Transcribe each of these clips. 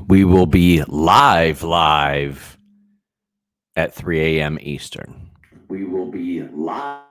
We will be live at 3 a.m. Eastern. We will be live.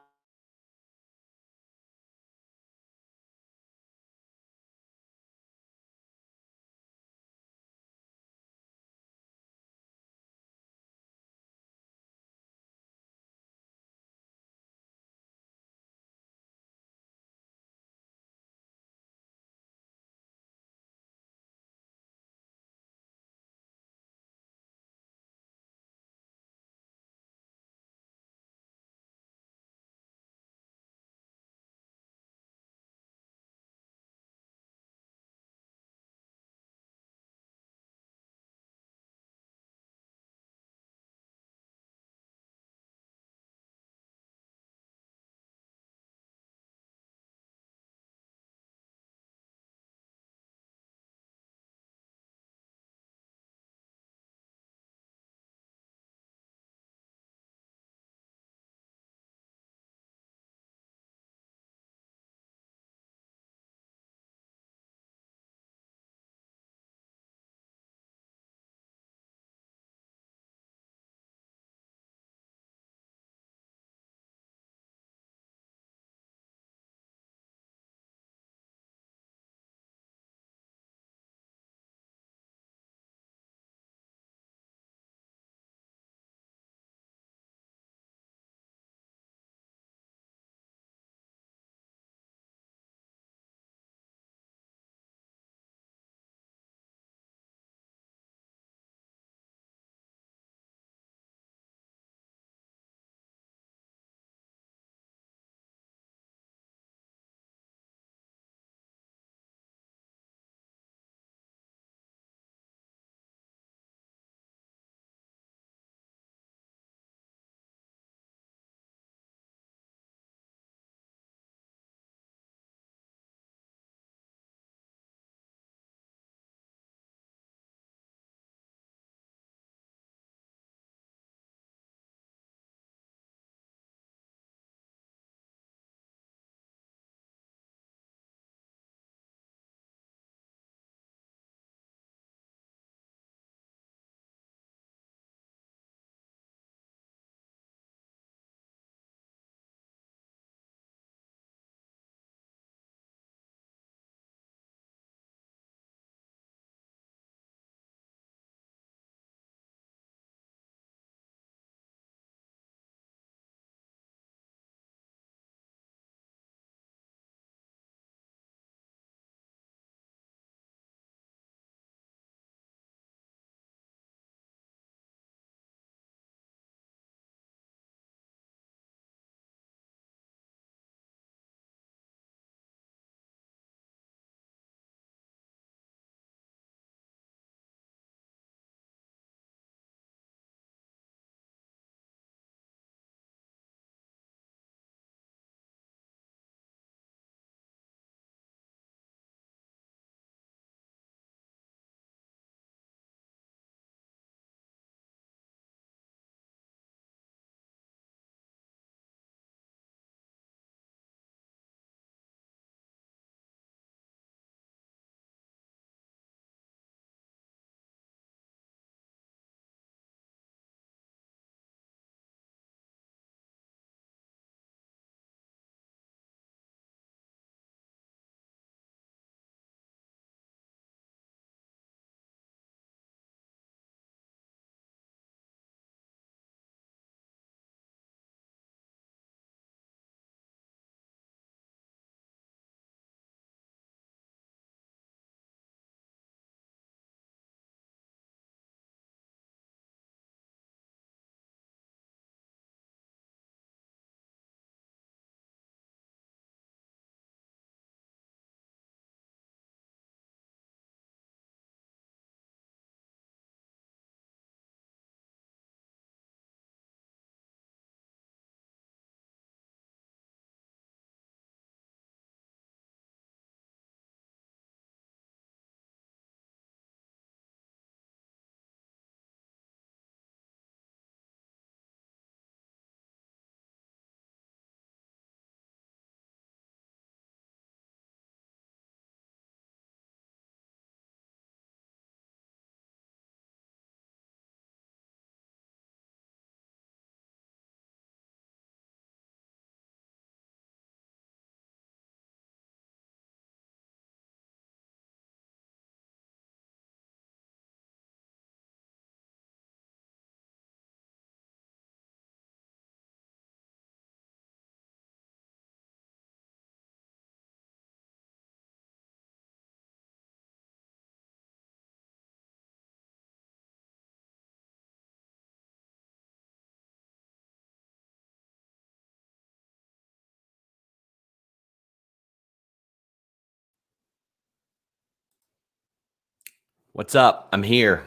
What's up? I'm here.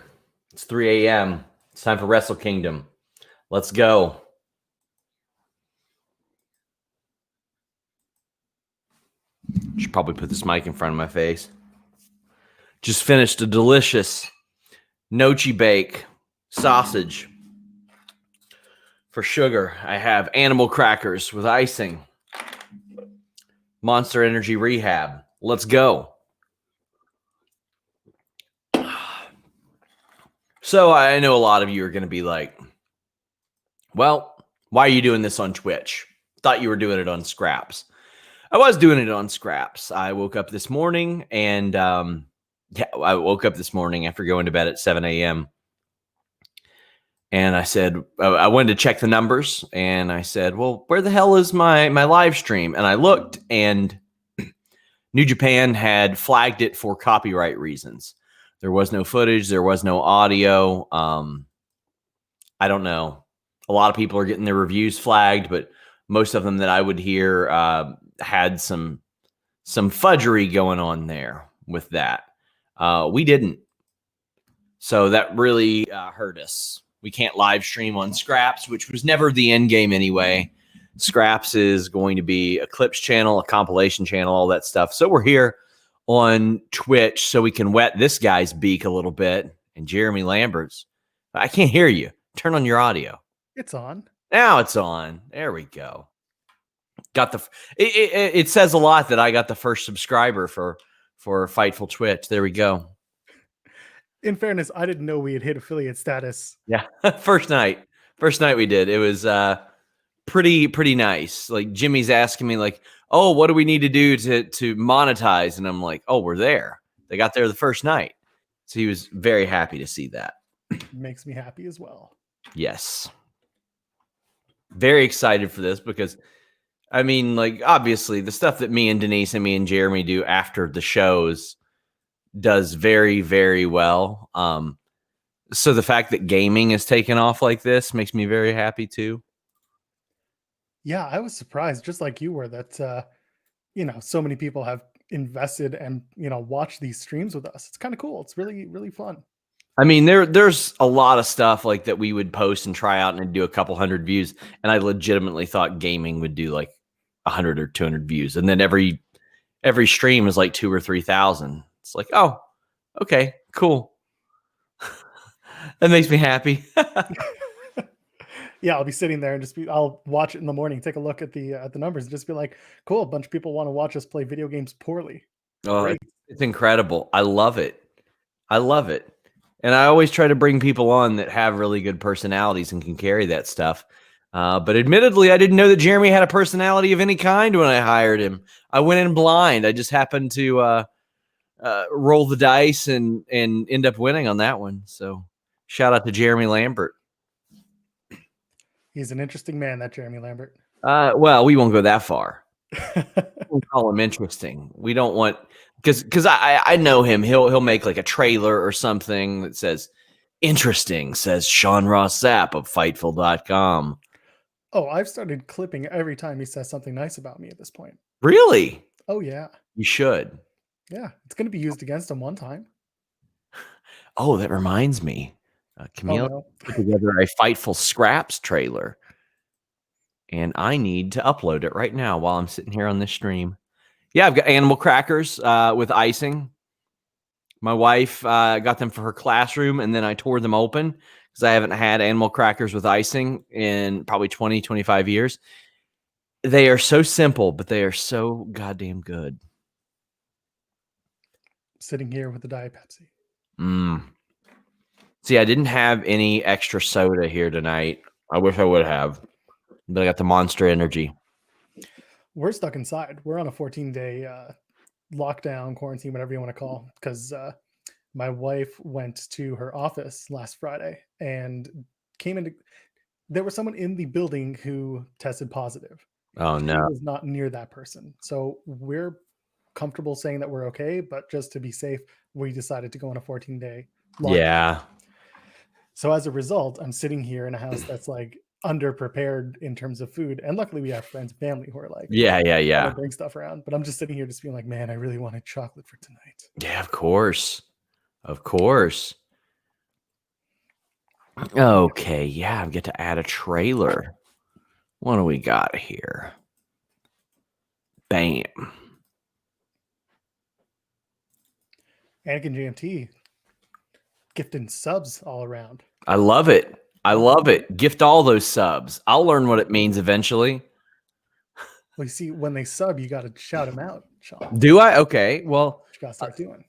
It's 3 a.m. It's time for Wrestle Kingdom. Let's go. Should probably put this mic in front of my face. Just finished a delicious nochi bake sausage. For sugar, I have animal crackers with icing. Monster Energy Rehab. Let's go. So I know a lot of you are going to be like, well, why are you doing this on Twitch? Thought you were doing it on Scraps. I was doing it on Scraps. I woke up this morning and I woke up this morning after going to bed at 7 a.m. And I said, I wanted to check the numbers. And I said, well, where the hell is my live stream? And I looked, and New Japan had flagged it for copyright reasons. There was no footage. There was no audio. I don't know. A lot of people are getting their reviews flagged, but most of them that I would hear had some fudgery going on there with that. We didn't. So that really hurt us. We can't live stream on Scraps, which was never the end game anyway. Scraps is going to be a clips channel, a compilation channel, all that stuff. So we're here on Twitch so we can wet this guy's beak a little bit. And Jeremy Lambert's. I can't hear you. Turn on your audio. It's on. Now it's on. There we go. Got the. It says a lot that I got the first subscriber for Fightful Twitch. There we go. In fairness, I didn't know we had hit affiliate status. Yeah, first night we did. It was pretty nice. Like Jimmy's asking me, like, "Oh, what do we need to do to monetize?" And I'm like, "Oh, we're there." They got there the first night, so he was very happy to see that. Makes me happy as well. Yes, very excited for this because, I mean, like, obviously the stuff that me and Denise and me and Jeremy do after the shows does very, very well. So the fact that gaming is taken off like this makes me very happy too. Yeah, I was surprised, just like you were, that so many people have invested and watched these streams with us. It's kind of cool. It's really, really fun. I mean, there's a lot of stuff like that we would post and try out and do a couple hundred views, and I legitimately thought gaming would do like 100 or 200 views, and then every stream is like 2,000 or 3,000. It's like, oh, okay, cool. That makes me happy. Yeah, I'll be sitting there and I'll watch it in the morning, take a look at the numbers, and just be like, cool, a bunch of people want to watch us play video games poorly. Oh, it's incredible. I love it. And I always try to bring people on that have really good personalities and can carry that stuff. But admittedly, I didn't know that Jeremy had a personality of any kind when I hired him. I went in blind. I just happened to roll the dice and end up winning on that one. So shout out to Jeremy Lambert. He's an interesting man, that Jeremy Lambert. Well, we won't go that far. We'll call him interesting. We don't want, because I know him. He'll make like a trailer or something that says interesting, says Sean Ross Sapp of Fightful.com. Oh, I've started clipping every time he says something nice about me at this point. Really? Oh, yeah. You should. Yeah, it's going to be used against him one time. Oh, that reminds me. Camille put together a Fightful Scraps trailer, and I need to upload it right now while I'm sitting here on this stream. Yeah, I've got animal crackers with icing. My wife got them for her classroom, and then I tore them open because I haven't had animal crackers with icing in probably 20, 25 years. They are so simple, but they are so goddamn good. Sitting here with the Diet Pepsi. See, I didn't have any extra soda here tonight. I wish I would have, but I got the Monster Energy. We're stuck inside. We're on a 14-day lockdown, quarantine, whatever you want to call, because my wife went to her office last Friday and there was someone in the building who tested positive. Oh, no. She was not near that person. So we're comfortable saying that we're okay, but just to be safe, we decided to go on a 14-day lockdown. Yeah. So as a result, I'm sitting here in a house that's like underprepared in terms of food. And luckily we have friends and family who are like, yeah. Bring stuff around. But I'm just sitting here just being like, man, I really wanted chocolate for tonight. Yeah, of course. Of course. Okay, yeah, I get to add a trailer. What do we got here? Bam. Anakin JMT gifting subs all around. I love it. I love it. Gift all those subs. I'll learn what it means eventually. Well, you see, when they sub, you got to shout them out, Sean. Do I? Okay. Well, You got to start doing.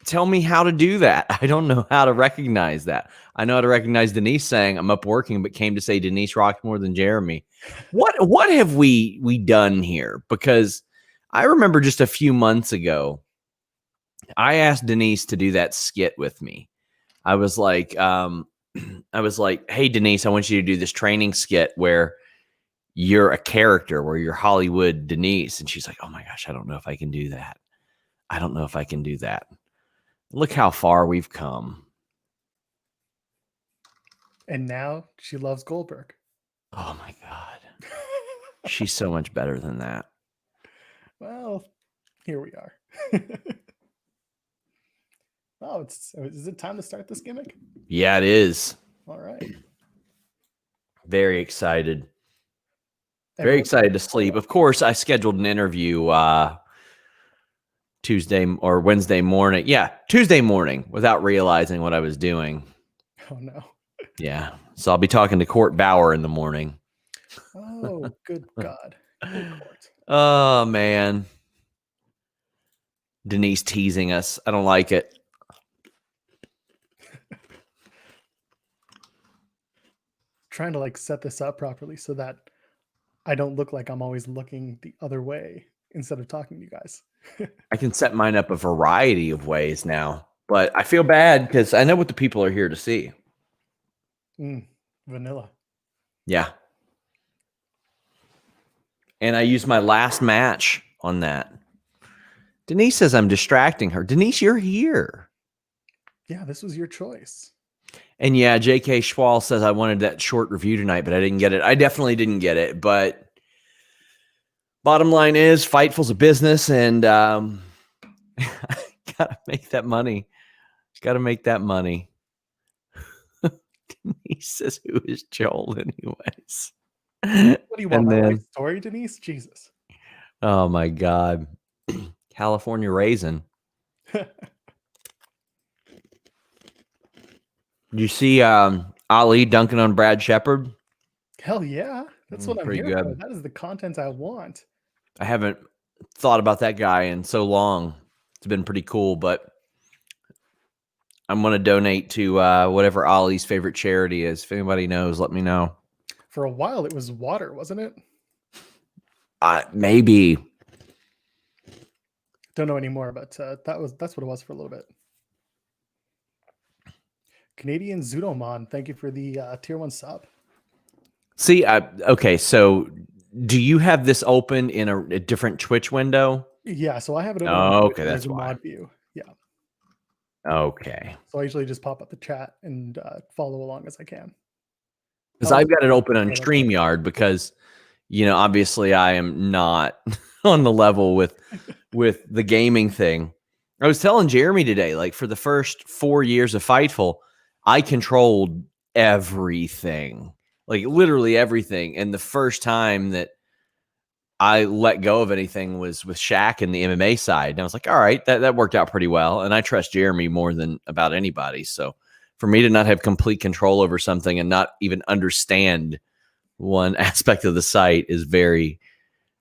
tell me how to do that. I don't know how to recognize that. I know how to recognize Denise saying I'm up working, but came to say Denise rocked more than Jeremy. What have we done here? Because I remember just a few months ago, I asked Denise to do that skit with me. I was like, hey Denise, I want you to do this training skit where you're a character, where you're Hollywood Denise. And she's like, oh my gosh, I don't know if I can do that. I don't know if I can do that. Look how far we've come. And now she loves Goldberg. Oh my God. She's so much better than that. Well, here we are. Oh, is it time to start this gimmick? Yeah, it is. All right. Very excited. Very excited to sleep. Of course, I scheduled an interview Tuesday or Wednesday morning. Yeah, Tuesday morning without realizing what I was doing. Oh, no. Yeah. So I'll be talking to Court Bauer in the morning. Oh, good God. Good Court. Oh, man. Denise teasing us. I don't like it. Trying to set this up properly so that I don't look like I'm always looking the other way instead of talking to you guys. I can set mine up a variety of ways now, but I feel bad because I know what the people are here to see. Vanilla. Yeah. And I used my last match on that. Denise says I'm distracting her. Denise, you're here. Yeah, this was your choice. And yeah, J.K. Schwal says I wanted that short review tonight, but I didn't get it. I definitely didn't get it. But bottom line is Fightful's a business, and I gotta make that money. Gotta make that money. Denise says, who is Joel anyways? What do you want? My life story, Denise? Jesus. Oh my God. California raisin. Did you see Ali dunking on Brad Shepard? Hell yeah. That's what I'm here good. for. That is the content I want. I haven't thought about that guy in so long. It's been pretty cool, but I'm going to donate to whatever Ali's favorite charity is. If anybody knows, let me know. For a while, it was water, wasn't it? Maybe. Don't know anymore, but that's what it was for a little bit. Canadian Zudomon, thank you for the tier 1 sub. See, okay, so do you have this open in a different Twitch window? Yeah, so I have it open. Oh, okay, that's why. Mod view. Yeah. Okay. So I usually just pop up the chat and follow along as I can. Because I've got it open on StreamYard because, obviously I am not on the level with the gaming thing. I was telling Jeremy today, for the first 4 years of Fightful, I controlled everything, literally everything. And the first time that I let go of anything was with Shaq and the MMA side. And I was like, all right, that worked out pretty well. And I trust Jeremy more than about anybody. So for me to not have complete control over something and not even understand one aspect of the site is very,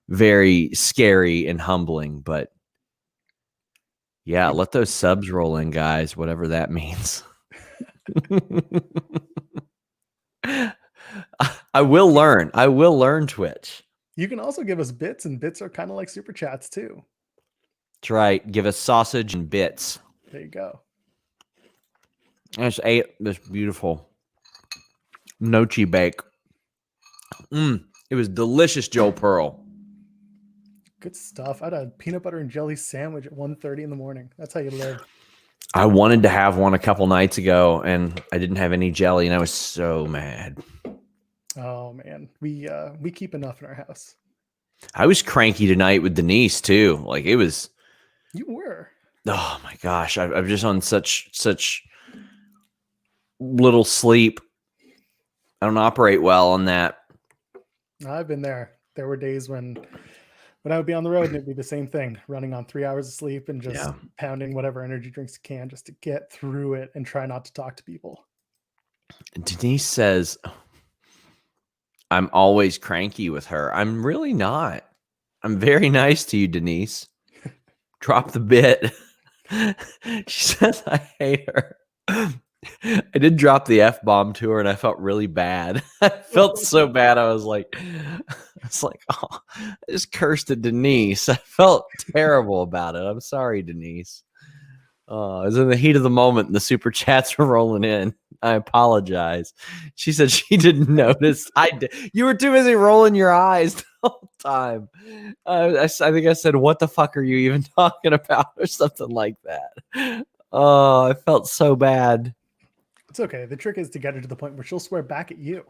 very scary and humbling. But yeah, let those subs roll in, guys, whatever that means. I will learn. I will learn Twitch. You can also give us bits, and bits are kind of like super chats too. That's right. Give us sausage and bits. There you go. I just ate this beautiful nochi bake. It was delicious, Joe Pearl. Good stuff. I had a peanut butter and jelly sandwich at 1:30 in the morning. That's how you live. I wanted to have one a couple nights ago, and I didn't have any jelly, and I was so mad. Oh man, we keep enough in our house. I was cranky tonight with Denise too. It was. You were. Oh my gosh, I'm just on such little sleep. I don't operate well on that. I've been there. There were days when I would be on the road and it'd be the same thing, running on 3 hours of sleep and just Yeah. pounding whatever energy drinks you can just to get through it and try not to talk to people. Denise says, I'm always cranky with her. I'm really not. I'm very nice to you, Denise. Drop the bit. She says I hate her. I did drop the F-bomb to her and I felt really bad. I felt so bad. I was like, oh, I just cursed at Denise. I felt terrible about it. I'm sorry, Denise. I was in the heat of the moment and the super chats were rolling in. I apologize. She said she didn't notice. I did. You were too busy rolling your eyes the whole time. I think I said, "What the fuck are you even talking about?" or something like that. Oh, I felt so bad. It's okay. The trick is to get her to the point where she'll swear back at you.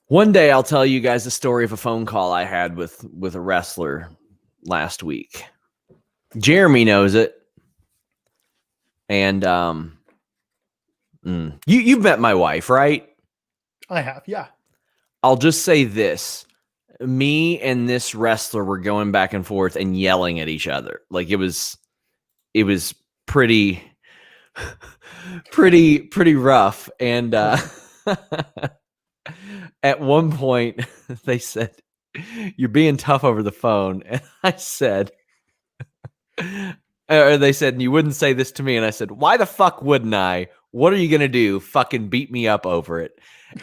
One day I'll tell you guys the story of a phone call I had with a wrestler last week. Jeremy knows it. And you've met my wife, right? I have, yeah. I'll just say this. Me and this wrestler were going back and forth and yelling at each other. Like it was pretty rough. And at one point they said, "You're being tough over the phone." And I said, or they said, "You wouldn't say this to me." And I said, "Why the fuck wouldn't I? What are you going to do? Fucking beat me up over it?"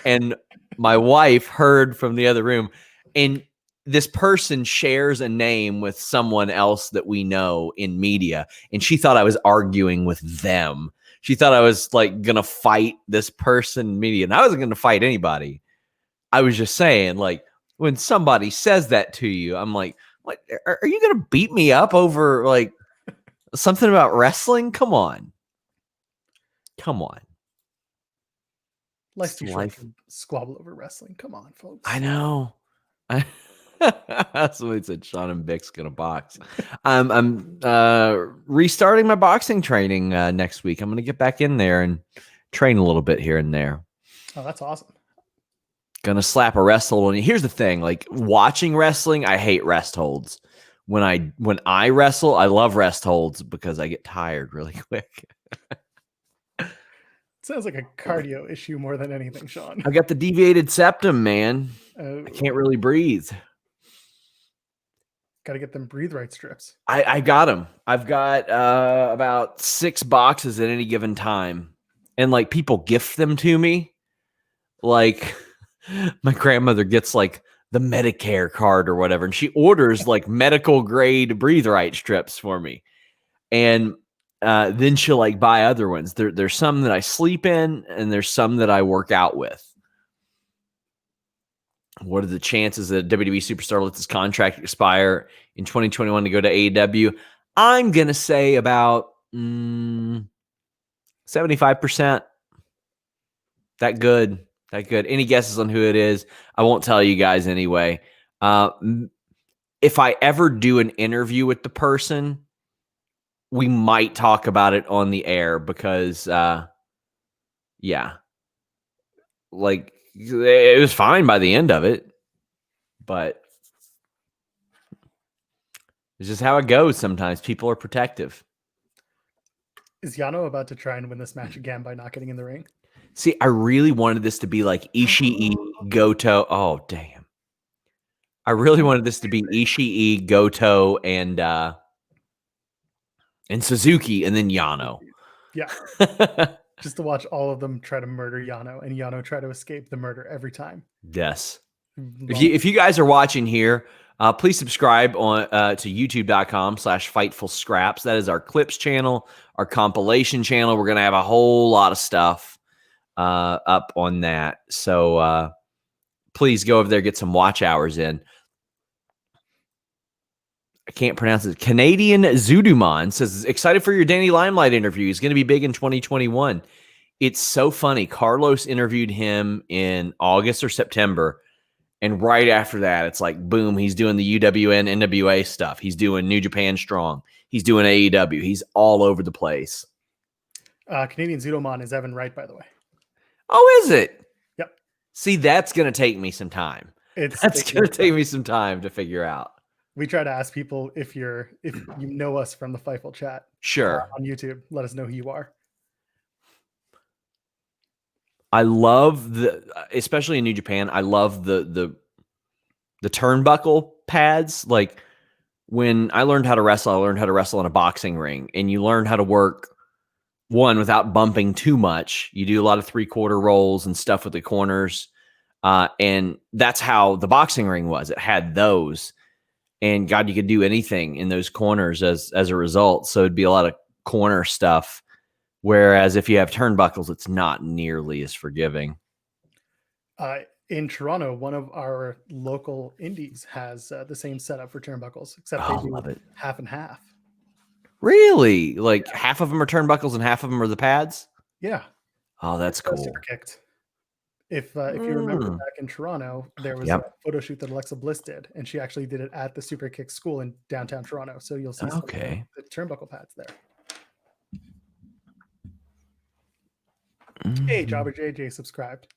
And my wife heard from the other room, and this person shares a name with someone else that we know in media. And she thought I was arguing with them. She thought I was like going to fight this person in media. And I wasn't going to fight anybody. I was just saying, like, when somebody says that to you, I'm like, what? Are you going to beat me up over like something about wrestling? Come on. Life's too short to squabble over wrestling. Come on, folks. I know. Somebody said Sean and Vic's gonna box. I'm restarting my boxing training next week. I'm gonna get back in there and train a little bit here and there. Oh, that's awesome. Gonna slap a wrestle on you. Here's the thing: like watching wrestling, I hate rest holds. When I wrestle, I love rest holds because I get tired really quick. Sounds like a cardio issue more than anything, Sean. I got the deviated septum, man. I can't really breathe. Got to get them breathe right strips. I got them. I've got about 6 boxes at any given time. And like people gift them to me. Like my grandmother gets like the Medicare card or whatever. And she orders like medical grade breathe right strips for me. And then she'll like buy other ones. There's some that I sleep in and there's some that I work out with. What are the chances that a WWE superstar lets his contract expire in 2021 to go to AEW? I'm going to say about 75%. That good. Any guesses on who it is? I won't tell you guys anyway. If I ever do an interview with the person, we might talk about it on the air because, like it was fine by the end of it, but it's just how it goes. Sometimes people are protective. Is Yano about to try and win this match again by not getting in the ring? See, I really wanted this to be like Ishii, Goto. Oh, damn. I really wanted this to be Ishii, Goto, and Suzuki, and then Yano. Yeah. Just to watch all of them try to murder Yano and Yano try to escape the murder every time. Yes. If you guys are watching here, please subscribe on to youtube.com/Fightful Scraps. That is our clips channel, our compilation channel. We're going to have a whole lot of stuff up on that. So please go over there, get some watch hours in. I can't pronounce it. Canadian Zuduman says, excited for your Danny Limelight interview. He's going to be big in 2021. It's so funny. Carlos interviewed him in August or September, And right after that, it's like, boom, he's doing the UWN, NWA stuff. He's doing New Japan Strong. He's doing AEW. He's all over the place. Canadian Zudomon is Evan Wright, by the way. Oh, is it? Yep. See, that's going to take me some time. That's going to take me some time to figure out. We try to ask people if you know us from the Fightful chat. Sure. On YouTube, let us know who you are. I love especially in New Japan, I love the turnbuckle pads. Like when I learned how to wrestle, I learned how to wrestle in a boxing ring, and you learn how to work one without bumping too much. You do a lot of 3/4 rolls and stuff with the corners. And that's how the boxing ring was. It had those, and God, you could do anything in those corners as a result. So it'd be a lot of corner stuff. Whereas if you have turnbuckles, it's not nearly as forgiving. In Toronto, one of our local indies has the same setup for turnbuckles, except they do half and half. Really? Like half of them are turnbuckles and half of them are the pads? Yeah. Oh, that's cool. Super kicked. If you remember back in Toronto, there was a photo shoot that Alexa Bliss did, and she actually did it at the Super Kick School in downtown Toronto. So you'll see some of the turnbuckle pads there. Hey, Jobber JJ subscribed.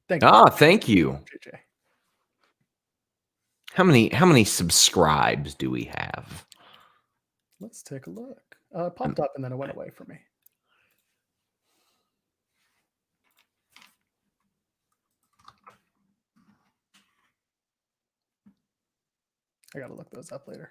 Thank you. Thank you. JJ. How many subscribes do we have? Let's take a look. It popped up and then it went away for me. I gotta look those up later.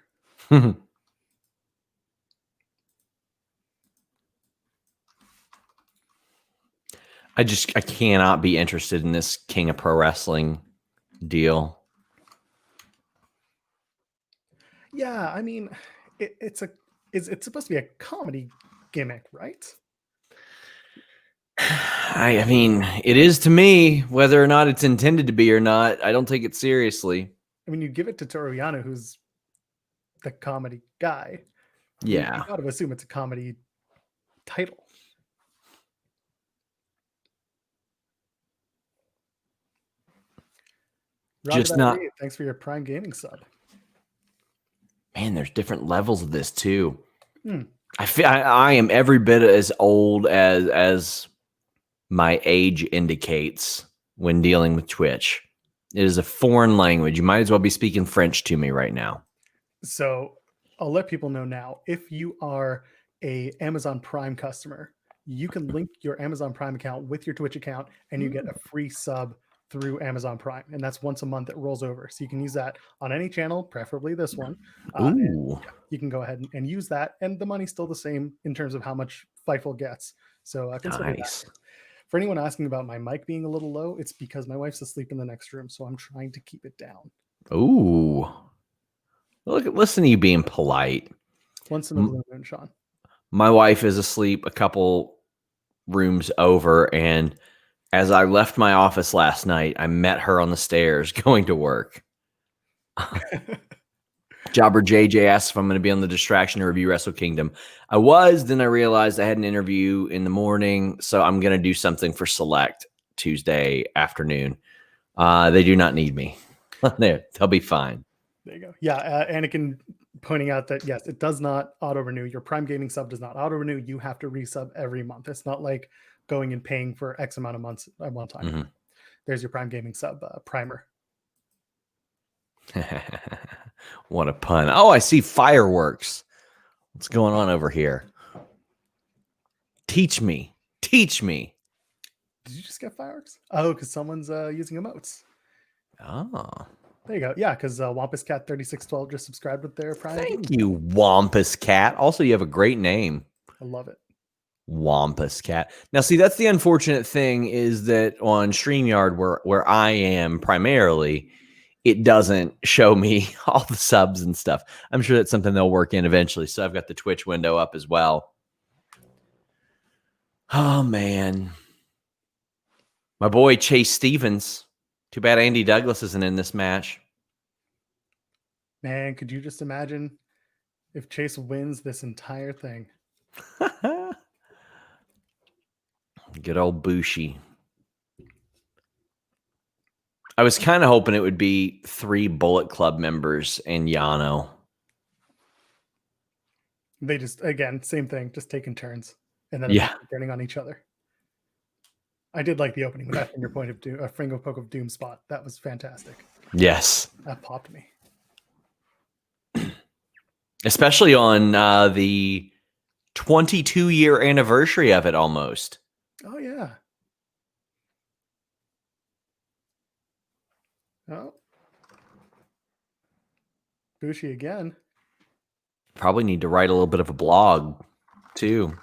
I cannot be interested in this King of Pro Wrestling deal. Yeah, I mean, it's supposed to be a comedy gimmick, right? I mean, it is to me, whether or not it's intended to be or not. I don't take it seriously. I mean, you give it to Toru Yano, who's the comedy guy. Yeah. You got to assume it's a comedy title. Just not. Thanks for your Prime Gaming sub. Man, there's different levels of this too. I feel I am every bit as old as my age indicates when dealing with Twitch. It is a foreign language. You might as well be speaking French to me right now. So I'll let people know now. If you are a Amazon Prime customer, you can link your Amazon Prime account with your Twitch account, and you get a free sub through Amazon Prime, and that's once a month. It rolls over, so you can use that on any channel, preferably this one. You can go ahead and use that, and the money's still the same in terms of how much Fightful gets. So consider that. For anyone asking about my mic being a little low, it's because my wife's asleep in the next room, so I'm trying to keep it down. Ooh, listen to you being polite. Once in a blue moon, Sean. My wife is asleep a couple rooms over, and as I left my office last night, I met her on the stairs going to work. Jobber JJ asked if I'm going to be on the distraction to review Wrestle Kingdom. I was, then I realized I had an interview in the morning, so I'm going to do something for Select Tuesday afternoon. They do not need me. They'll be fine. There you go. Yeah, Anakin pointing out that, yes, it does not auto-renew. Your Prime Gaming sub does not auto-renew. You have to resub every month. It's not like going and paying for X amount of months at one time. There's your Prime Gaming sub primer. What a pun. Oh, I see fireworks. What's going on over here? Teach me. Teach me. Did you just get fireworks? Oh, because someone's using emotes. Oh. There you go. Yeah, because Wampus Cat 3612 just subscribed with their Prime. Thank you, Wampus Cat. Also, you have a great name. I love it. Wampus Cat. Now, see, that's the unfortunate thing is that on StreamYard, where I am primarily, it doesn't show me all the subs and stuff. I'm sure that's something they'll work in eventually. So I've got the Twitch window up as well. Oh, man. My boy, Chase Stevens. Too bad Andy Douglas isn't in this match. Man, could you just imagine if Chase wins this entire thing? Good old Bushi. I was kind of hoping it would be 3 Bullet Club members and Yano. They just, again, same thing, just taking turns and then Yeah. turning on each other. I did like the opening with that finger point of doom, a finger poke of doom spot. That was fantastic. Yes. That popped me. Especially on the 22-year anniversary of it almost. Oh, yeah. Oh. Bushi again. Probably need to write a little bit of a blog too.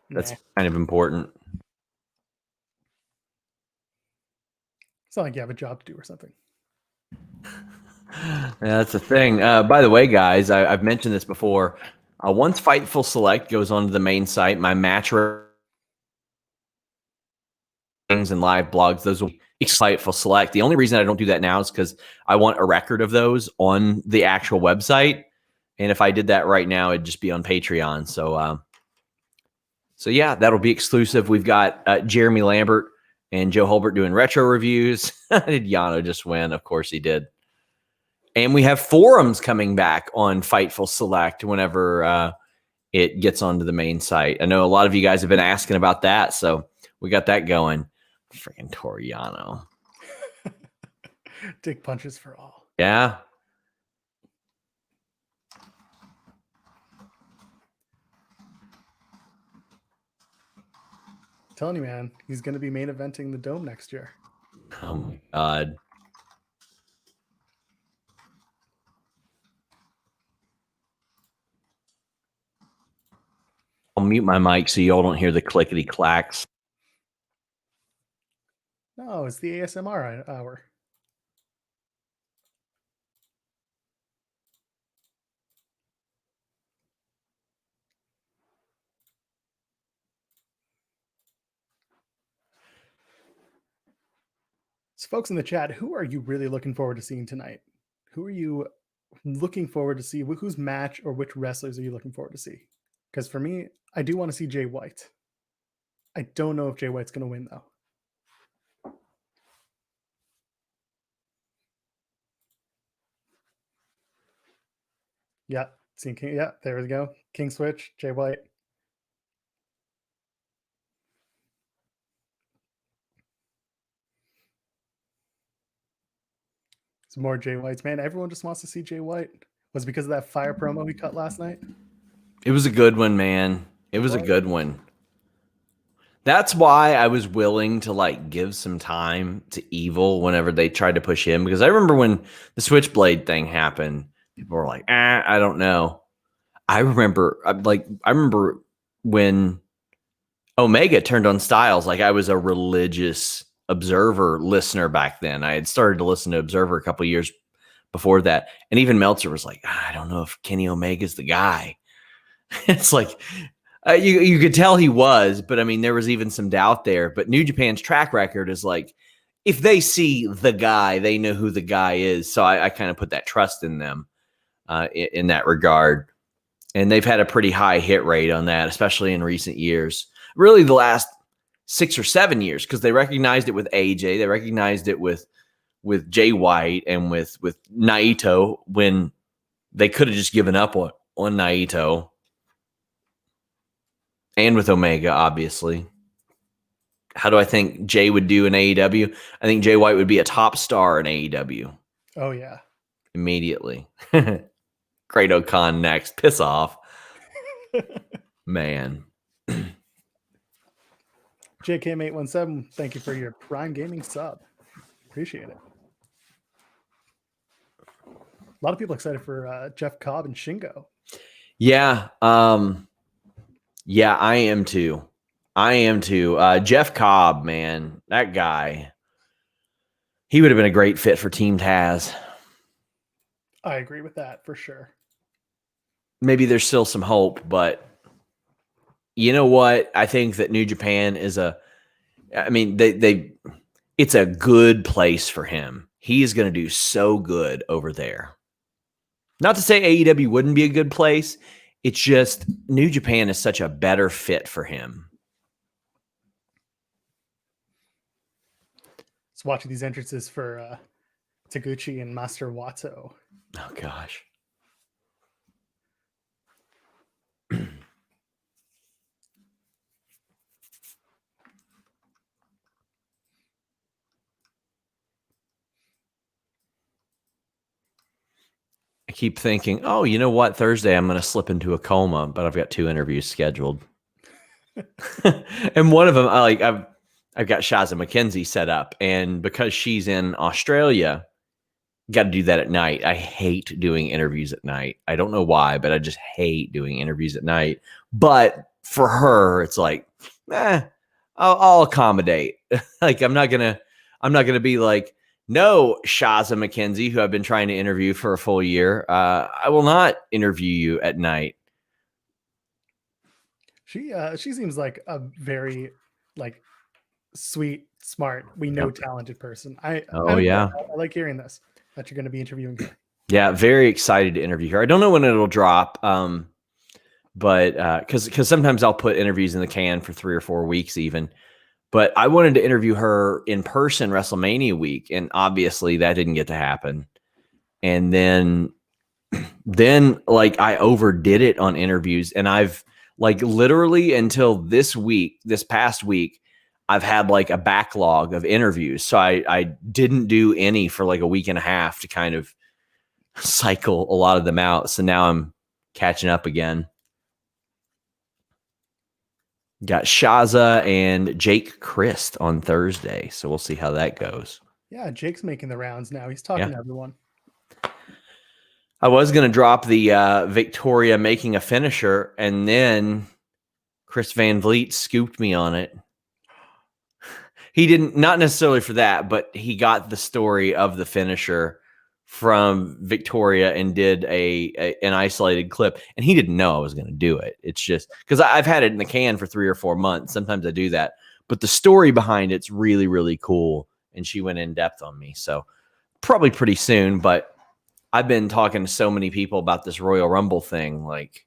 That's kind of important. It's not like you have a job to do or something. Yeah, that's the thing. By the way, guys, I've mentioned this before. Once Fightful Select goes onto the main site, my match things and live blogs, those will be Fightful Select. The only reason I don't do that now is because I want a record of those on the actual website. And if I did that right now, it'd just be on Patreon. So yeah, that'll be exclusive. We've got Jeremy Lambert and Joe Holbert doing retro reviews. Did Yano just win? Of course he did. And we have forums coming back on Fightful Select whenever it gets onto the main site. I know a lot of you guys have been asking about that, so we got that going. Freaking Toriano. Dick punches for all. Yeah. I'm telling you, man, he's going to be main eventing the Dome next year. Oh my God. I'll mute my mic so y'all don't hear the clickety clacks. No, it's the ASMR hour. So, folks in the chat, who are you really looking forward to seeing tonight? Who are you looking forward to see? Whose match or which wrestlers are you looking forward to see? Because for me, I do want to see Jay White. I don't know if Jay White's going to win, though. Yeah, seeing King. Yeah, there we go. King Switch, Jay White. Some more Jay Whites, man. Everyone just wants to see Jay White. Was it because of that fire promo we cut last night? It was a good one, man. It was a good one. That's why I was willing to like give some time to Evil whenever they tried to push him, because I remember when the Switchblade thing happened, people were like, I don't know. I remember when Omega turned on Styles, like I was a religious Observer listener back then. I had started to listen to Observer a couple of years before that. And even Meltzer was like, I don't know if Kenny Omega's the guy. It's like, you could tell he was, but I mean, there was even some doubt there. But New Japan's track record is like, if they see the guy, they know who the guy is. So I kind of put that trust in them in that regard. And they've had a pretty high hit rate on that, especially in recent years. Really the last 6 or 7 years, because they recognized it with AJ. They recognized it with Jay White and with Naito when they could have just given up on Naito. And with Omega, obviously. How do I think Jay would do in AEW? I think Jay White would be a top star in AEW. Oh, yeah. Immediately. Great O'Con next. Piss off. Man. JKM817, thank you for your Prime Gaming sub. Appreciate it. A lot of people excited for Jeff Cobb and Shingo. Yeah. Yeah, I am too. Jeff Cobb, man, that guy, he would have been a great fit for Team Taz. I agree with that for sure. Maybe there's still some hope, but you know what? I think that New Japan is it's a good place for him. He is going to do so good over there. Not to say AEW wouldn't be a good place. It's just New Japan is such a better fit for him. Just watching these entrances for Taguchi and Master Watto. Oh gosh. I keep thinking, oh, you know what? Thursday I'm going to slip into a coma, but I've got 2 interviews scheduled. And one of them, I've got Shaza McKenzie set up, and because she's in Australia, got to do that at night. I hate doing interviews at night. I don't know why, but I just hate doing interviews at night. But for her, it's like, I'll accommodate. Like I'm not gonna be like, no, Shaza McKenzie, who I've been trying to interview for a full year. I will not interview you at night. She seems like a very like sweet, smart, we know talented person. I'm yeah. I like hearing this, that you're going to be interviewing her. Yeah, very excited to interview her. I don't know when it'll drop, but because sometimes I'll put interviews in the can for 3 or 4 weeks even. But I wanted to interview her in person WrestleMania week, and obviously that didn't get to happen. And then like I overdid it on interviews, and I've like literally until this past week, I've had like a backlog of interviews. So I didn't do any for like a week and a half to kind of cycle a lot of them out. So now I'm catching up again. Got Shaza and Jake Christ on Thursday. So we'll see how that goes. Yeah, Jake's making the rounds now. He's talking to everyone. I was going to drop the Victoria making a finisher, and then Chris Van Vliet scooped me on it. He didn't, not necessarily for that, but he got the story of the finisher from Victoria and did an isolated clip, and he didn't know I was going to do it. It's just because I've had it in the can for 3 or 4 months. Sometimes I do that, but the story behind it's really, really cool, and she went in depth on me. So probably pretty soon, but I've been talking to so many people about this Royal Rumble thing, like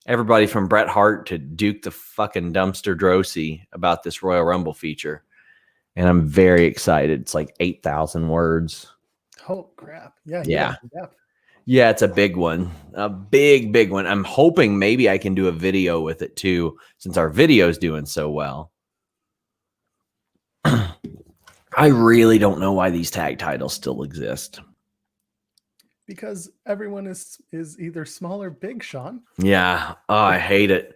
everybody from Bret Hart to Duke the fucking Dumpster Drosy about this Royal Rumble feature. And I'm very excited. It's like 8,000 words. Oh, crap. Yeah. Yeah, it's a big one. A big, big one. I'm hoping maybe I can do a video with it too, since our video is doing so well. I really don't know why these tag titles still exist. Because everyone is either small or big, Sean. Yeah. Oh, I hate it.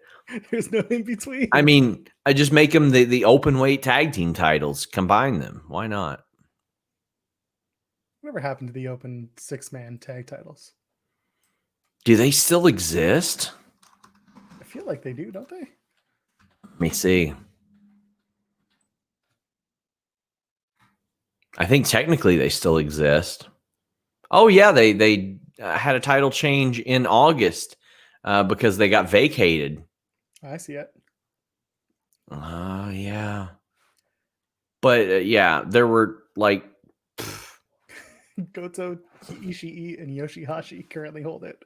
There's no in between. I mean, I just make them the open weight tag team titles. Combine them. Why not? Whatever happened to the open 6-man tag titles? Do they still exist? I feel like they do, don't they? Let me see. I think technically they still exist. Oh yeah, they had a title change in August because they got vacated. I see it. Oh yeah. But yeah, there were like Goto, Ishii, and Yoshihashi currently hold it.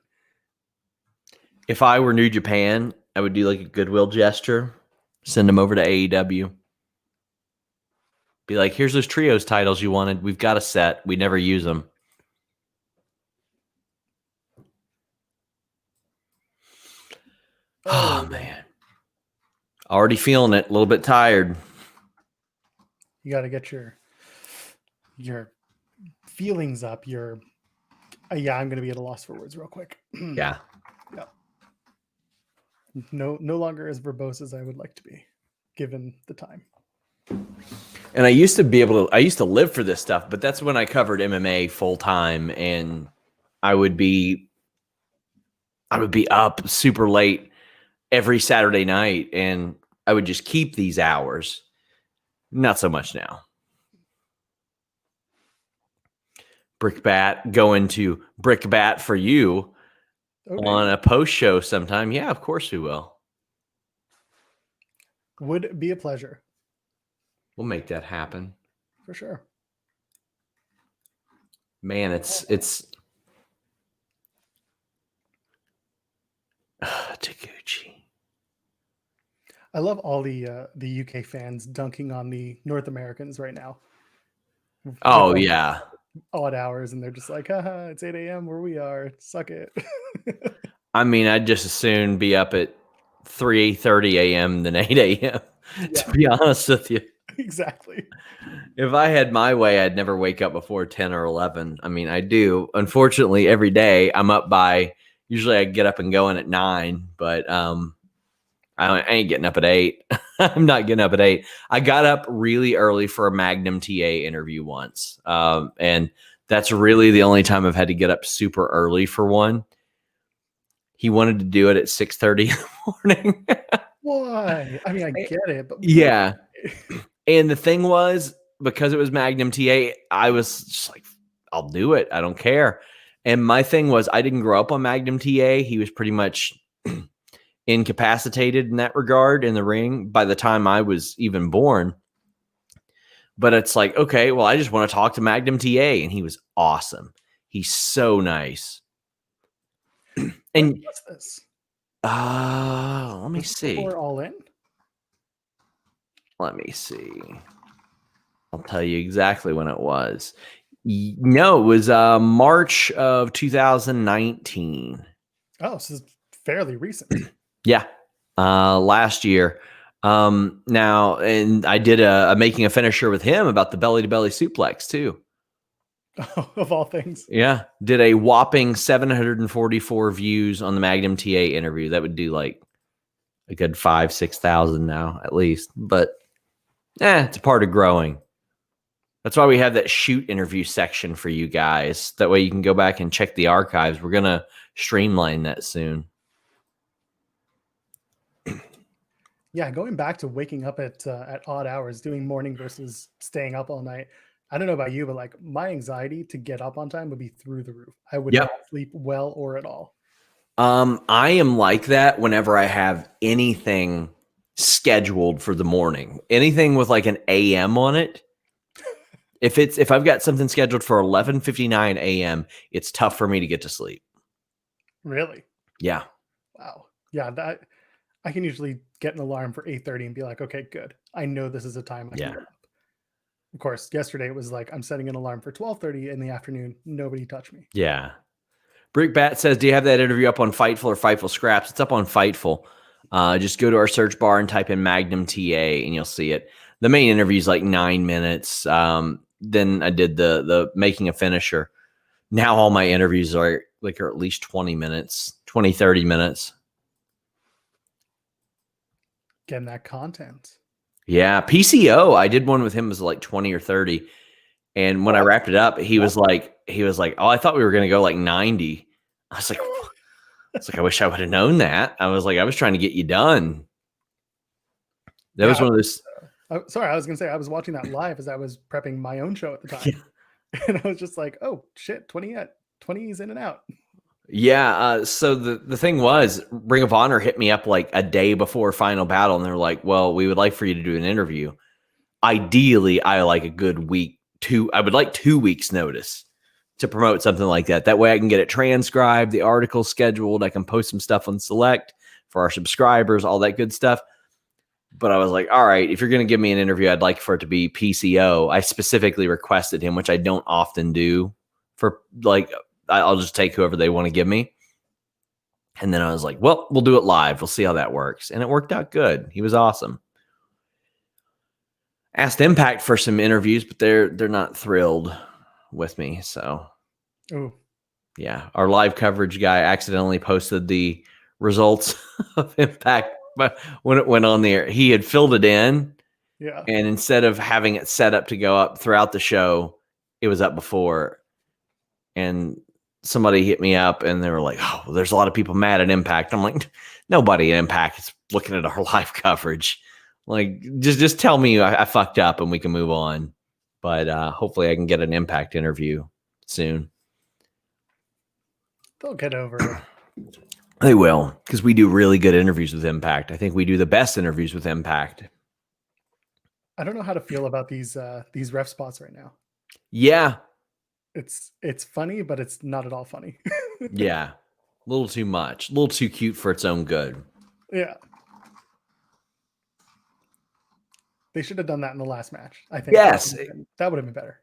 If I were New Japan, I would do like a goodwill gesture, send them over to AEW. Be like, here's those trios titles you wanted. We've got a set. We never use them. Oh, man. Already feeling it. A little bit tired. You got to get your feelings up. Your I'm going to be at a loss for words real quick. Yeah. No longer as verbose as I would like to be, given the time. And I used to live for this stuff, but that's when I covered MMA full time, and I would be up super late every Saturday night, and I would just keep these hours. Not so much now. Brickbat going to Brickbat for you on a post show sometime. Yeah, of course we will. Would be a pleasure. We'll make that happen. For sure. Man, it's Taguchi. I love all the UK fans dunking on the North Americans right now. Oh yeah. odd hours, and they're just like, haha, it's 8 a.m. where we are. Suck it. I mean, I'd just as soon be up at 3:30 a.m. than 8 a.m. Yeah. To be honest with you. Exactly. If I had my way, I'd never wake up before 10 or 11. I mean, I do. Unfortunately, every day I'm up by, usually I get up and going at 9, but I ain't getting up at 8. I'm not getting up at 8. I got up really early for a Magnum TA interview once. And that's really the only time I've had to get up super early for one. He wanted to do it at 6:30 in the morning. Why? I mean, I get it, but Yeah. why? And the thing was, because it was Magnum TA, I was just like, I'll do it. I don't care. And my thing was, I didn't grow up on Magnum TA. He was pretty much incapacitated in that regard in the ring by the time I was even born. But it's like, okay, well, I just want to talk to Magnum TA. And he was awesome. He's so nice. And What's this? let me see. We're all in. Let me see. I'll tell you exactly when it was. No, it was March of 2019. Oh, so it's fairly recent. Yeah, last year. Now, and I did a making a finisher with him about the belly to belly suplex too. Of all things. Yeah, did a whopping 744 views on the Magnum TA interview. That would do like a good 5,000-6,000 now at least. But it's a part of growing. That's why we have that shoot interview section for you guys. That way you can go back and check the archives. We're gonna streamline that soon. Yeah, going back to waking up at odd hours, doing morning versus staying up all night. I don't know about you, but like my anxiety to get up on time would be through the roof. I would not sleep well or at all. I am like that whenever I have anything scheduled for the morning. Anything with like an AM on it. If I've got something scheduled for 11:59 a.m., it's tough for me to get to sleep. Really? Yeah. Wow. Yeah, that I can usually get an alarm for 8:30 and be like, okay, good. I know this is a time I can get up. Of course, yesterday it was like I'm setting an alarm for 12:30 in the afternoon. Nobody touched me. Yeah. Brickbat says, do you have that interview up on Fightful or Fightful Scraps? It's up on Fightful. Just go to our search bar and type in Magnum TA and you'll see it. The main interview is like 9 minutes. Then I did the making a finisher. Now all my interviews are at least 20 minutes, 20, 30 minutes. Getting that content. Yeah. PCO, I did one with him, was like 20 or 30. And when I wrapped it up, he was like, oh, I thought we were going to go like 90. I was like, I wish I would have known that. I was like, I was trying to get you done. That was one of those. Sorry, I was going to say, I was watching that live as I was prepping my own show at the time. Yeah. And I was just like, oh, shit, 20 is in and out. Yeah. So the thing was, Ring of Honor hit me up like a day before Final Battle. And they're like, well, we would like for you to do an interview. Ideally, I like a good week. I would like 2 weeks notice to promote something like that. That way I can get it transcribed, the article scheduled. I can post some stuff on Select for our subscribers, all that good stuff. But I was like, all right, if you're going to give me an interview, I'd like for it to be PCO. I specifically requested him, which I don't often do for like, I'll just take whoever they want to give me. And then I was like, well, we'll do it live. We'll see how that works. And it worked out good. He was awesome. Asked Impact for some interviews, but they're not thrilled with me. So, yeah, our live coverage guy accidentally posted the results of Impact, but when it went on there, he had filled it in. Yeah. And instead of having it set up to go up throughout the show, it was up before. And somebody hit me up and they were like, oh, well, there's a lot of people mad at Impact. I'm like, nobody at Impact is looking at our live coverage. Like, just tell me I fucked up and we can move on. But hopefully I can get an Impact interview soon. They'll get over it. They will, because we do really good interviews with Impact. I think we do the best interviews with Impact. I don't know how to feel about these ref spots right now. Yeah. It's funny, but it's not at all funny. Yeah. A little too much. A little too cute for its own good. Yeah. They should have done that in the last match, I think. Yes. That would have been better.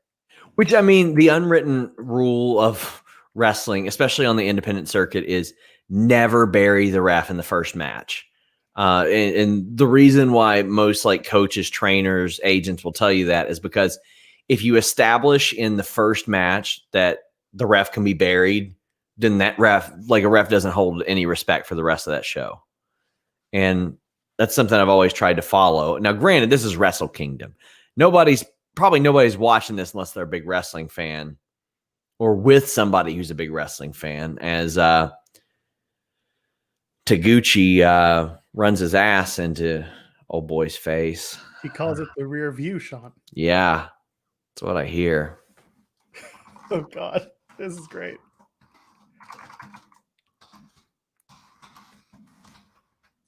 Which, I mean, the unwritten rule of wrestling, especially on the independent circuit, is never bury the ref in the first match. And the reason why most like coaches, trainers, agents will tell you that is because if you establish in the first match that the ref can be buried, then that ref, like a ref doesn't hold any respect for the rest of that show. And that's something I've always tried to follow. Now, granted, this is Wrestle Kingdom. Nobody's watching this unless they're a big wrestling fan or with somebody who's a big wrestling fan, as Taguchi runs his ass into old boy's face. He calls it the rear view, Sean. Yeah, that's what I hear. Oh, God. This is great.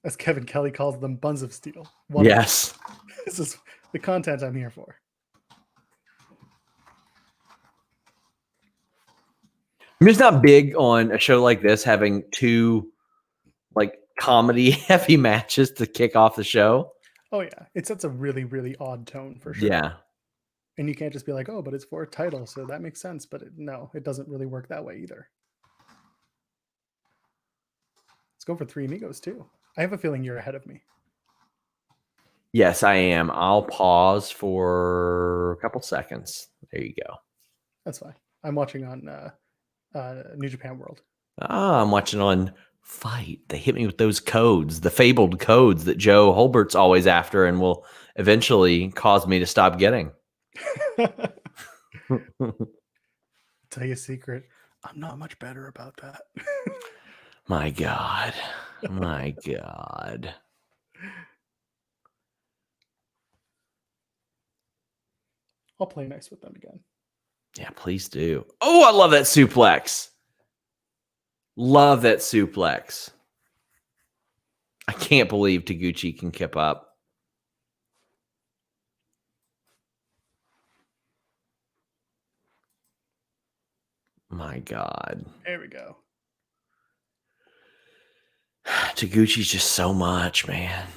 As Kevin Kelly calls them, buns of steel. Yes. This is the content I'm here for. I'm just not big on a show like this having two like comedy heavy matches to kick off the show. Oh, yeah. It sets a really, really odd tone for sure. Yeah. And you can't just be like, oh, but it's for a title, so that makes sense. But no, it doesn't really work that way either. Let's go for Three Amigos, too. I have a feeling you're ahead of me. Yes, I am. I'll pause for a couple seconds. There you go. That's fine. I'm watching on New Japan World. I'm watching on Fight. They hit me with those codes, the fabled codes that Joe Holbert's always after and will eventually cause me to stop getting. Tell you a secret. I'm not much better about that. My God. My God. I'll play nice with them again. Yeah, please do. Oh, I love that suplex. Love that suplex. I can't believe Taguchi can keep up. My God. There we go. Taguchi's just so much, man.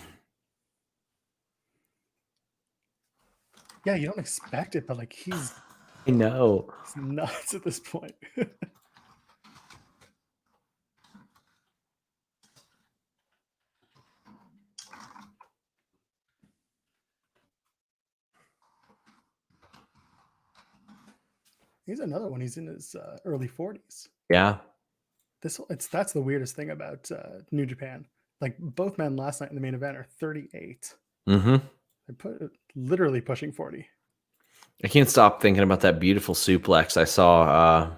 Yeah, you don't expect it, but like he's I know. nuts at this point. He's another one. He's in his early 40s. Yeah. That's the weirdest thing about New Japan. Like both men last night in the main event are 38. Mm-hmm. They're literally pushing 40. I can't stop thinking about that beautiful suplex I saw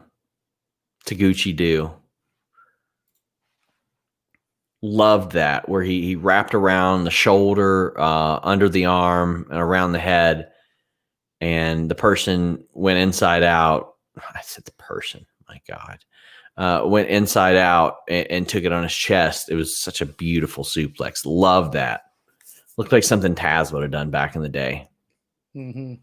Taguchi do. Loved that, where he wrapped around the shoulder, under the arm, and around the head, and the person went inside out. I said the person, my God. Went inside out and took it on his chest. It was such a beautiful suplex. Loved that. Looked like something Taz would have done back in the day. Mm-hmm.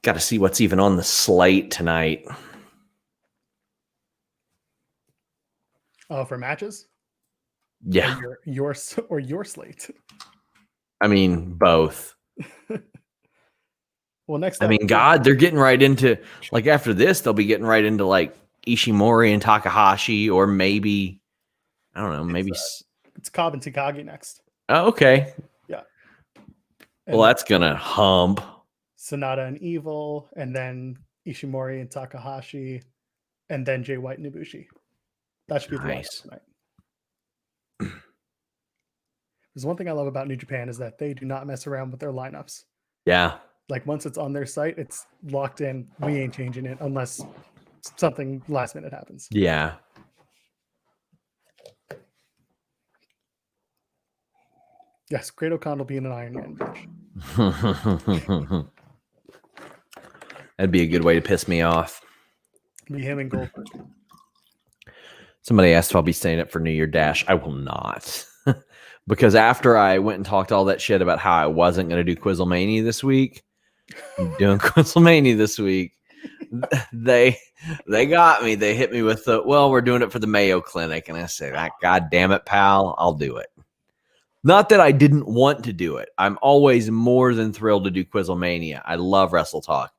Got to see what's even on the slate tonight. Oh, for matches? Yeah. Or your slate. I mean, both. Well, next I mean, God, they're getting right into, like, after this, they'll be getting right into, like, Ishimori and Takahashi, or maybe, I don't know, maybe. It's Cobb and Takagi next. Oh, okay. Yeah. Well, that's going to hump. Sonata and Evil, and then Ishimori and Takahashi, and then Jay White and Ibushi. That should be nice. The lineup tonight. There's one thing I love about New Japan is that they do not mess around with their lineups. Yeah. Like once it's on their site, it's locked in. We ain't changing it unless something last minute happens. Yeah. Yes, Great O'Connell will be in an Iron Man match. That'd be a good way to piss me off. Be him and Goldberg. Somebody asked if I'll be staying up for New Year Dash. I will not. Because after I went and talked all that shit about how I wasn't going to do Quizzlemania this week, I'm doing Quizzlemania this week. they got me. They hit me with the, well, we're doing it for the Mayo Clinic. And I said, God damn it, pal, I'll do it. Not that I didn't want to do it. I'm always more than thrilled to do Quizlemania. I love Wrestle Talk.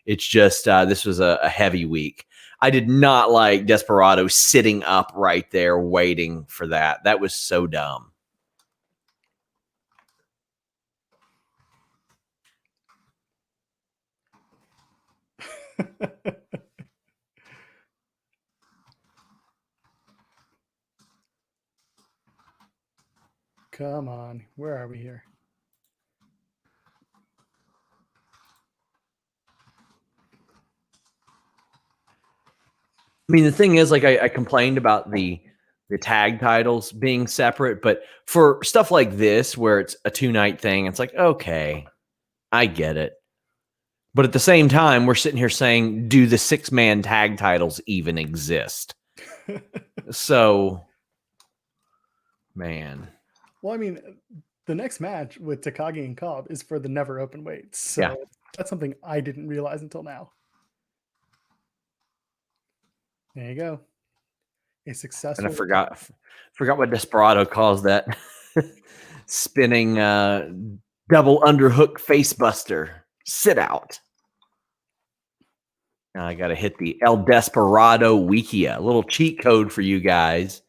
It's just this was a heavy week. I did not like Desperado sitting up right there waiting for that. That was so dumb. Come on. Where are we here? I mean, the thing is, like, I complained about the tag titles being separate, but for stuff like this, where it's a 2-night thing, it's like, okay, I get it. But at the same time, we're sitting here saying, do the 6-man tag titles even exist? So, man. Well, I mean, the next match with Takagi and Cobb is for the never open weights. So Yeah. that's something I didn't realize until now. There you go. A successful. And I forgot what Desperado calls that spinning double underhook facebuster sit out. Now I got to hit the El Desperado Wikia, a little cheat code for you guys.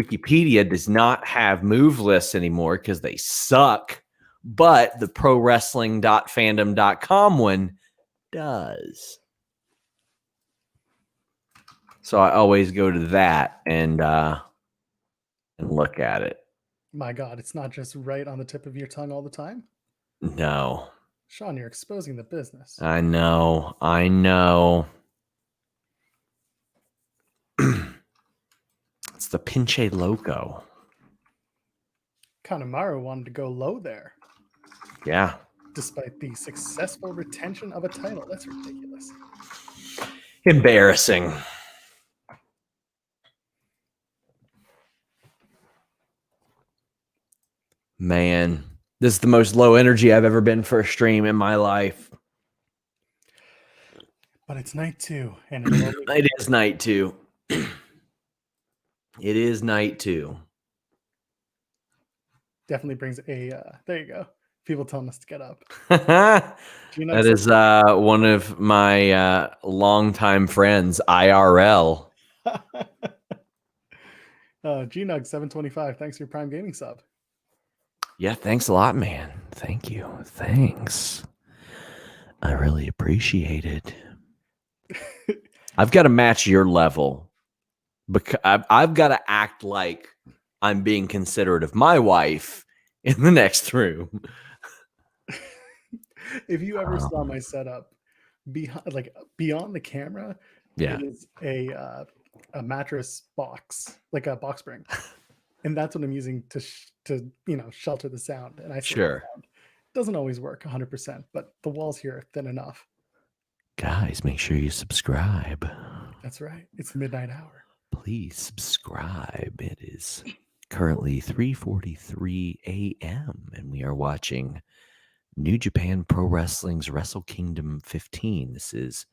Wikipedia does not have move lists anymore because they suck, but the prowrestling.fandom.com one does. So I always go to that and look at it. My God, it's not just right on the tip of your tongue all the time. No. Sean, you're exposing the business. I know. It's the Pinche Loco. Kanemaru wanted to go low there. Yeah. Despite the successful retention of a title. That's ridiculous. Embarrassing. Man, this is the most low energy I've ever been for a stream in my life. But it's night 2. And it is night 2. It is night 2. Definitely brings a, there you go. People telling us to get up. That is one of my longtime friends, IRL. Gnug 725. Thanks for your Prime Gaming sub. Yeah, thanks a lot, man. Thank you. Thanks. I really appreciate it. I've got to match your level. Because I've got to act like I'm being considerate of my wife in the next room. If you ever saw my setup beyond the camera, yeah, it is a mattress box, like a box spring, and that's what I'm using to shelter the sound. And I sure it doesn't always work 100%, but the walls here are thin enough. Guys, make sure you subscribe. That's right. It's the midnight hour. Please subscribe. It is currently 3:43 a.m. and we are watching New Japan Pro Wrestling's Wrestle Kingdom 15. This is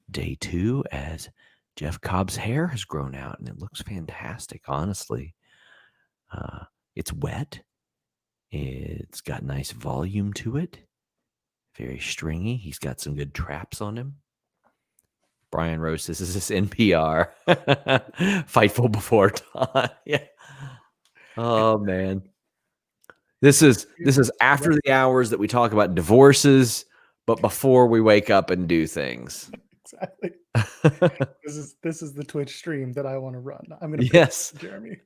day 2 as Jeff Cobb's hair has grown out and it looks fantastic, honestly. It's wet. It's got nice volume to it. Very stringy. He's got some good traps on him. Brian Rose, this is NPR. Fightful before time. Yeah. Oh man. This is after the hours that we talk about divorces, but before we wake up and do things. Exactly. This is the Twitch stream that I want to run. I'm gonna Jeremy.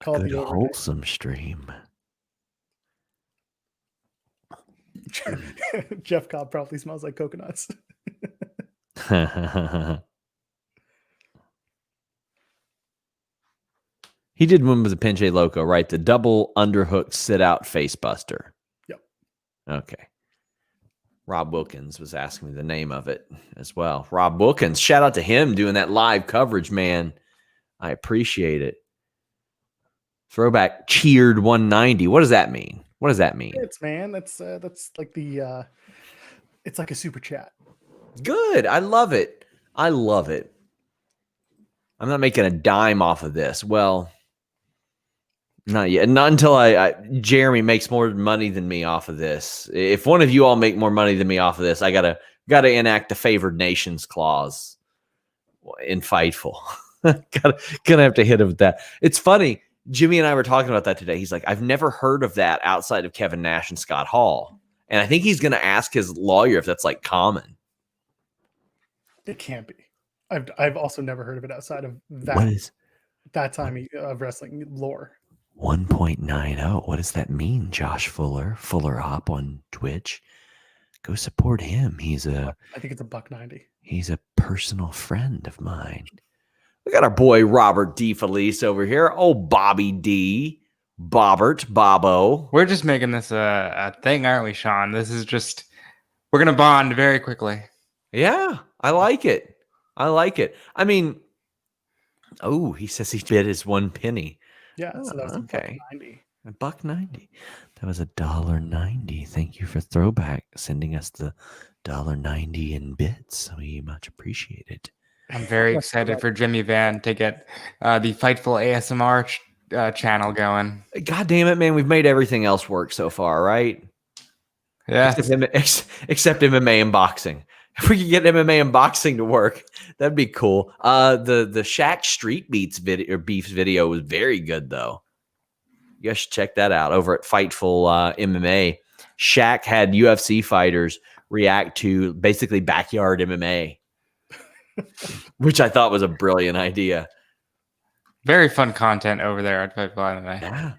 Call the wholesome stream. Jeff Cobb probably smells like coconuts. He did one with a Pinche Loco, right? The double underhook sit out face buster. Yep. Okay. Rob Wilkins was asking me the name of it as well. Rob Wilkins, shout out to him doing that live coverage, man. I appreciate it. Throwback cheered 190. What does that mean? What does that mean? It's man. That's like the it's like a super chat. Good. I love it. I love it. I'm not making a dime off of this. Well, not yet. Not until Jeremy makes more money than me off of this. If one of you all make more money than me off of this, I gotta enact the favored nations clause in Fightful. Gonna have to hit him with that. It's funny. Jimmy and I were talking about that today. He's like, I've never heard of that outside of Kevin Nash and Scott Hall. And I think he's going to ask his lawyer if that's like common. It can't be. I've also never heard of it outside of that. What is that time of wrestling lore? 1.90? What does that mean, Josh Fuller? Fuller Hop on Twitch. Go support him. I think it's $1.90. He's a personal friend of mine. We got our boy Robert D. Felice over here. Oh, Bobby D. Bobo. We're just making this a thing, aren't we, Sean? This is just, we're going to bond very quickly. Yeah, I like it. I mean, oh, he says he bid his 1 penny. Yeah, so that was okay. $1.90. $1.90. That was $1.90. Thank you for Throwback sending us the $1.90 in bits. We much appreciate it. I'm very excited for Jimmy Van to get the Fightful ASMR channel going. God damn it, man. We've made everything else work so far, right? Yeah. Except MMA and boxing. If we could get MMA and boxing to work, that'd be cool. The Shaq Street Beefs video was very good, though. You guys should check that out over at Fightful MMA. Shaq had UFC fighters react to basically backyard MMA, which I thought was a brilliant idea. Very fun content over there at Fightful MMA. Yeah.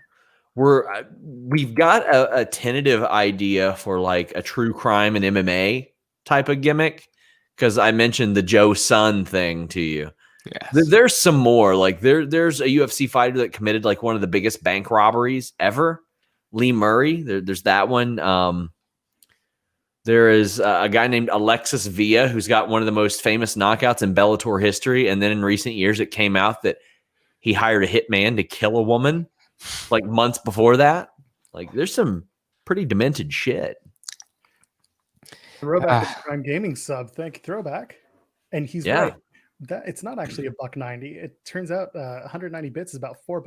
We've got a tentative idea for like a true crime and MMA type of gimmick, because I mentioned the Joe Sun thing to you. Yes. There's some more. Like there's a UFC fighter that committed like one of the biggest bank robberies ever. Lee Murray. There's that one. There is a guy named Alexis Villa who's got one of the most famous knockouts in Bellator history. And then in recent years, it came out that he hired a hitman to kill a woman like months before that. Like there's some pretty demented shit. Throwback to Prime Gaming sub. Thank you, Throwback. And he's right. That it's not actually $1.90. It turns out 190 bits is about $4.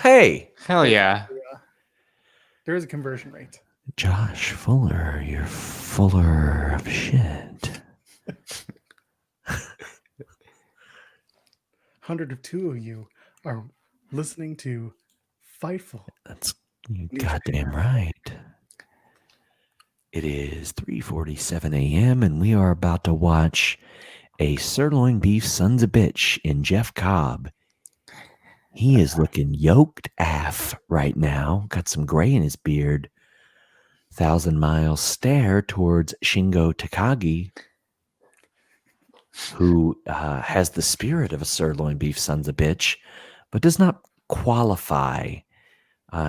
Hey, hell yeah! There is a conversion rate. Josh Fuller, you're fuller of shit. 102 of you are listening to Fightful. That's goddamn right. It is 3:47 a.m. and we are about to watch a sirloin beef sons of bitch in Jeff Cobb. He is looking yoked af right now. Got some gray in his beard. 1,000-mile stare towards Shingo Takagi, who has the spirit of a sirloin beef sons of bitch, but does not qualify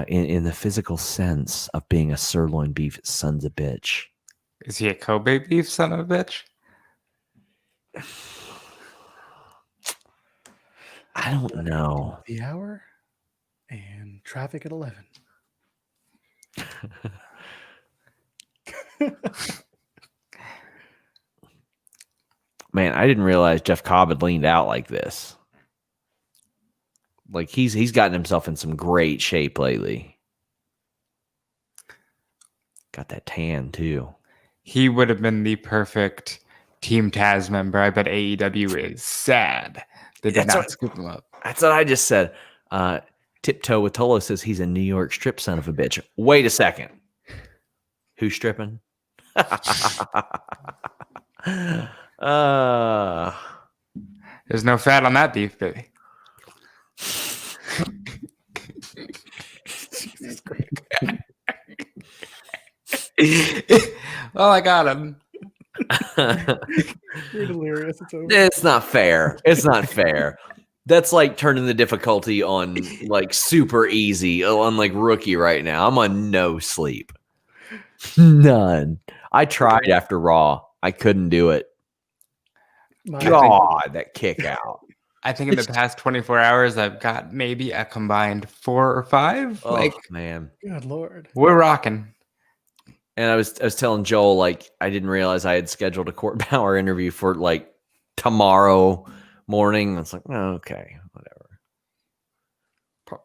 in the physical sense of being a sirloin beef sons of bitch. Is he a Kobe beef son of a bitch? I don't know. The hour and traffic at 11. Man, I didn't realize Jeff Cobb had leaned out like this. Like he's gotten himself in some great shape lately. Got that tan too. He would have been the perfect Team Taz member. I bet AEW is sad they did not scoop him up. That's what I just said. Tiptoe with Tolo says he's a New York strip son of a bitch. Wait a second. Who's stripping? There's no fat on that beef, baby. Jesus Christ. Well, I got him. You're delirious. It's over. It's not fair. It's not fair. That's like turning the difficulty on like super easy on like rookie right now. I'm on no sleep. None. I tried after Raw. I couldn't do it. God, that kick out. I think in the past 24 hours, I've got maybe a combined 4 or 5. Oh, like, man. Good Lord. We're rocking. And I was telling Joel, like, I didn't realize I had scheduled a Court Bauer interview for like tomorrow morning. It's like, oh, okay, whatever.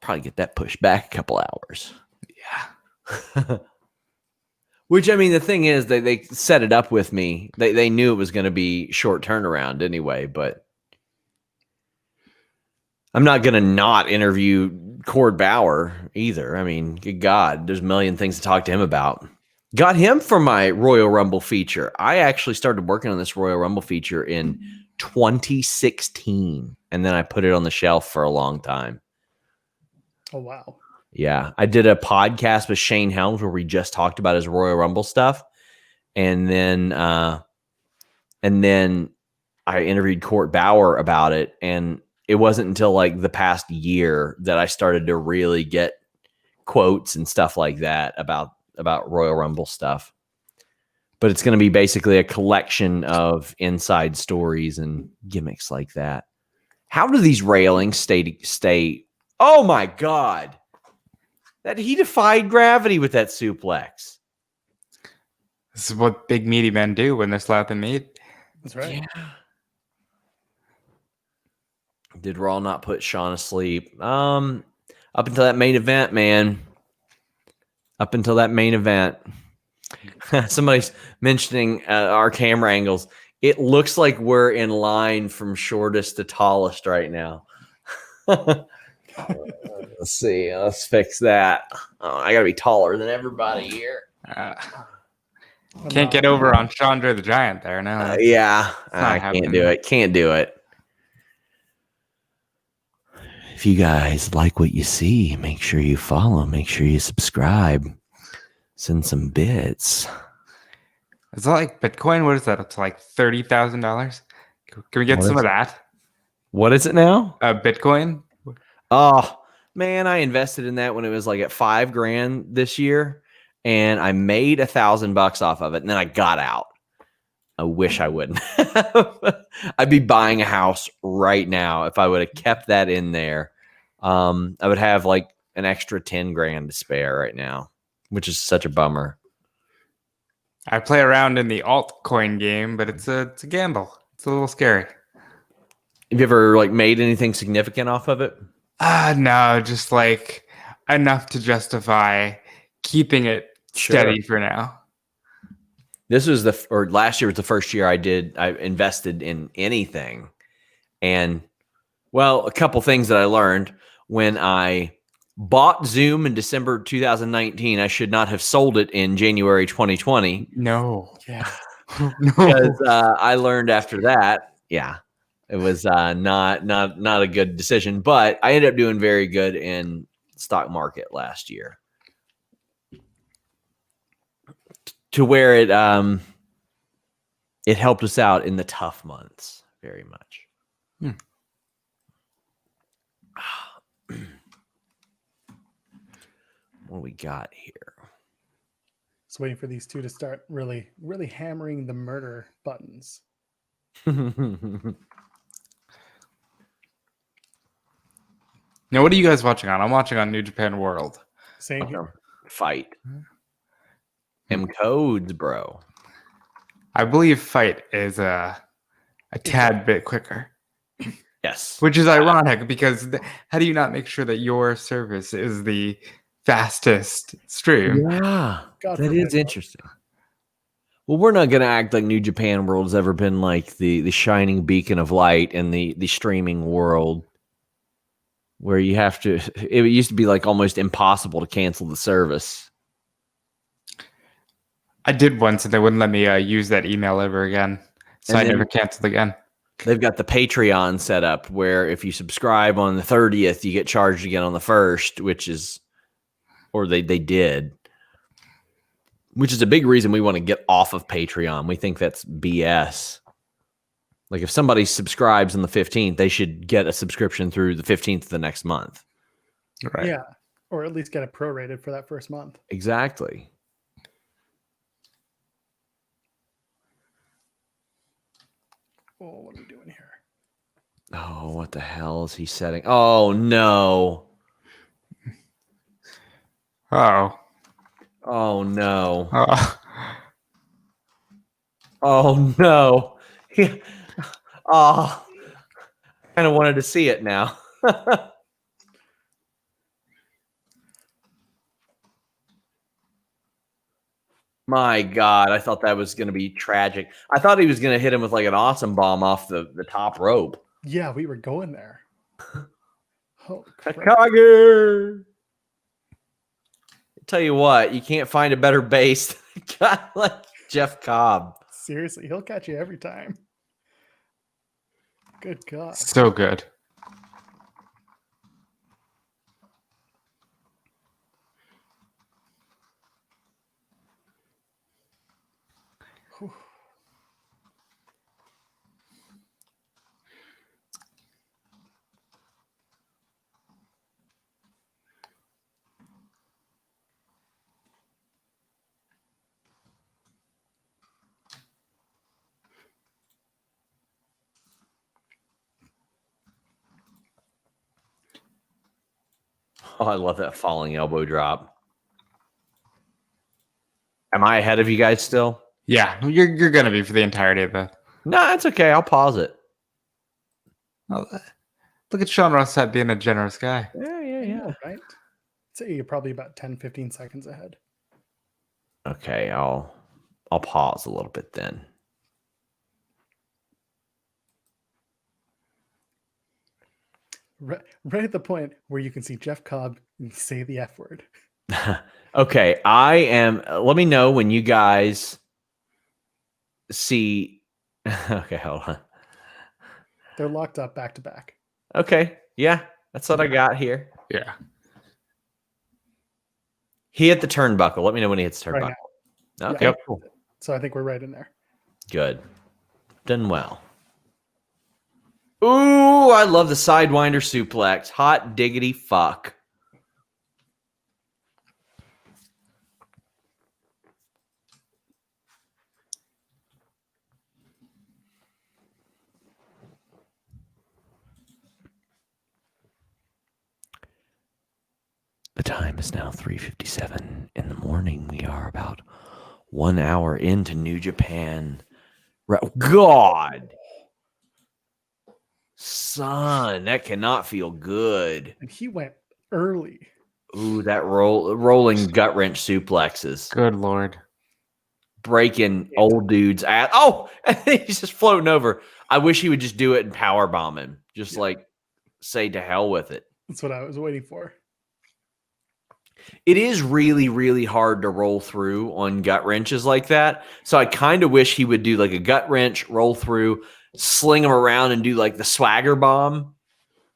Probably get that pushed back a couple hours. Yeah. Which, I mean, the thing is, they set it up with me. They knew it was going to be short turnaround anyway, but I'm not going to not interview Cord Bauer either. I mean, good God, there's a million things to talk to him about. Got him for my Royal Rumble feature. I actually started working on this Royal Rumble feature in 2016, and then I put it on the shelf for a long time. Oh, wow. Yeah, I did a podcast with Shane Helms where we just talked about his Royal Rumble stuff, and then I interviewed Court Bauer about it, and it wasn't until like the past year that I started to really get quotes and stuff like that about Royal Rumble stuff. But it's going to be basically a collection of inside stories and gimmicks like that. How do these railings stay? Oh my God. That he defied gravity with that suplex. This is what big meaty men do when they're slapping meat. That's right. Yeah. Did Raw not put Sean asleep? Up until that main event, man. Up until that main event. Somebody's mentioning our camera angles. It looks like we're in line from shortest to tallest right now. Let's see. Let's fix that. Oh, I got to be taller than everybody here. Can't get over on Chandra the Giant there. No. Yeah. not I can't happening. do it. Can't do it. If you guys like what you see, make sure you follow. Make sure you subscribe. Send some bits. Is that like Bitcoin? What is that? It's like $30,000. Can we get some of that? What is it now? Bitcoin? Oh, man, I invested in that when it was like at $5,000 this year, and I made $1,000 off of it, and then I got out. I wish I wouldn't. I'd be buying a house right now if I would have kept that in there. I would have like an extra $10,000 to spare right now, which is such a bummer. I play around in the altcoin game, but it's a gamble. It's a little scary. Have you ever like made anything significant off of it? No, just like enough to justify keeping it steady for now. This was last year was the first year I invested in anything. And well, a couple things that I learned when I bought Zoom in December 2019, I should not have sold it in January 2020. No. Yeah. No. Because I learned after that, yeah, it was not a good decision, but I ended up doing very good in stock market last year. To where it helped us out in the tough months very much. What do we got here? Just waiting for these two to start really, really hammering the murder buttons. Now, what are you guys watching on? I'm watching on New Japan World. Same here. Fight. M codes, bro. I believe Fight is a tad bit quicker. Yes. Which is ironic because how do you not make sure that your service is the fastest stream? Yeah. God That forbid. is interesting. Well, we're not going to act like New Japan World has ever been like the shining beacon of light in the streaming world where you have to, it used to be like almost impossible to cancel the service. I did once and they wouldn't let me use that email ever again. So And I then- never canceled again. They've got the Patreon set up where if you subscribe on the 30th, you get charged again on the 1st, which is, or they did, which is a big reason we want to get off of Patreon. We think that's BS. Like if somebody subscribes on the 15th, they should get a subscription through the 15th of the next month. Right. Yeah. Or at least get it prorated for that first month. Exactly. Oh, what are we doing here? Oh, what the hell is he setting? Oh, no. Oh. Oh no. Oh, Oh no. Oh, kind of wanted to see it now. My God, I thought that was going to be tragic. I thought he was going to hit him with like an awesome bomb off the top rope. Yeah, we were going there. Holy crap. Takagi. Tell you what, you can't find a better base than a guy like Jeff Cobb. Seriously, he'll catch you every time. Good God. so good. Whew. Oh, I love that falling elbow drop. Am I ahead of you guys still? Yeah, you're gonna be for the entirety of the. No, it's okay. I'll pause it. Oh, look at Sean Rossett being a generous guy. Yeah. Yeah, right? I'd say you're probably about 10, 15 seconds ahead. Okay, I'll pause a little bit then. Right at the point where you can see Jeff Cobb say the F word. Okay, I am. Let me know when you guys see. Okay, hold on. They're locked up back to back. Okay, yeah, that's what I got here. Yeah. He hit the turnbuckle. Let me know when he hits the Right turnbuckle. now. Okay, Yeah. cool. So I think we're right in there. Good. Done well. Ooh, I love the sidewinder suplex. Hot diggity fuck. The time is now 3:57 in the morning. We are about 1 hour into New Japan. God. Son, that cannot feel good. And he went early. Ooh, that rolling gut wrench suplexes. Good Lord. Breaking old dude's ass. Oh, he's just floating over. I wish he would just do it and power bomb him. Just like say to hell with it. That's what I was waiting for. It is really, really hard to roll through on gut wrenches like that. So I kind of wish he would do like a gut wrench, roll through, sling him around and do like the swagger bomb,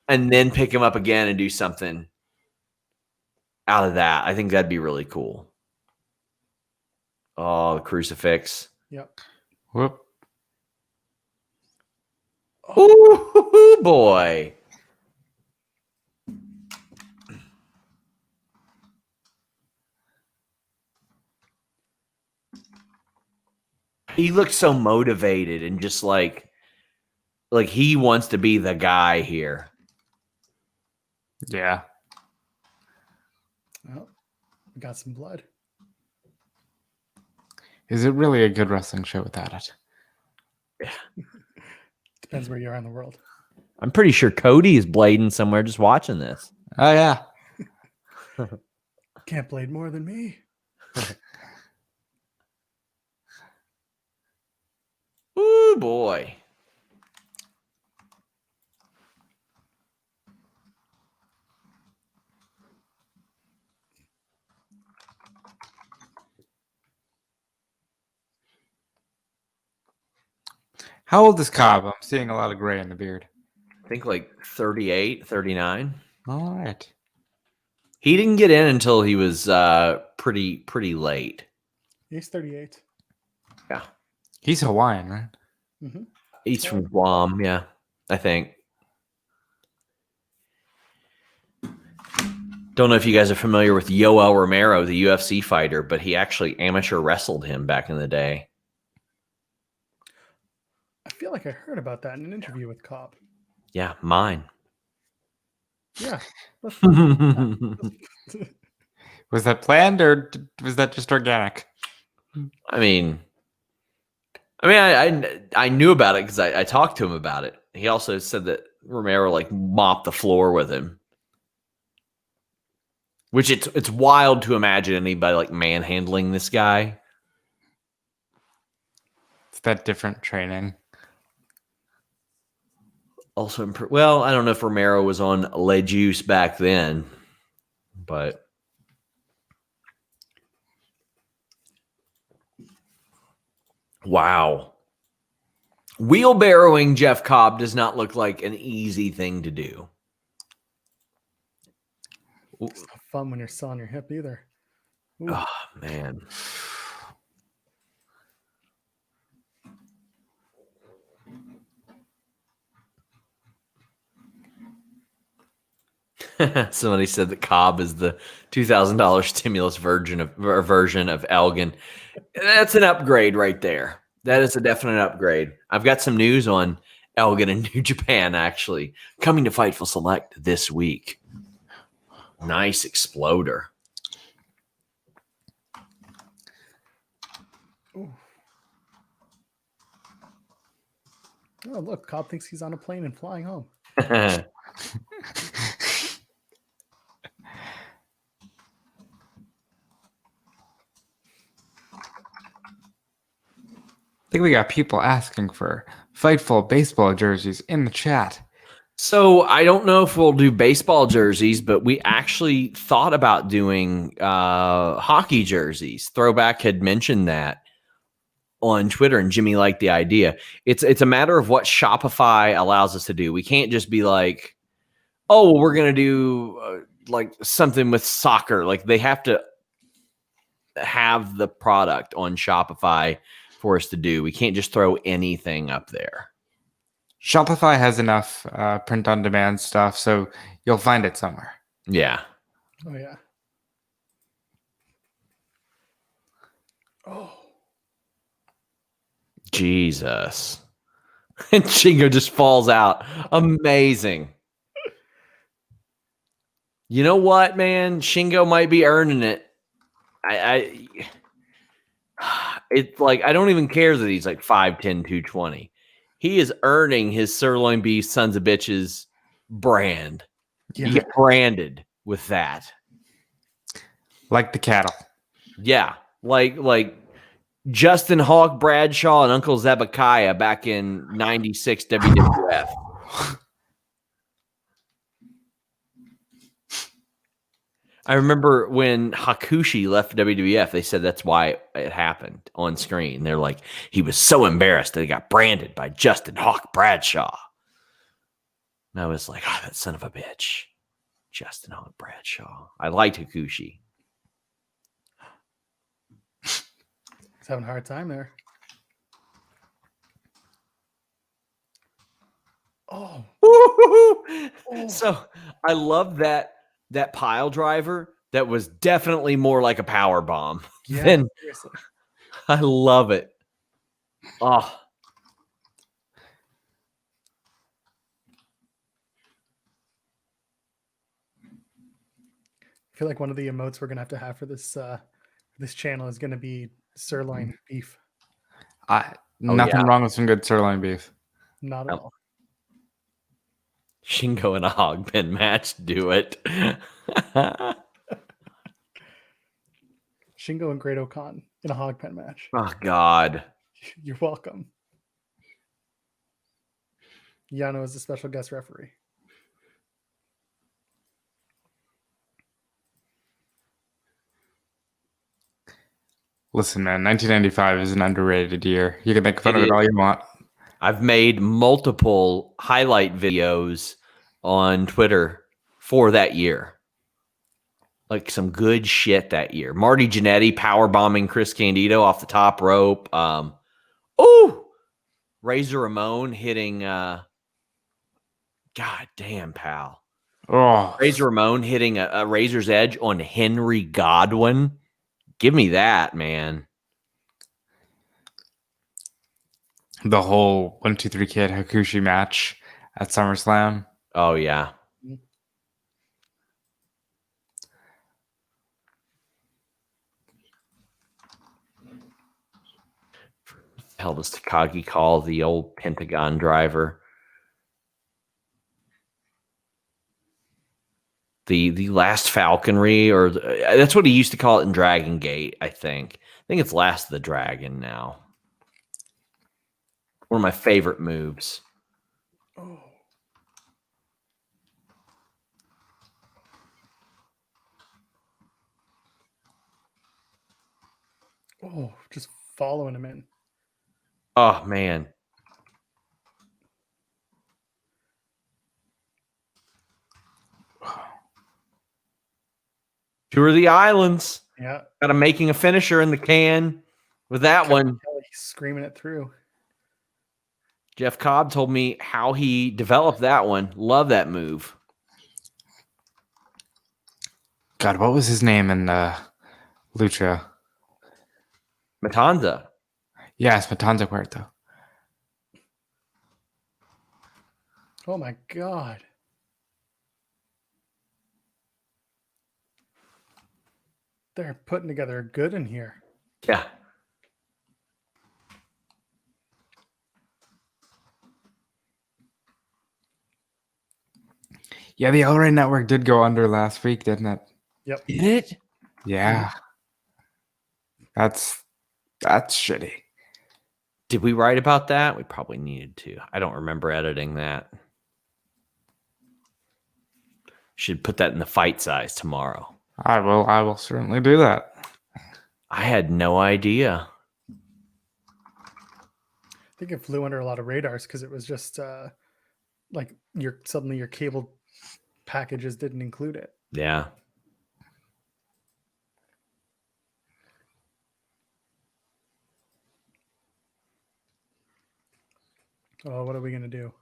and then pick him up again and do something out of that. I think that'd be really cool. Oh, the crucifix. Yep. Whoop. Ooh, boy. He looks so motivated and just like he wants to be the guy here. Yeah. Well, we got some blood. Is it really a good wrestling show without it? Depends where you are in the world. I'm pretty sure Cody is blading somewhere just watching this. Oh yeah. Can't blade more than me. Ooh, boy. How old is Cobb? I'm seeing a lot of gray in the beard. I think like 38, 39. All right. He didn't get in until he was pretty late. He's 38. Yeah. He's Hawaiian, right? Mm-hmm. He's from Guam, yeah, I think. Don't know if you guys are familiar with Yoel Romero, the UFC fighter, but he actually amateur wrestled him back in the day. I feel like I heard about that in an interview with Cobb. Yeah, mine. Yeah. Well, Was that planned or was that just organic? I mean, I knew about it because I talked to him about it. He also said that Romero like mopped the floor with him, which it's wild to imagine anybody like manhandling this guy. It's that different training. Also, well, I don't know if Romero was on lead juice back then, but wow. Wheelbarrowing Jeff Cobb does not look like an easy thing to do. It's not fun when you're selling your hip either. Ooh. Oh, man. Somebody said that Cobb is the $2,000 stimulus version of Elgin. That's an upgrade right there. That is a definite upgrade. I've got some news on Elgin and New Japan, actually, coming to Fightful Select this week. Nice exploder. Ooh. Oh, look, Cobb thinks he's on a plane and flying home. I think we got people asking for Fightful baseball jerseys in the chat. So I don't know if we'll do baseball jerseys, but we actually thought about doing hockey jerseys. Throwback had mentioned that on Twitter, and Jimmy liked the idea. It's a matter of what Shopify allows us to do. We can't just be like, oh, we're going to do like something with soccer. Like they have to have the product on Shopify for us to do. We can't just throw anything up there. Shopify has enough print-on-demand stuff, so you'll find it somewhere. Yeah. Oh, yeah. Oh. Jesus. And Shingo just falls out. Amazing. You know what, man? Shingo might be earning it. It's like, I don't even care that he's like 5'10", 220. He is earning his sirloin beef sons of bitches brand. Yeah. You get branded with that. Like the cattle. Yeah. Like Justin Hawk Bradshaw and Uncle Zebekiah back in 96 WWF. I remember when Hakushi left WWF, they said that's why it happened on screen. They're like, he was so embarrassed that he got branded by Justin Hawk Bradshaw. And I was like, oh, that son of a bitch. Justin Hawk Bradshaw. I liked Hakushi. He's having a hard time there. Oh. Oh. So I love that pile driver. That was definitely more like a power bomb. Yeah, than, seriously. I love it. Oh. I feel like one of the emotes we're gonna have for this this channel is gonna be sirloin beef. Nothing wrong with some good sirloin beef. Not at all. Shingo in a hog pen match. Do it. Shingo and Great Okan in a hog pen match. Oh, God. You're welcome. Yano is a special guest referee. Listen, man, 1995 is an underrated year. You can make fun of it all you want. I've made multiple highlight videos on Twitter for that year. Like some good shit that year. Marty Jannetty power bombing Chris Candido off the top rope. Razor Ramon hitting God damn, pal. Oh, Razor Ramon hitting a razor's edge on Henry Godwin. Give me that, man. the whole 1-2-3 Kid Hakushi match at SummerSlam. Oh, yeah. hell does Takagi call the old Pentagon driver? The last falconry, or that's what he used to call it in Dragon Gate, I think. I think it's Last of the Dragon now. One of my favorite moves. Oh. Oh, just following him in. Oh, man. Tour of the Islands. Yeah. Got him making a finisher in the can with that one. Kelly screaming it through. Jeff Cobb told me how he developed that one. Love that move. God, what was his name in Lucha? Matanza. Yes, Matanza Puerto. Oh my God. They're putting together a good in here. Yeah. Yeah, the El Rey Network did go under last week, didn't it? Yep. Did it? Yeah. That's shitty. Did we write about that? We probably needed to. I don't remember editing that. Should put that in the fight size tomorrow. I will certainly do that. I had no idea. I think it flew under a lot of radars because it was just like suddenly your cable packages didn't include it. Yeah. Oh, what are we gonna do?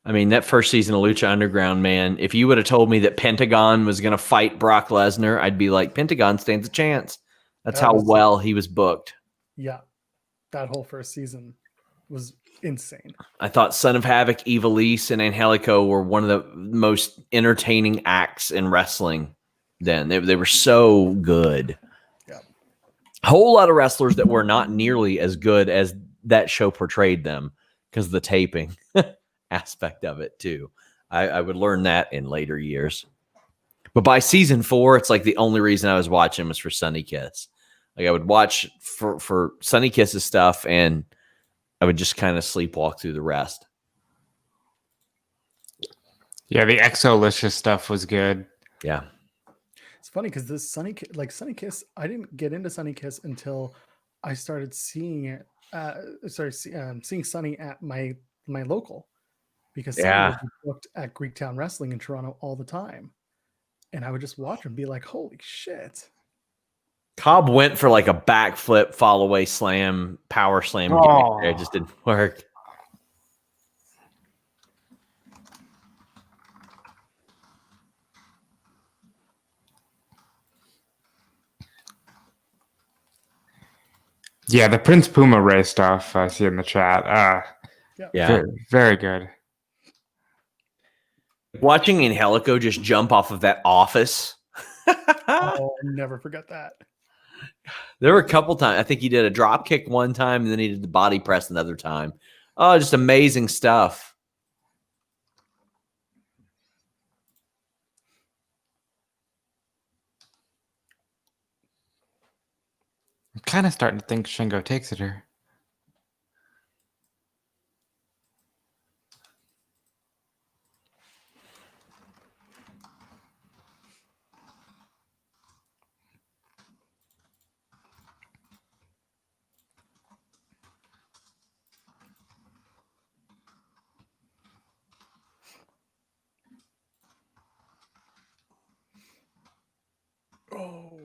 I mean, that first season of Lucha Underground, man, if you would have told me that Pentagon was going to fight Brock Lesnar, I'd be like, Pentagon stands a chance. That's That how was- well he was booked. Yeah, that whole first season was insane. I thought Son of Havoc, Evilise, and Angelico were one of the most entertaining acts in wrestling then. They were so good. Yeah. A whole lot of wrestlers that were not nearly as good as that show portrayed them because of the taping aspect of it too. I would learn that in later years. But by season 4, it's like the only reason I was watching was for Sunny Kiss. Like I would watch for Sunny Kiss's stuff, and I would just kind of sleepwalk through the rest. Yeah, the Exolicious stuff was good. Yeah. It's funny because this Sunny Kiss, I didn't get into Sunny Kiss until I started seeing it. Seeing Sunny at my local, because Sunny Yeah. would be booked at Greektown Wrestling in Toronto all the time, and I would just watch him and be like, "Holy shit!" Cobb went for like a backflip, fall away slam, power slam. Oh. It just didn't work. Yeah, the Prince Puma Ray stuff I see in the chat. Yeah. Very, very good. Watching Angelico just jump off of that office. Oh, I'll never forget that. There were a couple times. I think he did a drop kick one time, and then he did the body press another time. Oh, just amazing stuff. I'm kind of starting to think Shingo takes it here. Oh,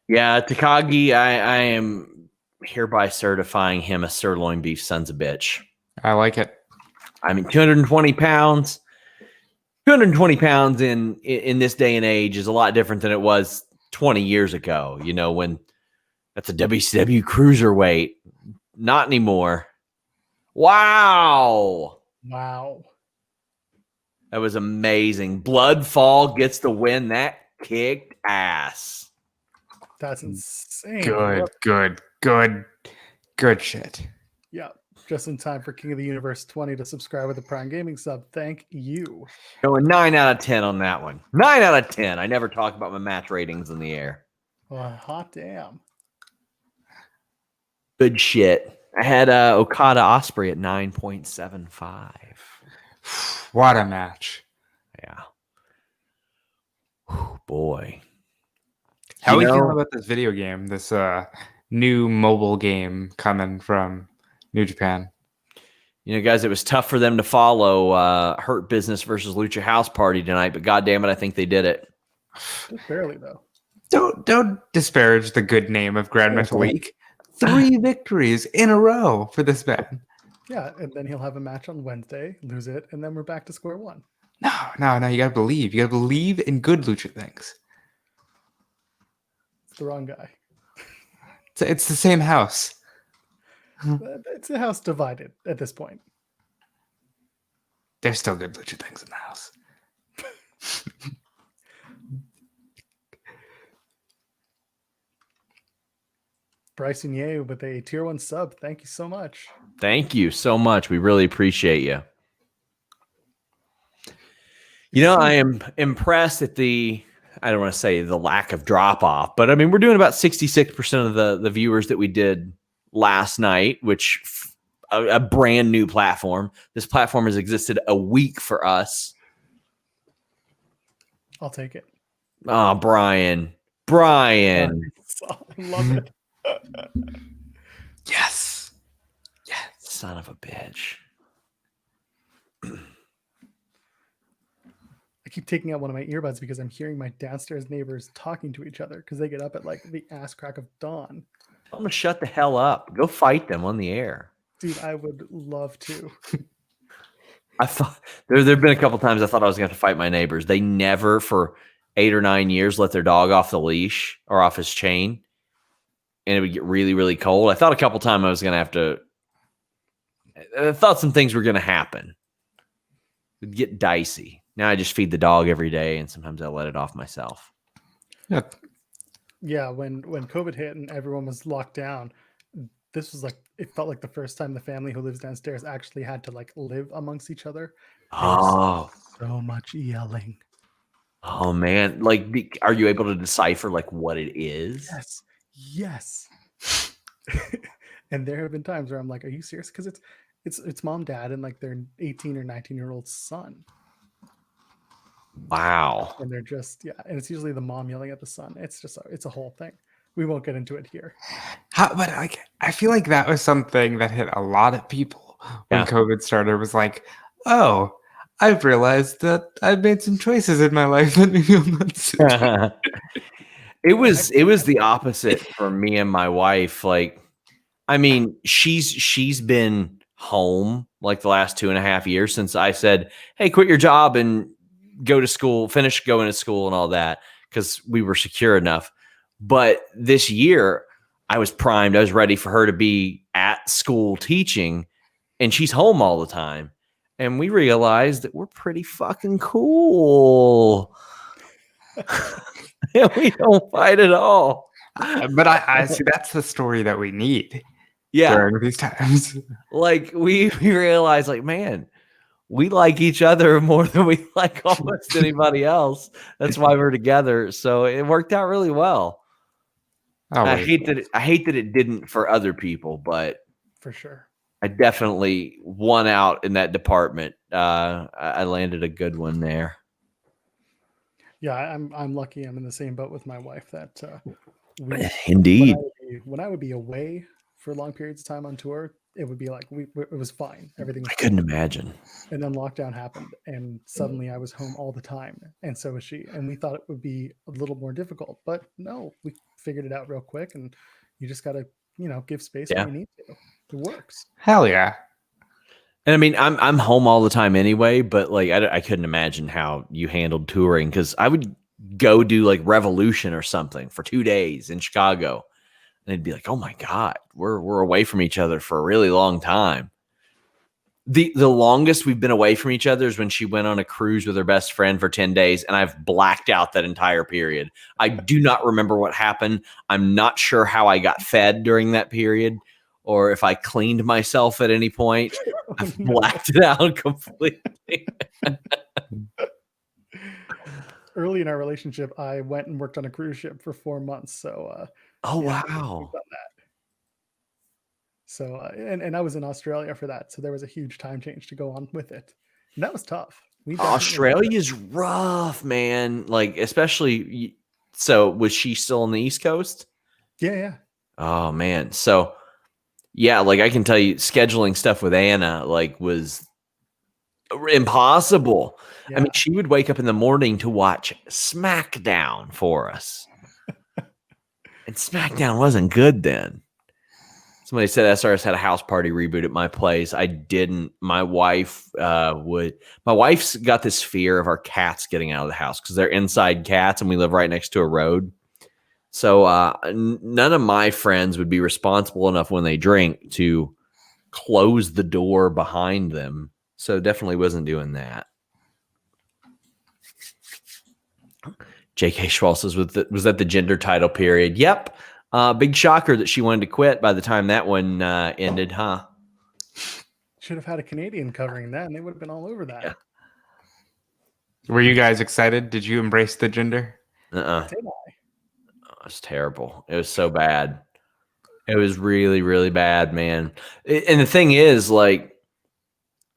Yeah, Takagi, I am hereby certifying him a sirloin beef sons of bitch. I like it. I mean, 220 pounds. 220 pounds in this day and age is a lot different than it was 20 years ago, you know, when that's a WCW cruiserweight. Not anymore. Wow. wow. That was amazing. Bloodfall gets the win. That kicked ass. That's insane. Good, good, good, Good shit. Yeah, just in time for King of the Universe 20 to subscribe with a Prime Gaming sub. Thank you. Going 9 out of 10 on that one. 9 out of 10. I never talk about my match ratings in the air. Hot damn. Good shit. I had Okada Osprey at 9.75. What a match. Yeah. Whew, boy. How are You we feeling know- about this video game? This new mobile game coming from New Japan. You know, guys, it was tough for them to follow Hurt Business versus Lucha House Party tonight, but goddamn it, I think they did it. Just barely, though. Don't disparage the good name of Grand Metal League. 3 victories in a row for this man. Yeah, and then he'll have a match on Wednesday, lose it, and then we're back to square one. No. You gotta believe. You gotta believe in good lucha things. It's the wrong guy. It's the same house. It's a house divided at this point. There's still good lucha things in the house. Bryson Ye with a tier 1 sub. Thank you so much. Thank you so much. We really appreciate you. You know, I am impressed at I don't want to say the lack of drop off, but I mean, we're doing about 66% of the viewers that we did last night, which a brand new platform. This platform has existed a week for us. I'll take it. Oh, Brian. I love it. Yes. Son of a bitch. I keep taking out one of my earbuds because I'm hearing my downstairs neighbors talking to each other because they get up at like the ass crack of dawn. I'm gonna shut the hell up. Go fight them on the air. Dude, I would love to. I thought there've been a couple times I thought I was gonna have to fight my neighbors. They never, for 8 or 9 years, let their dog off the leash or off his chain, and it would get really, really cold. I thought a couple times I was gonna have to. I thought some things were gonna happen. It'd get dicey. Now I just feed the dog every day, and sometimes I let it off myself. Yeah, when COVID hit and everyone was locked down, this was like, it felt like the first time the family who lives downstairs actually had to like live amongst each other. Oh, So much yelling. oh man! Like, are you able to decipher like what it is? Yes. And there have been times where I'm like, are you serious? Because it's mom, dad, and like their 18 or 19-year-old son. Wow. And they're just, and it's usually the mom yelling at the son. It's a whole thing. We won't get into it here. But I feel like that was something that hit a lot of people when COVID started. Was like, oh, I've realized that I've made some choices in my life that maybe I'm not suited. It was the opposite for me and my wife. Like, I mean, she's been home like the last 2.5 years since I said, hey, quit your job and go to school, finish going to school and all that, because we were secure enough. But this year I was primed. I was ready for her to be at school teaching, and she's home all the time. And we realized that we're pretty fucking cool. We don't fight at all. But I see that's the story that we need during these times. Like we realized, like, man, we like each other more than we like almost anybody else. That's why we're together. So it worked out really well. I hate that it didn't for other people, but For sure. I definitely won out in that department. I landed a good one there. Yeah, I'm lucky. I'm in the same boat with my wife that Indeed. when I would be away for long periods of time on tour, it would be like it was fine. Everything was I couldn't imagine. And then lockdown happened, and suddenly I was home all the time, and so was she. And we thought it would be a little more difficult, but no, we figured it out real quick. And you just got to, give space when you need to. It works. Hell yeah. And I mean, I'm home all the time anyway, but like I couldn't imagine how you handled touring, because I would go do like Revolution or something for 2 days in Chicago, and it'd be like, oh my God, we're away from each other for a really long time. The longest we've been away from each other is when she went on a cruise with her best friend for 10 days, and I've blacked out that entire period. I do not remember what happened. I'm not sure how I got fed during that period or if I cleaned myself at any point. I've blacked it out completely. Early in our relationship, I went and worked on a cruise ship for 4 months. So, Oh, yeah, wow. we've done that. So, and I was in Australia for that. So there was a huge time change to go on with it. And that was tough. We definitely did that. Australia's rough, man. Like, especially, so was she still on the East Coast? Yeah. Oh, man. So, yeah, like I can tell you, scheduling stuff with Anna, like, was impossible. Yeah. I mean, she would wake up in the morning to watch SmackDown for us. And SmackDown wasn't good then. Somebody said SRS had a house party reboot at my place. I didn't. My wife would. My wife's got this fear of our cats getting out of the house because they're inside cats, and we live right next to a road. So none of my friends would be responsible enough when they drink to close the door behind them. So definitely wasn't doing that. J.K. Schwal says, was that the gender title period? Yep. Big shocker that she wanted to quit by the time that one ended, huh? Should have had a Canadian covering that, and they would have been all over that. Yeah. Were you guys excited? Did you embrace the gender? Did I? It was terrible. It was so bad. It was really, really bad, man. And the thing is, like,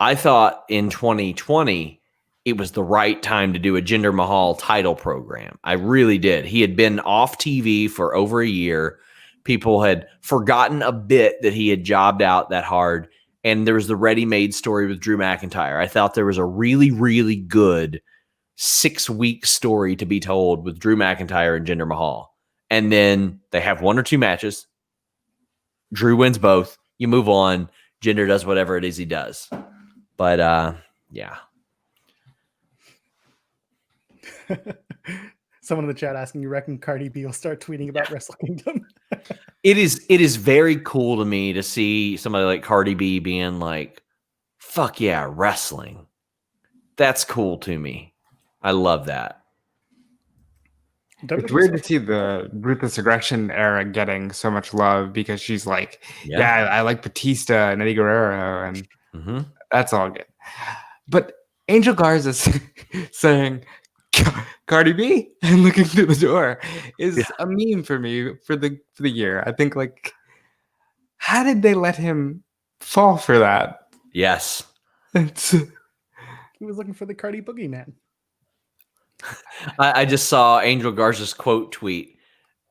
I thought in 2020 it was the right time to do a Jinder Mahal title program. I really did. He had been off TV for over a year. People had forgotten a bit that he had jobbed out that hard. And there was the ready-made story with Drew McIntyre. I thought there was a really, really good 6-week story to be told with Drew McIntyre and Jinder Mahal. And then they have 1 or 2 matches. Drew wins both. You move on. Jinder does whatever it is he does. But, yeah. Someone in the chat asking, you reckon Cardi B will start tweeting about Wrestle Kingdom? It is very cool to me to see somebody like Cardi B being like, fuck yeah, wrestling. That's cool to me. I love that. It's weird to see the Ruthless Aggression era getting so much love because she's like, yeah I like Batista and Eddie Guerrero, and that's all good. But Angel Garza saying Cardi B and looking through the door is a meme for me for the year. I think, like, how did they let him fall for that? Yes. He was looking for the Cardi Boogeyman. I just saw Angel Garza's quote tweet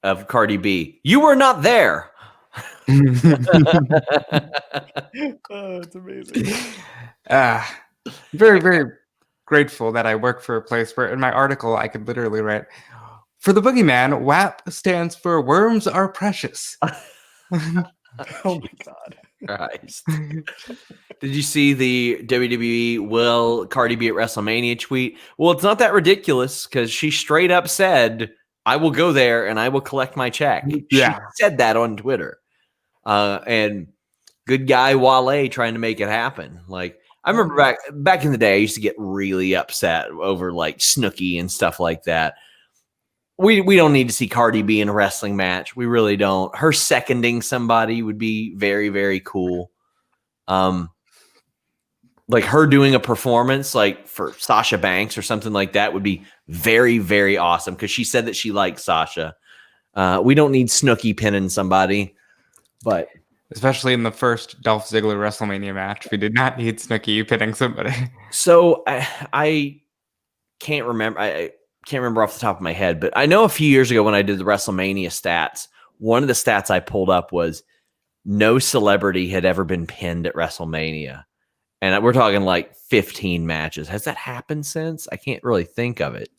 of Cardi B. You were not there. Oh, it's amazing. Very, very grateful that I work for a place where in my article I could literally write, for the Boogeyman, WAP stands for Worms Are Precious. Oh my God. Christ. Did you see the WWE will Cardi B at WrestleMania tweet? Well, it's not that ridiculous because she straight up said, I will go there and I will collect my check. She said that on Twitter. And good guy Wale trying to make it happen. Like, I remember back in the day, I used to get really upset over like Snooki and stuff like that. We don't need to see Cardi B in a wrestling match. We really don't. Her seconding somebody would be very, very cool. Like her doing a performance like for Sasha Banks or something like that would be very, very awesome because she said that she liked Sasha. We don't need Snooki pinning somebody, but especially in the first Dolph Ziggler WrestleMania match, we did not need Snooki pinning somebody. So I can't remember. I can't remember off the top of my head, but I know a few years ago when I did the WrestleMania stats, one of the stats I pulled up was no celebrity had ever been pinned at WrestleMania. And we're talking like 15 matches. Has that happened since? I can't really think of it.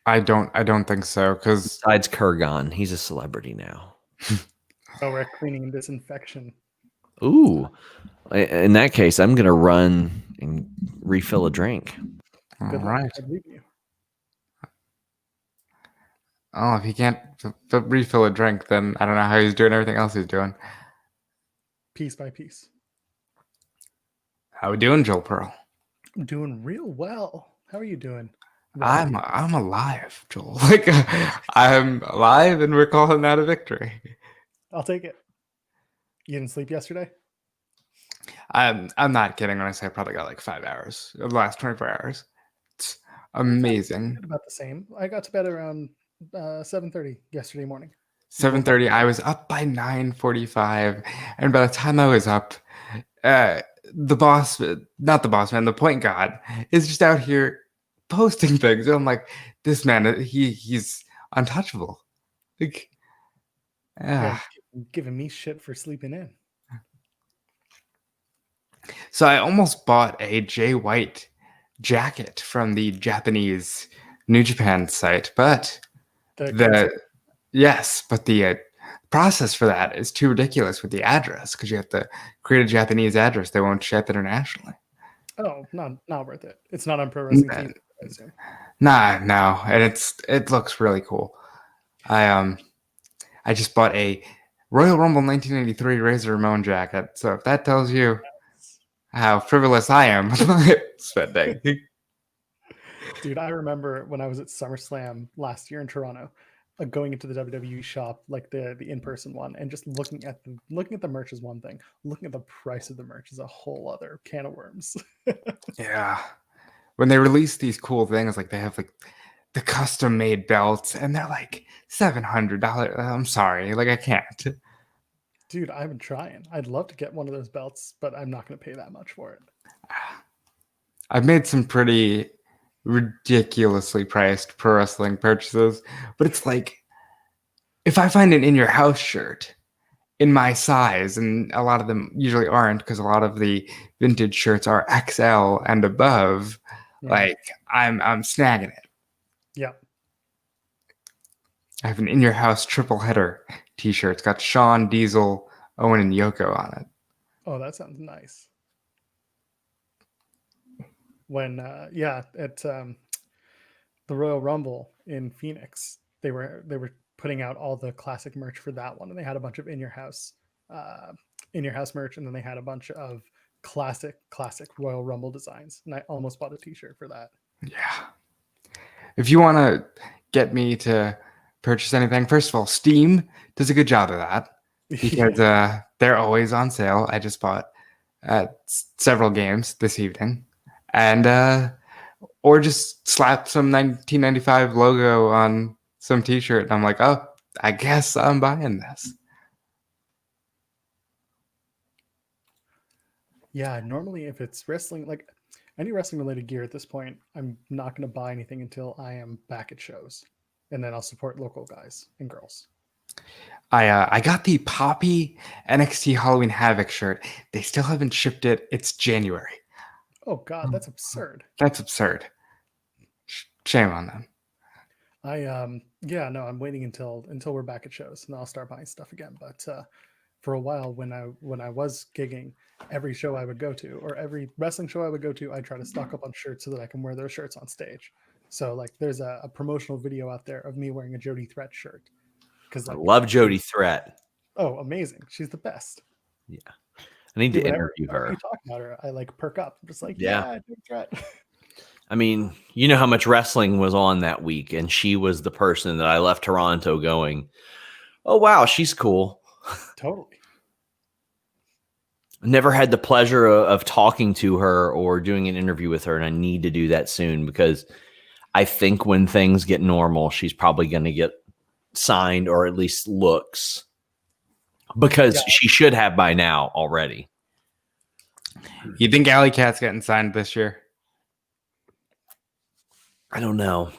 I don't think so. Because besides Kurgan, he's a celebrity now. Oh, we're cleaning and disinfection. Ooh. In that case, I'm going to run and refill a drink. All Good right. luck. I believe you. Oh, if he can't refill a drink, then I don't know how he's doing everything else he's doing. Piece by piece. How we doing, Joel Pearl? I'm doing real well. How are you doing? I'm alive, Joel. Like I'm alive, and we're calling that a victory. I'll take it. You didn't sleep yesterday? I'm not kidding when I say I probably got like 5 hours of the last 24 hours. It's amazing. About the same. I got to bed around 7:30 yesterday morning. 7:30. I was up by 9:45, and by the time I was up, the boss, not the boss man, the point guard, is just out here posting things. And I'm like, this man, he's untouchable. Like, Yeah, giving me shit for sleeping in. So I almost bought a Jay White jacket from the Japanese New Japan site, but yes, but the process for that is too ridiculous with the address because you have to create a Japanese address. They won't ship internationally. Oh, not worth it. It's not on Pro Wrestling TV, I assume. Nah, no, and it looks really cool. I just bought a Royal Rumble 1983 Razor Ramon jacket. So if that tells you how frivolous I am with my spending. Dude, I remember when I was at SummerSlam last year in Toronto, going into the WWE shop, like the in-person one, and just looking at the merch is one thing. Looking at the price of the merch is a whole other can of worms. Yeah. When they release these cool things, like they have like the custom made belts and they're like $700. I'm sorry. Like I can't. Dude, I've been trying. I'd love to get one of those belts, but I'm not going to pay that much for it. I've made some pretty ridiculously priced pro wrestling purchases, but it's like if I find an in your house shirt in my size, and a lot of them usually aren't because a lot of the vintage shirts are XL and above, like I'm snagging it. Yeah. I have an in your house triple header t-shirt. It's got Shawn, Diesel, Owen, and Yoko on it. Oh, that sounds nice. When at the Royal Rumble in Phoenix, they were putting out all the classic merch for that one, and they had a bunch of in your house merch, and then they had a bunch of classic Royal Rumble designs, and I almost bought a t-shirt for that. Yeah. If you want to get me to purchase anything, first of all, Steam does a good job of that because they're always on sale. I just bought several games this evening, and or just slap some 1995 logo on some t-shirt, and I'm like, oh, I guess I'm buying this. Yeah, normally if it's wrestling, like any wrestling related gear at this point, I'm not going to buy anything until I am back at shows, and then I'll support local guys and girls. I got the Poppy NXT Halloween Havoc shirt. They still haven't shipped it. It's January. Oh God, that's absurd. That's absurd. Shame on them. I'm waiting until we're back at shows, and I'll start buying stuff again. But for a while, when I was gigging, every show I would go to, or every wrestling show I would go to, I try to stock up on shirts so that I can wear those shirts on stage. So like, there's a promotional video out there of me wearing a Jody Threat shirt. Because I love Jody Threat. Oh, amazing! She's the best. Yeah, I need to interview her. You talk about her, I like perk up. I'm just like, yeah Jody Threat. I mean, you know how much wrestling was on that week, and she was the person that I left Toronto going, oh, wow, she's cool. Totally. Never had the pleasure of talking to her or doing an interview with her, and I need to do that soon because I think when things get normal, she's probably going to get signed, or at least looks, because she should have by now already. You think Alley Cat's getting signed this year? I don't know.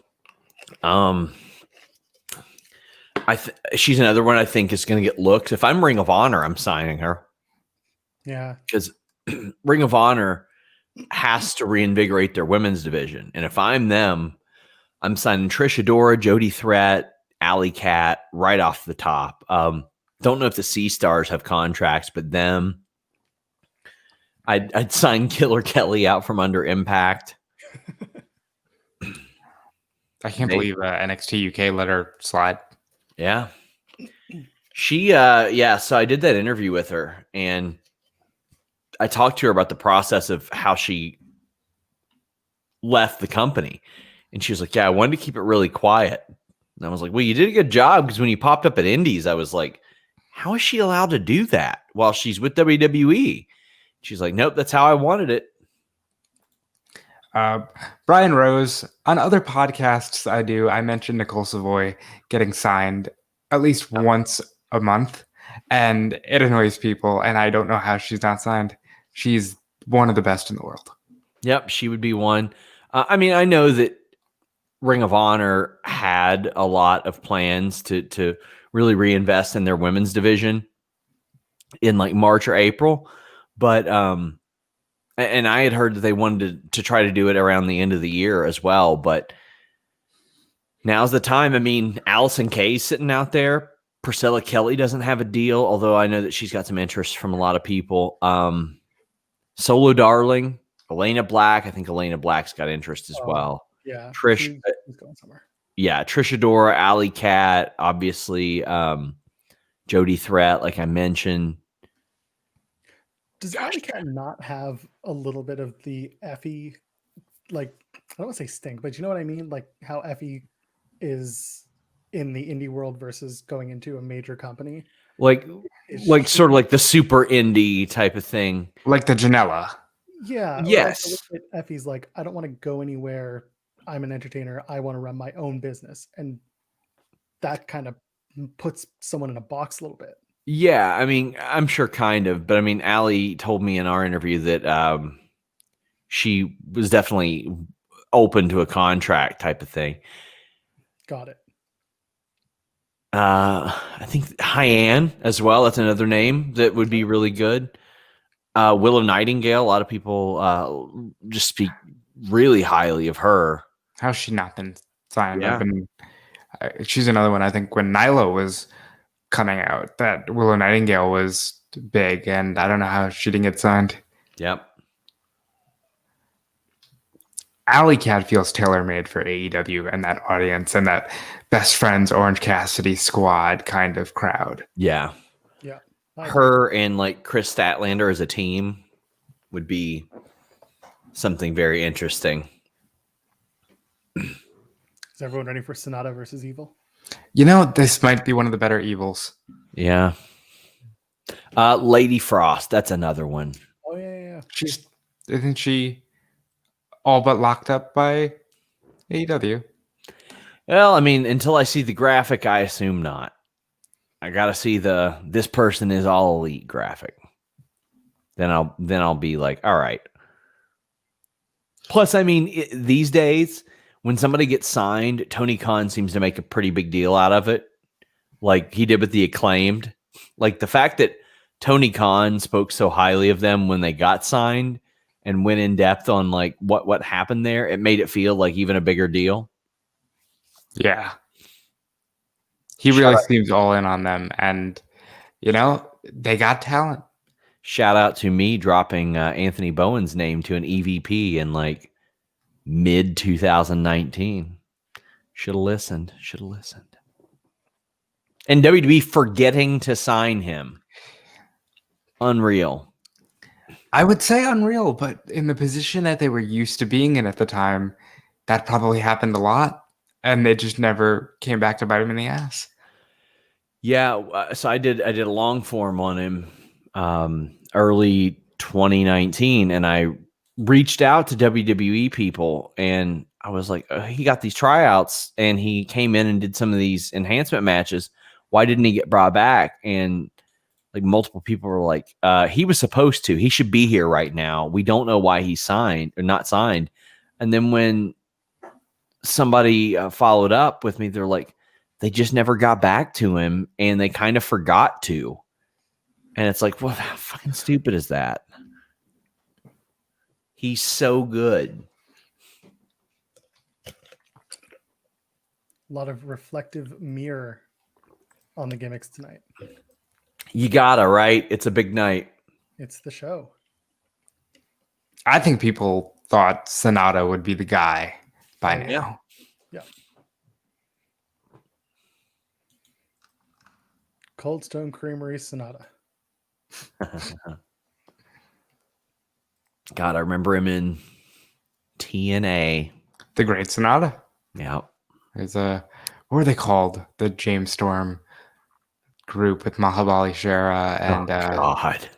She's another one I think is going to get looked. If I'm Ring of Honor, I'm signing her. Yeah, because Ring of Honor has to reinvigorate their women's division, and if I'm them, I'm signing Trish Adora, Jody Threat, Alley Cat right off the top. Don't know if the Sea Stars have contracts, but them, I'd sign Killer Kelly out from under Impact. I can't believe NXT UK let her slide. Yeah. She, so I did that interview with her, and I talked to her about the process of how she left the company. And she was like, yeah, I wanted to keep it really quiet. And I was like, well, you did a good job, because when you popped up at Indies, I was like, how is she allowed to do that while she's with WWE? She's like, nope, that's how I wanted it. Brian Rose, on other podcasts I mentioned Nicole Savoy getting signed at least once a month, and it annoys people, and I don't know how she's not signed. She's one of the best in the world. Yep, she would be one. I mean, I know that Ring of Honor had a lot of plans to really reinvest in their women's division in like March or April, but and I had heard that they wanted to try to do it around the end of the year as well, but now's the time. I mean, Allison Kay's sitting out there. Priscilla Kelly doesn't have a deal, although I know that she's got some interest from a lot of people. Solo Darling, Elena Black. I think Elena Black's got interest as well. Yeah. Trish, she's going somewhere. yeah, Trish Adora, Alley Cat, obviously, Jody Threat, like I mentioned. Does Alley Cat not have a little bit of the Effie, like, I don't want to say stink, but you know what I mean? Like how Effie is in the indie world versus going into a major company. Like sort of like the super indie type of thing. Like the Janela. Yeah. Yes. Like Effie's like, I don't want to go anywhere. I'm an entertainer. I want to run my own business. And that kind of puts someone in a box a little bit. Yeah, I mean, I'm sure kind of, but I mean, Allie told me in our interview that she was definitely open to a contract type of thing. Got it. I think Hyann as well. That's another name that would be really good. Willow Nightingale. A lot of people just speak really highly of her. How's she not been signed? Yeah. She's another one. I think when Nyla was coming out, that Willow Nightingale was big, and I don't know how she didn't get signed. Yep. Alley Cat feels tailor-made for AEW and that audience and that best friends Orange Cassidy squad kind of crowd. Yeah. Yeah. Her and like Chris Statlander as a team would be something very interesting. Is everyone ready for Sonata versus Evil? You know, this might be one of the better Evils. Yeah. Lady Frost. That's another one. Oh, yeah. Isn't she all but locked up by AEW? Well, I mean, until I see the graphic, I assume not. I got to see this person is all elite graphic. Then I'll be like, all right. Plus, I mean, these days, when somebody gets signed, Tony Khan seems to make a pretty big deal out of it, like he did with the Acclaimed. Like the fact that Tony Khan spoke so highly of them when they got signed and went in depth on like what happened there, it made it feel like even a bigger deal. Yeah. He really seems all in on them, and you know, they got talent. Shout out to me dropping Anthony Bowen's name to an EVP in like mid 2019. Should have listened. And WWE forgetting to sign him. Unreal. I would say unreal, but in the position that they were used to being in at the time, that probably happened a lot, and they just never came back to bite him in the ass. Yeah, so I did a long form on him early 2019, and I reached out to WWE people, and I was like, he got these tryouts, and he came in and did some of these enhancement matches. Why didn't he get brought back? And like multiple people were like, he was supposed to. He should be here right now. We don't know why he's signed or not signed. And then when somebody followed up with me, they're like, they just never got back to him, and they kind of forgot to. And it's like, well, how fucking stupid is that? He's so good. A lot of reflective mirror on the gimmicks tonight. You gotta, right? It's a big night. It's the show. I think people thought Sonata would be the guy by now. Yeah. Cold Stone Creamery Sonata. God, I remember him in TNA. The Great Sonata. Yeah. There's what are they called? The James Storm group with Mahabali Shera and God,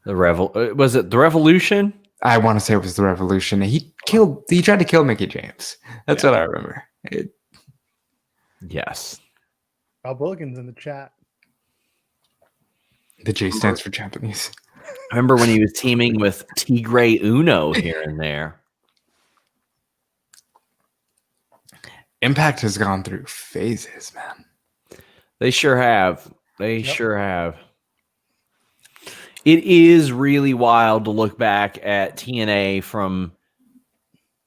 was it the Revolution? I want to say it was the Revolution. He tried to kill Mickey James. That's what I remember. Yes. Rob Wilkins in the chat. The J stands for Japanese. I remember when he was teaming with Tigre Uno here and there. Impact has gone through phases, man. They sure have. They sure have. It is really wild to look back at TNA from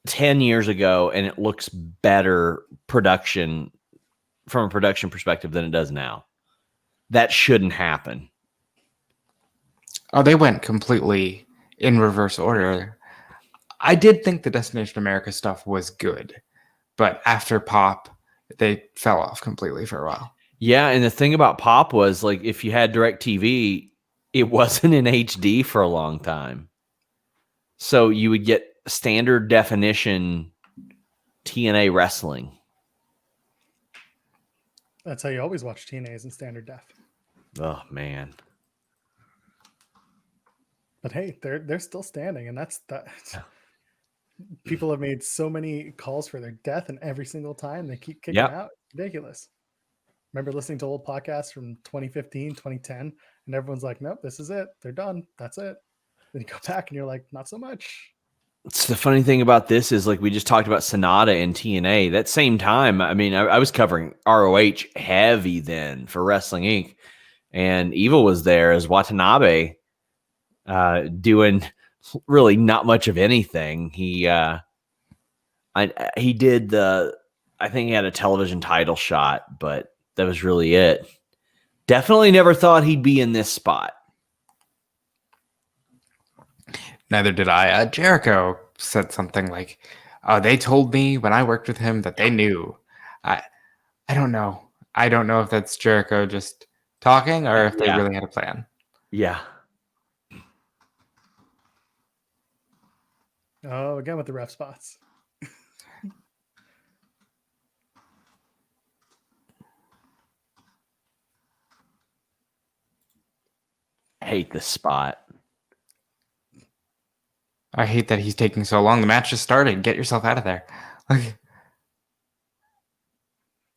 10 years ago, and it looks better from a production perspective than it does now. That shouldn't happen. Oh, they went completely in reverse order. I did think the Destination America stuff was good, but after Pop, they fell off completely for a while. Yeah, and the thing about Pop was, like, if you had DirecTV, it wasn't in HD for a long time. So you would get standard definition TNA wrestling. That's how you always watch TNAs in standard def. Oh, man. But hey, they're still standing, and that's that. People have made so many calls for their death, and every single time they keep kicking out. It's ridiculous. Remember listening to old podcasts from 2015, 2010, and everyone's like, nope, this is it. They're done. That's it. Then you go back and you're like, not so much. It's the funny thing about this is, like, we just talked about Sonata and TNA. That same time, I mean, I was covering ROH heavy then for Wrestling Inc. And Evil was there as Watanabe, doing really not much of anything. He did I think he had a television title shot, but that was really it. Definitely never thought he'd be in this spot. Neither did I. Jericho said something like, "Oh, they told me when I worked with him that they knew." I don't know. I don't know if that's Jericho just talking or if they really had a plan. Yeah. Oh, again with the ref spots. I hate this spot. I hate that he's taking so long. The match just started. Get yourself out of there. Like,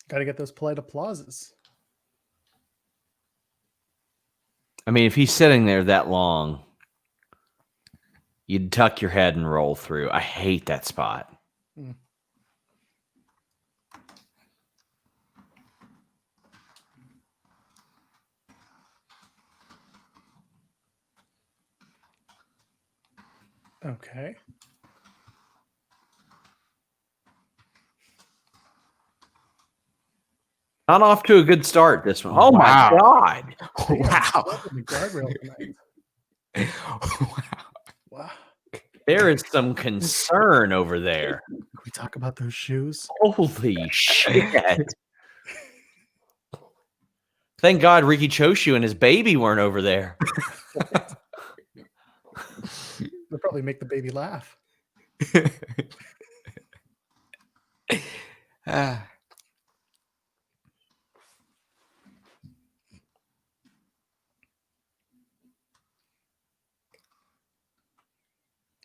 got to get those polite applauses. I mean, if he's sitting there that long, you'd tuck your head and roll through. I hate that spot. Okay. Not off to a good start, this one. Oh, my God. wow. The guardrail tonight. Wow. There is some concern over there. Can we talk about those shoes? Holy shit. Thank God Ricky Choshu and his baby weren't over there. They'll probably make the baby laugh.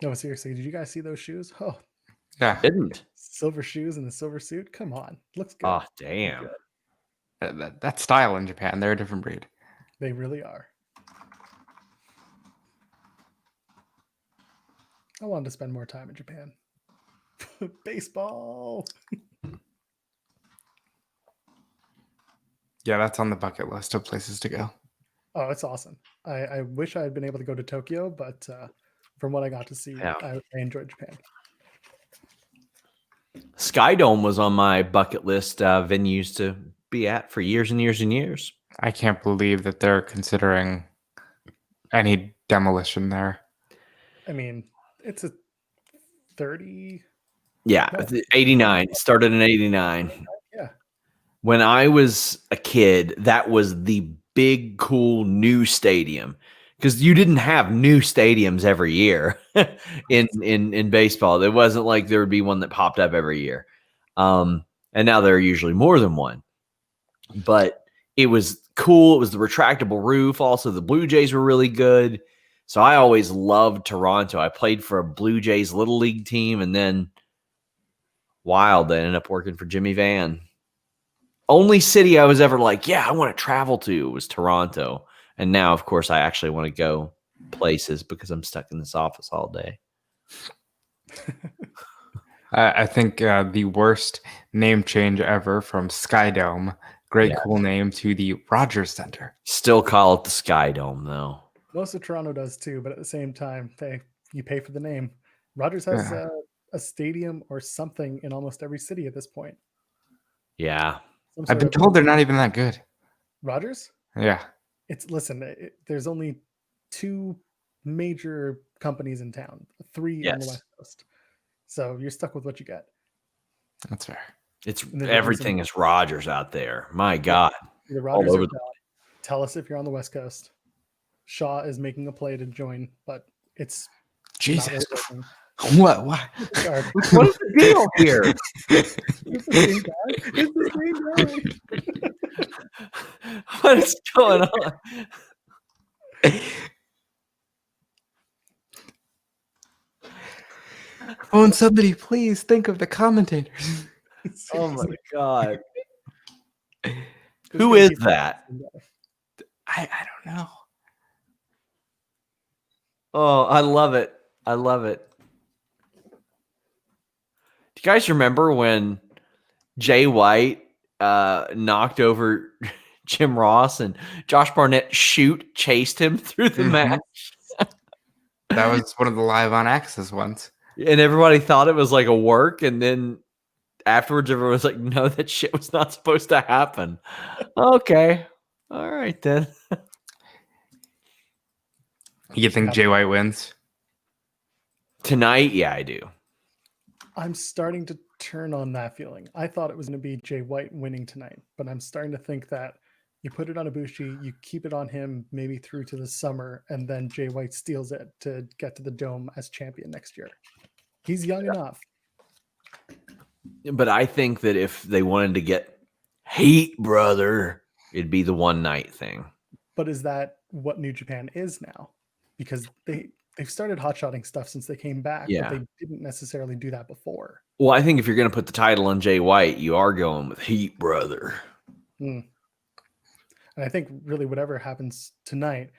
No, seriously, did you guys see those shoes? Oh, Yeah. Didn't. silver shoes and the silver suit. Come on, looks good. Oh, damn. That style in Japan, they're a different breed. They really are. I wanted to spend more time in Japan. Baseball. Yeah, that's on the bucket list of places to go. Oh, it's awesome. I wish I had been able to go to Tokyo, but from what I got to see, I enjoyed Japan. Skydome was on my bucket list venues to be at for years and years and years. I can't believe that they're considering any demolition there. I mean, it's a 30. Yeah, 89. Started in 89. Yeah. When I was a kid, that was the big, cool new stadium. Because you didn't have new stadiums every year in baseball. It wasn't like there would be one that popped up every year. And now there are usually more than one. But it was cool. It was the retractable roof. Also, the Blue Jays were really good. So I always loved Toronto. I played for a Blue Jays Little League team, and then wild, I ended up working for Jimmy Van. Only city I was ever like, yeah, I want to travel to was Toronto. And now, of course, I actually want to go places because I'm stuck in this office all day. I think the worst name change ever from Skydome, great cool name, to the Rogers Center. Still call it the Sky Dome, though. Most of Toronto does too, but at the same time, you pay for the name. Rogers has a stadium or something in almost every city at this point. Yeah. I've been told they're not even that good. Rogers? Yeah. There's only 2 major companies in town, 3 on the West Coast. So you're stuck with what you get. That's fair. It's everything is Rogers out there. My God. Either Rogers or Shaw. Tell us if you're on the West Coast. Shaw is making a play to join, but it's Jesus. Not What? What is the deal here? It's the same guy. What is going on? Won't somebody please think of the commentators? Oh my God. Who is that? I don't know. Oh, I love it. I love it. Do you guys remember when Jay White knocked over Jim Ross and Josh Barnett chased him through the match? That was one of the live on Access ones. And everybody thought it was like a work, and then afterwards everyone was like, no, that shit was not supposed to happen. Okay. All right then. You think Jay White wins? Tonight? Yeah, I do. I'm starting to turn on that feeling. I thought it was going to be Jay White winning tonight, but I'm starting to think that you put it on Ibushi, you keep it on him maybe through to the summer, and then Jay White steals it to get to the Dome as champion next year. He's young enough. But I think that if they wanted to get heat, brother, it'd be the one night thing. But is that what New Japan is now? Because they've started hot-shotting stuff since they came back, but they didn't necessarily do that before. Well, I think if you're going to put the title on Jay White, you are going with heat, brother. And I think really whatever happens tonight,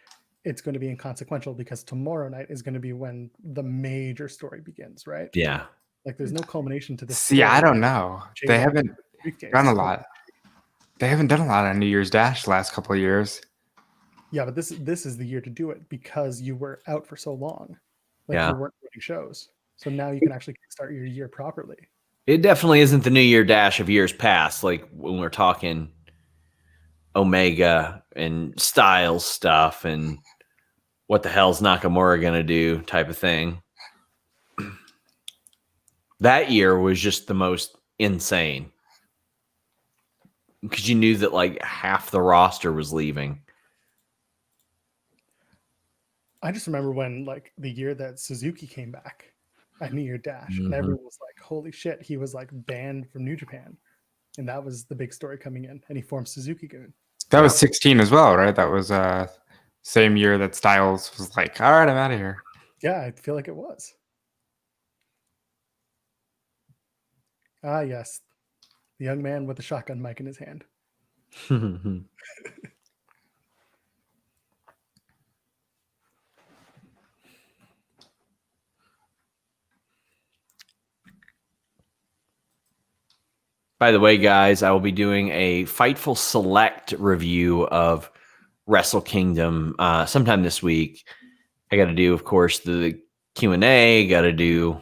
it's going to be inconsequential because tomorrow night is going to be when the major story begins, right? Yeah. Like there's no culmination to this. See, I don't know. They haven't done a lot. They haven't done a lot on New Year's Dash the last couple of years. Yeah, but this is the year to do it because you were out for so long. You weren't winning shows. So now you can actually start your year properly. It definitely isn't the New Year Dash of years past, like when we're talking Omega and Styles stuff and what the hell's Nakamura going to do type of thing. That year was just the most insane because you knew that like half the roster was leaving. I just remember when like the year that Suzuki came back at New Year Dash and everyone was like, holy shit, he was like banned from New Japan. And that was the big story coming in. And he formed Suzuki-gun. That was 16 as well, right? That was same year that Styles was like, all right, I'm out of here. Yeah, I feel like it was. Ah, yes. The young man with the shotgun mic in his hand. By the way, guys, I will be doing a Fightful Select review of Wrestle Kingdom sometime this week. I got to do, of course, the Q&A, got to do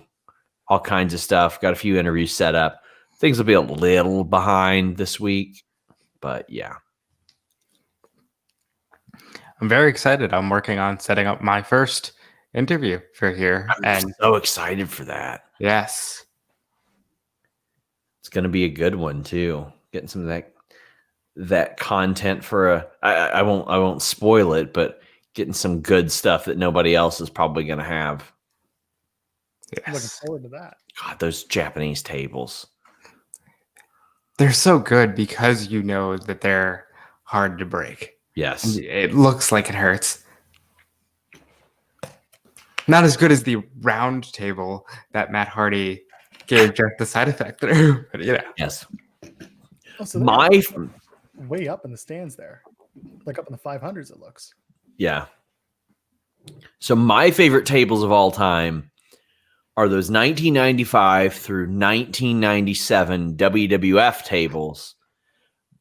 all kinds of stuff, got a few interviews set up. Things will be a little behind this week, but yeah. I'm very excited. I'm working on setting up my first interview for here. I'm so excited for that. Yes. It's going to be a good one too. Getting some of that content for I won't spoil it, but getting some good stuff that nobody else is probably going to have. Yes. I'm looking forward to that. God, those Japanese tables. They're so good because you know that they're hard to break. Yes. It looks like it hurts. Not as good as the round table that Matt Hardy gave Jeff the side effect through. But Yes. Oh, so My they're way up in the stands there, like up in the 500s. It looks. Yeah. So my favorite tables of all time are those 1995 through 1997 WWF tables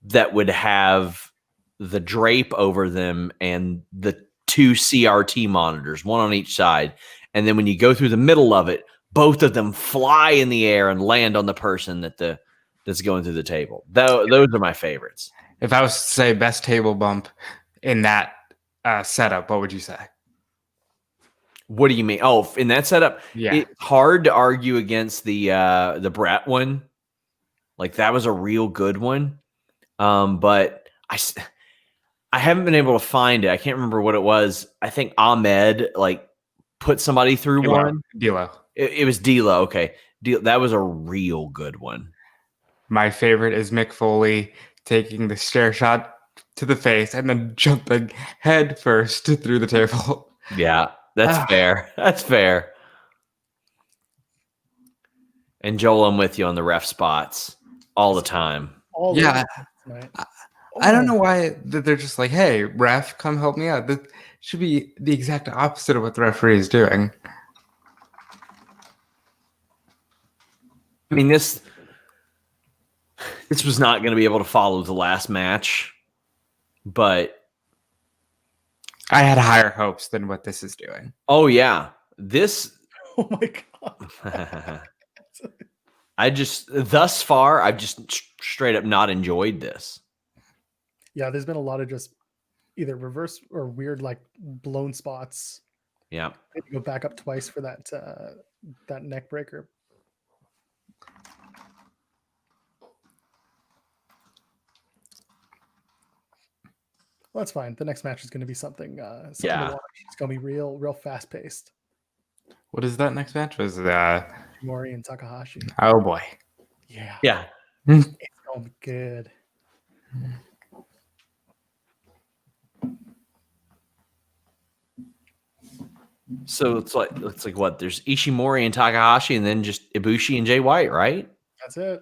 that would have the drape over them and the two CRT monitors, one on each side. And then when you go through the middle of it, both of them fly in the air and land on the person that's going through the table. Those are my favorites. if I was to say best table bump in that setup, what would you say? What do you mean? Oh, in that setup, Yeah. it's hard to argue against the Brett one. Like that was a real good one. But I haven't been able to find it. I can't remember what it was. I think Ahmed like put somebody through one. D'Lo. It was D'Lo. Okay, that was a real good one. My favorite is Mick Foley taking the stair shot to the face and then jumping head first through the table. Yeah, that's fair. That's fair. And Joel, I'm with you on the ref spots all the time. Right. I don't know why they're just like, hey, ref, come help me out. That should be the exact opposite of what the referee is doing. I mean, this was not going to be able to follow the last match, but I had higher hopes than what this is doing. Oh yeah, this. Oh my god. I've just straight up not enjoyed this. Yeah, there's been a lot of just either reverse or weird like blown spots. Yeah. I had to go back up twice for that that neck breaker. Well, that's fine. The next match is going to be something to watch. It's going to be real fast paced. What is that next match? Was Mori and Takahashi. Oh boy. Yeah. Yeah. It's going to be good. So it's like what? There's Ishimori and Takahashi, and then just Ibushi and Jay White, right? That's it.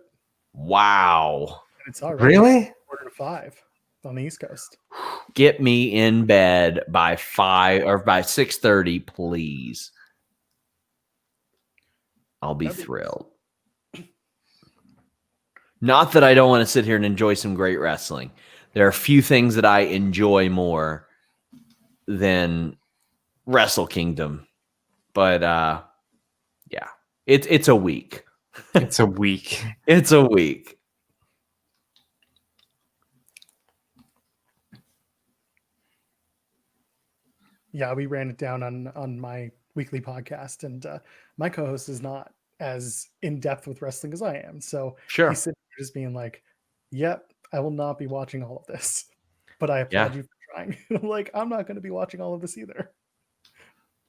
Wow. And it's already Really? 4:45 on the East Coast. Get me in bed by 5 or by 6:30, please. I'll be thrilled. Not that I don't want to sit here and enjoy some great wrestling. There are few things that I enjoy more than Wrestle Kingdom. But yeah, it's a week. It's a week. It's a week. Yeah, we ran it down on my weekly podcast, and my co-host is not as in depth with wrestling as I am. So Sure. he's sitting there just being like, "Yep, I will not be watching all of this, but I applaud you for trying." I'm like, I'm not going to be watching all of this either.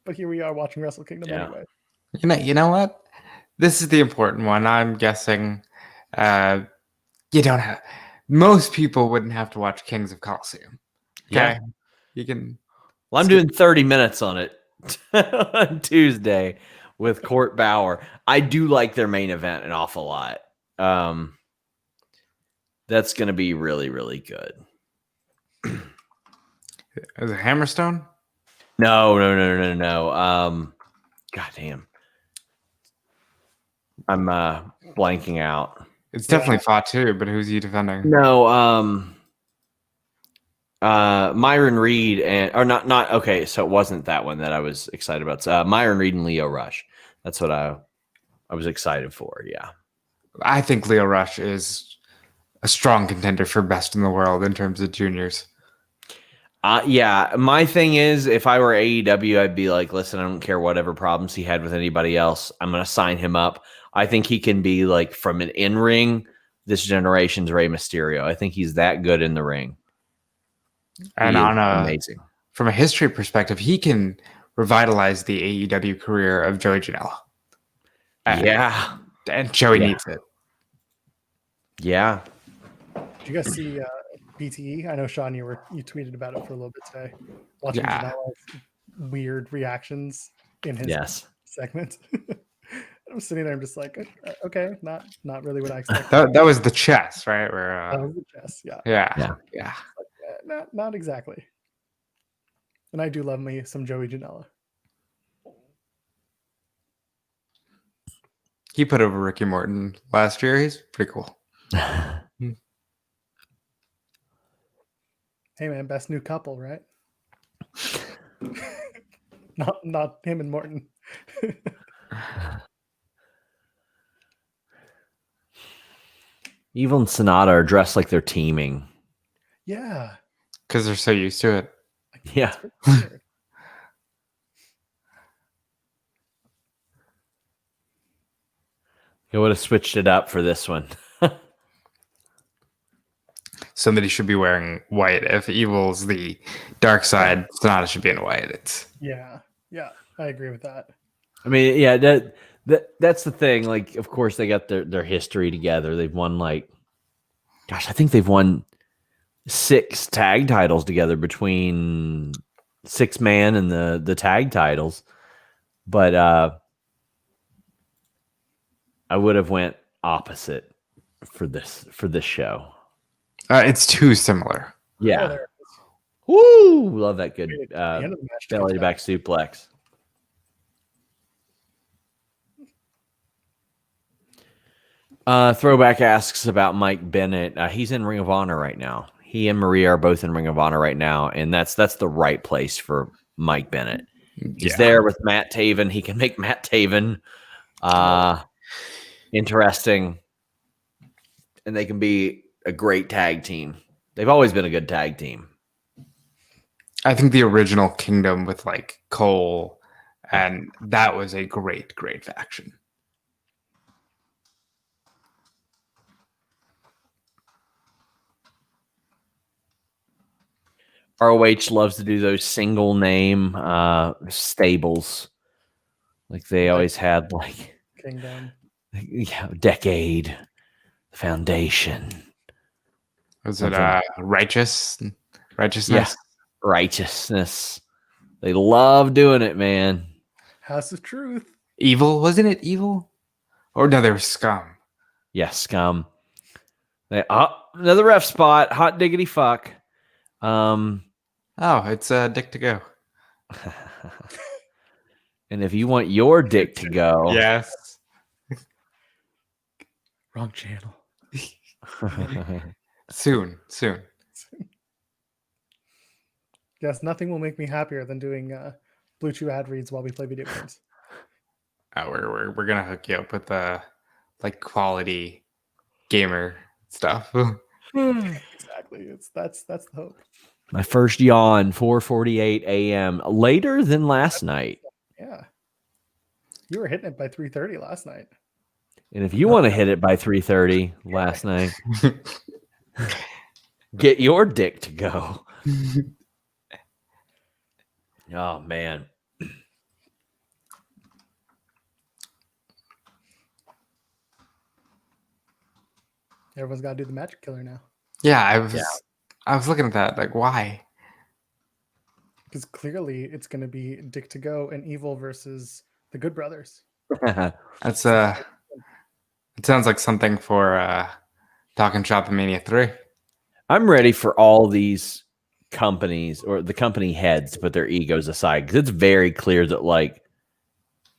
But here we are watching Wrestle Kingdom anyway. You know what? This is the important one. I'm guessing you don't have. Most people wouldn't have to watch Kings of Colosseum. Okay? Yeah. You can. Well, I'm doing 30 minutes on it on Tuesday with Court Bauer. I do like their main event an awful lot. That's going to be really, really good. Is it Hammerstone? No. God damn. I'm blanking out. It's definitely fought too, but who's he defending? No, Myron Reed not okay, so it wasn't that one that I was excited about. It's, Myron Reed and Leo Rush. That's what I was excited for, yeah. I think Leo Rush is a strong contender for best in the world in terms of juniors. Yeah, my thing is, if I were AEW, I'd be like, listen, I don't care whatever problems he had with anybody else. I'm going to sign him up. I think he can be like from an in-ring, this generation's Rey Mysterio. I think he's that good in the ring. And amazing. From a history perspective, he can revitalize the AEW career of Joey Janela. Yeah. And Joey needs it. Yeah. Did you guys see BTE. I know, Sean, you tweeted about it for a little bit today. Watching Yeah. Janela's weird reactions in his Yes. segment. I'm sitting there. I'm just like, okay, not really what I expected. That was the chess, right? Where That was the chess. Yeah. yeah. Not exactly. And I do love me some Joey Janela. He put over Ricky Morton last year. He's pretty cool. Hey man, best new couple, right? not him and Morton. Evil and Sonata are dressed like they're teaming. Yeah. Because they're so used to it. Yeah. I would have switched it up for this one. Somebody should be wearing white. If Evil's the dark side, Sonata should be in white. Yeah, I agree with that. I mean, yeah, that's the thing. Like, of course, they got their history together. They've won I think they've won 6 tag titles together between 6-man and the tag titles. But I would have went opposite for this show. It's too similar. Yeah. Woo! Love that good The end of the match belly comes to back suplex. Throwback asks about Mike Bennett. He's in Ring of Honor right now. He and Maria are both in Ring of Honor right now, and that's the right place for Mike Bennett. He's there with Matt Taven. He can make Matt Taven interesting, and they can be a great tag team. They've always been a good tag team. I think the original Kingdom with like Cole, and that was a great faction. ROH loves to do those single name stables. Like they always had like Kingdom. Decade, Foundation. Was it righteousness? Yeah, righteousness. They love doing it, man. House of Truth. Evil, wasn't it Evil? Or no, they were Scum. Yeah, Scum. Another ref spot. Hot diggity fuck. It's Dick to go. And if you want your dick to go, Yes. Wrong channel. Soon. Yes, nothing will make me happier than doing Blue Chew ad reads while we play video games. We're gonna hook you up with like quality gamer stuff. Exactly. That's the hope. my first yawn, 4:48 a.m. later than last night. Yeah. You were hitting it by 3:30 last night. And if you want to hit it by 3:30 last night, get your dick to go. Oh man. Everyone's got to do the magic killer now. Yeah, I was looking at that. Like, why? Because clearly it's going to be Dick to Go and Evil versus the Good Brothers. That's it sounds like something for Talking Shop and Mania 3. I'm ready for all these companies or the company heads to put their egos aside, because it's very clear that like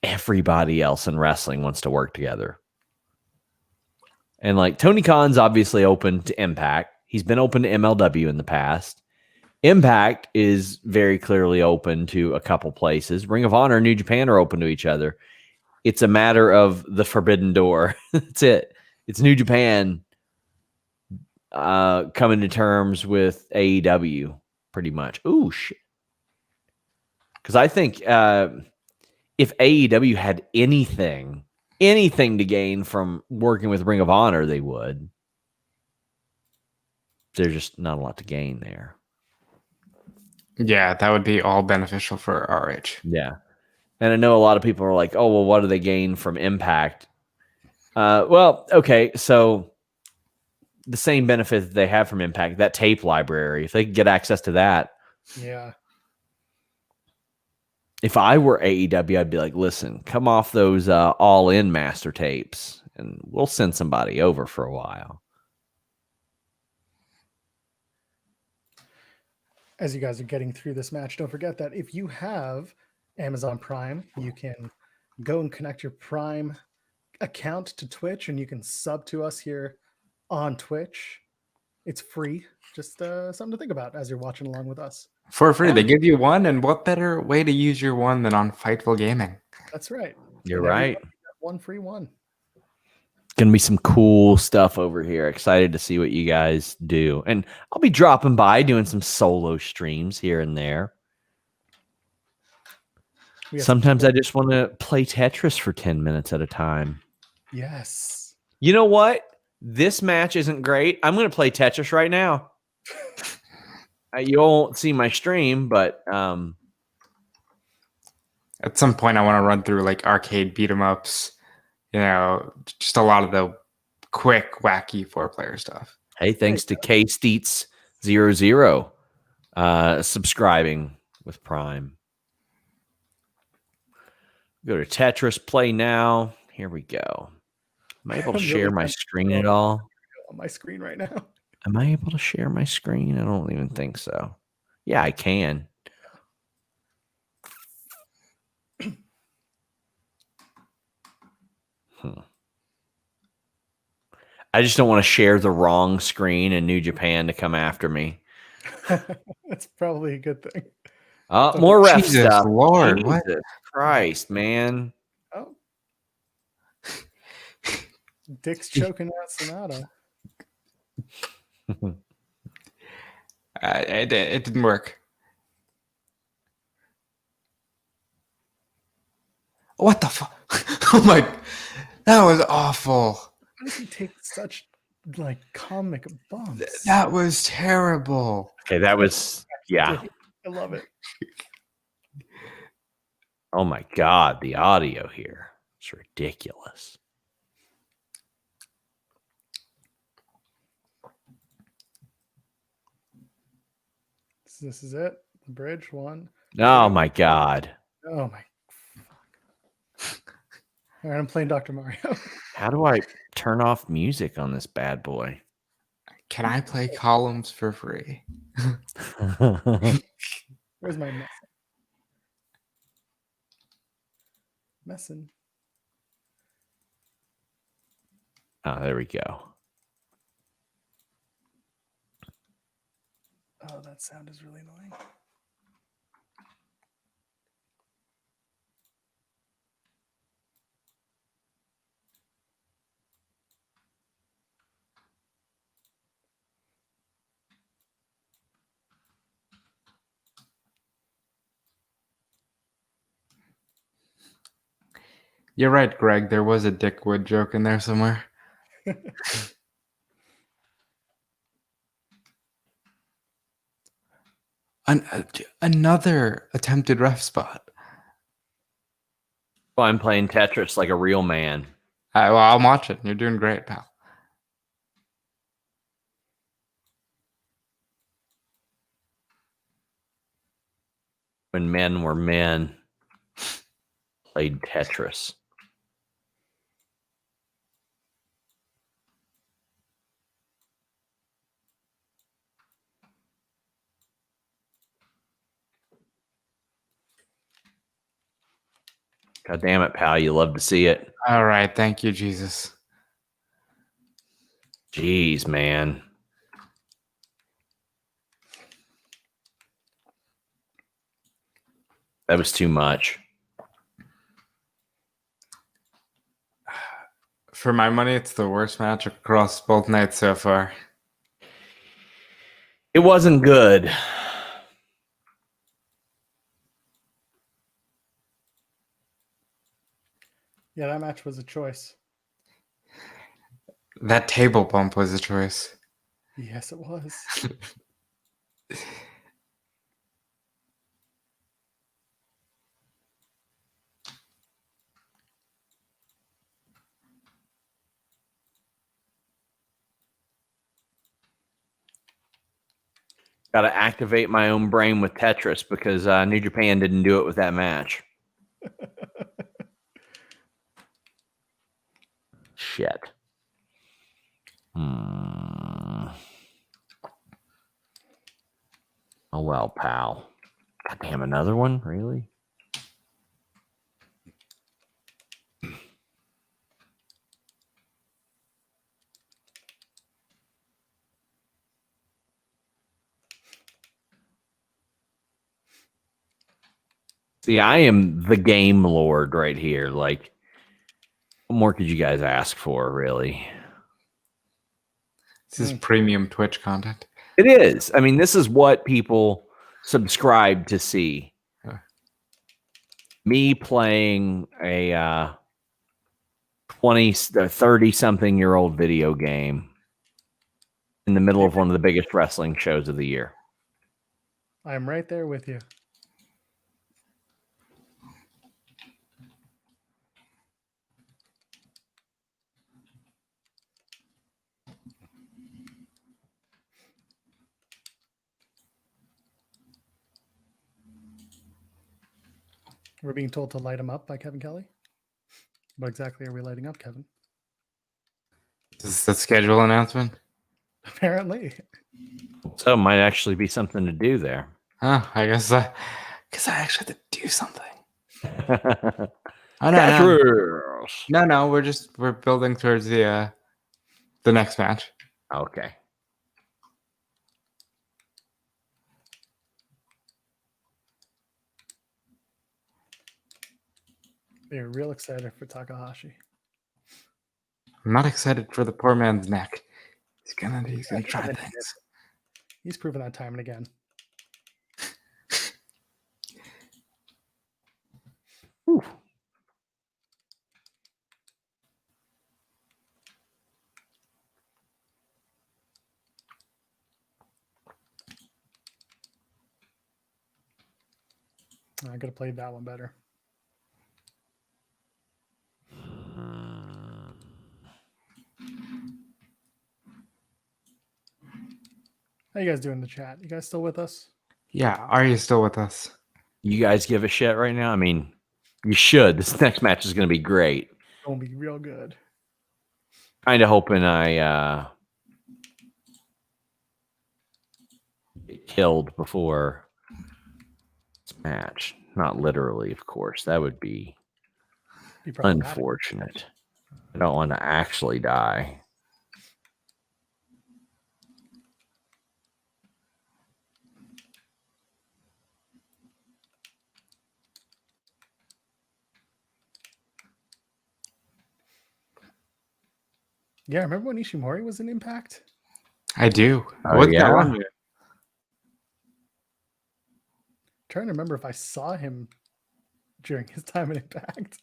everybody else in wrestling wants to work together. And like Tony Khan's obviously open to Impact. He's been open to MLW in the past. Impact is very clearly open to a couple places. Ring of Honor and New Japan are open to each other. It's a matter of the forbidden door. That's it. It's New Japan coming to terms with AEW pretty much. Ooh, shit. Because I think if AEW had anything to gain from working with Ring of Honor, they would. There's just not a lot to gain there. Yeah, that would be all beneficial for RH. Yeah. And I know a lot of people are like, oh, well, what do they gain from Impact? Well, okay, so the same benefit that they have from Impact, that tape library. If they could get access to that. Yeah. If I were AEW, I'd be like, listen, come off those all-in master tapes, and we'll send somebody over for a while. As you guys are getting through this match, don't forget that if you have Amazon Prime, you can go and connect your Prime account to Twitch, and you can sub to us here on Twitch. It's free. Just something to think about as you're watching along with us. For free. They give you one, and what better way to use your one than on Fightful Gaming? That's right. You're And every right. month you get one free one. Gonna be some cool stuff over here. Excited to see what you guys do. And I'll be dropping by doing some solo streams here and there. Sometimes I just want to play Tetris for 10 minutes at a time. Yes. You know what? This match isn't great. I'm going to play Tetris right now. You won't see my stream, but At some point, I want to run through like arcade beat 'em ups. You know, just a lot of the quick, wacky 4-player stuff. hey, thanks to KSteets00 subscribing with Prime. Go to Tetris Play Now. Here we go. Am I able to share my screen at all? On my screen right now. Am I able to share my screen? I don't even think so. Yeah, I can. I just don't want to share the wrong screen in New Japan to come after me. That's probably a good thing. More ref Jesus stuff. Lord, Jesus what? Christ, man. Oh. Dick's choking out Sonata. It didn't work. What the fuck? Oh my, that was awful. How does he take such like comic bumps? That was terrible. Okay, that was, yeah. I love it. Oh my God, the audio here. It's ridiculous. This is it. The bridge one. Oh my God. Oh my. All right, I'm playing Dr. Mario. How do I turn off music on this bad boy? Can I play columns for free? Where's my messing? Oh, there we go. Oh, that sound is really annoying. You're right, Greg. There was a Dickwood joke in there somewhere. Another attempted ref spot. Well, I'm playing Tetris like a real man. Well, I'll watch it. You're doing great, pal. When men were men, played Tetris. God damn it, pal. You love to see it. All right. Thank you, Jesus. Jeez, man. That was too much. For my money, it's the worst match across both nights so far. It wasn't good. Yeah, that match was a choice. That table bump was a choice. Yes, it was. Got to activate my own brain with Tetris because New Japan didn't do it with that match. Shit. Oh well, pal. God damn, another one? Really? See, I am the game lord right here. Like, what more could you guys ask for, really? This is premium Twitch content. It is. I mean, this is what people subscribe to see. Me playing a 20, 30-something-year-old video game in the middle of one of the biggest wrestling shows of the year. I'm right there with you. We're being told to light him up by Kevin Kelly. What exactly are we lighting up, Kevin? Is this the schedule announcement? Apparently. So it might actually be something to do there. Oh, I guess I actually have to do something. Oh, no, we're building towards the next match. Okay. They're real excited for Takahashi. I'm not excited for the poor man's neck. He's gonna try things. He's proven that time and again. Whew. I could have played that one better. How you guys doing in the chat? You guys still with us? Yeah, are you still with us? You guys give a shit right now? I mean, you should. This next match is going to be great. It's going to be real good. Kind of hoping I get killed before this match. Not literally, of course. That would be unfortunate. I don't want to actually die. Yeah, remember when Ishimori was in Impact? I do. Oh, What's yeah? that one? Trying to remember if I saw him during his time in Impact.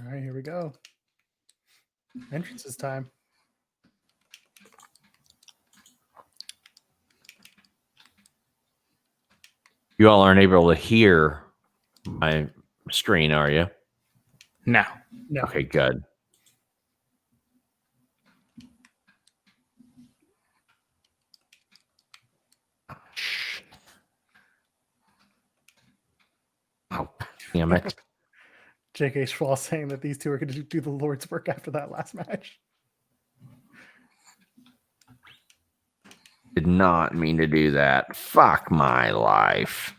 All right, here we go. Entrances time. You all aren't able to hear my screen, are you? No. No. Okay, good. Oh, damn it. J.K. Schwal saying that these two are going to do the Lord's work after that last match. Did not mean to do that. Fuck my life.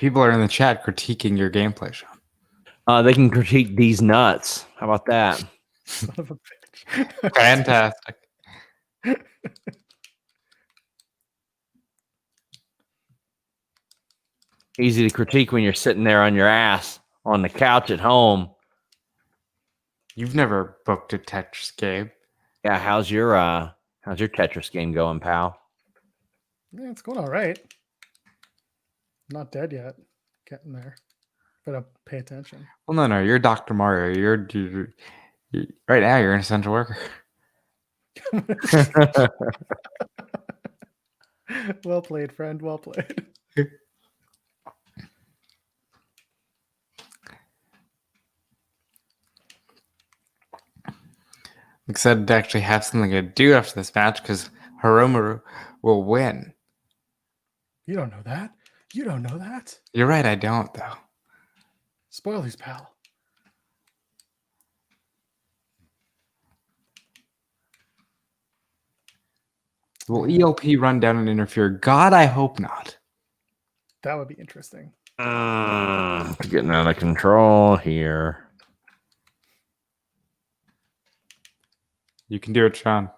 People are in the chat critiquing your gameplay, Sean. They can critique these nuts. How about that? Son of a bitch. Fantastic. Easy to critique when you're sitting there on your ass on the couch at home. You've never booked a Tetris game. Yeah, how's your Tetris game going, pal? Yeah, it's going all right. Not dead yet. Getting there. Gotta pay attention. Well, no, you're Dr. Mario. You're right now. You're an essential worker. Well played, friend. Well played. I'm excited to actually have something to do after this match because Hiromu will win. You don't know that. You don't know that. You're right, I don't, though. Spoilers, pal. Will ELP run down and interfere? God, I hope not. That would be interesting. Getting out of control here. You can do it, Sean.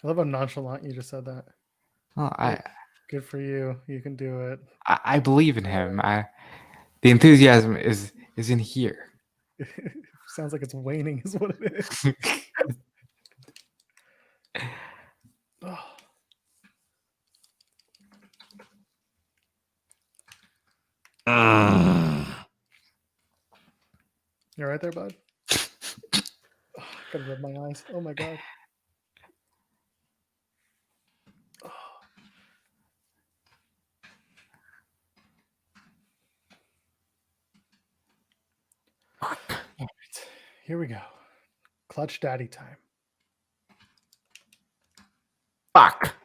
I love how nonchalant you just said that. Well, Good for you. You can do it. I believe in him. The enthusiasm is in here. Sounds like it's waning, is what it is. Oh. You all right there, bud? Oh, gotta rub my eyes. Oh my god. Oh. All right, here we go. Clutch daddy time. Fuck.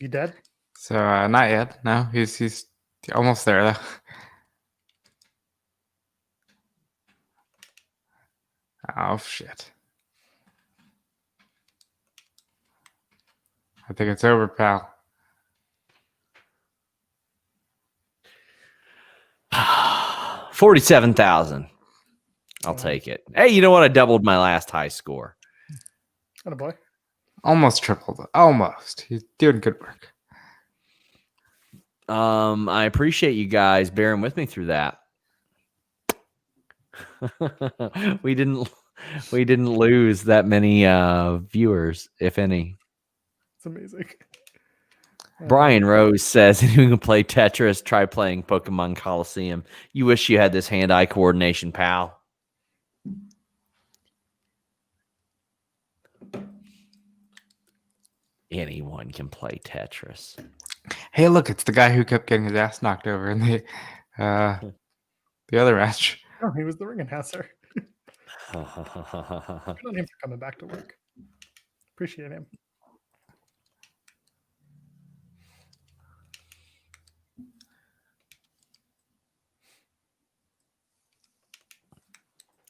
You dead? So not yet. No, he's almost there though. Oh shit! I think it's over, pal. 47,000. I'll take it. Hey, you know what? I doubled my last high score. Atta boy. Almost tripled. Almost. He's doing good work. I appreciate you guys bearing with me through that. we didn't lose that many viewers, if any. It's amazing. Brian Rose says, anyone can play Tetris, try playing Pokemon Coliseum. You wish you had this hand-eye coordination, pal. Anyone can play Tetris. Hey, look, it's the guy who kept getting his ass knocked over in the other match. Oh, he was the ring announcer. Good on him for coming back to work. Appreciate him.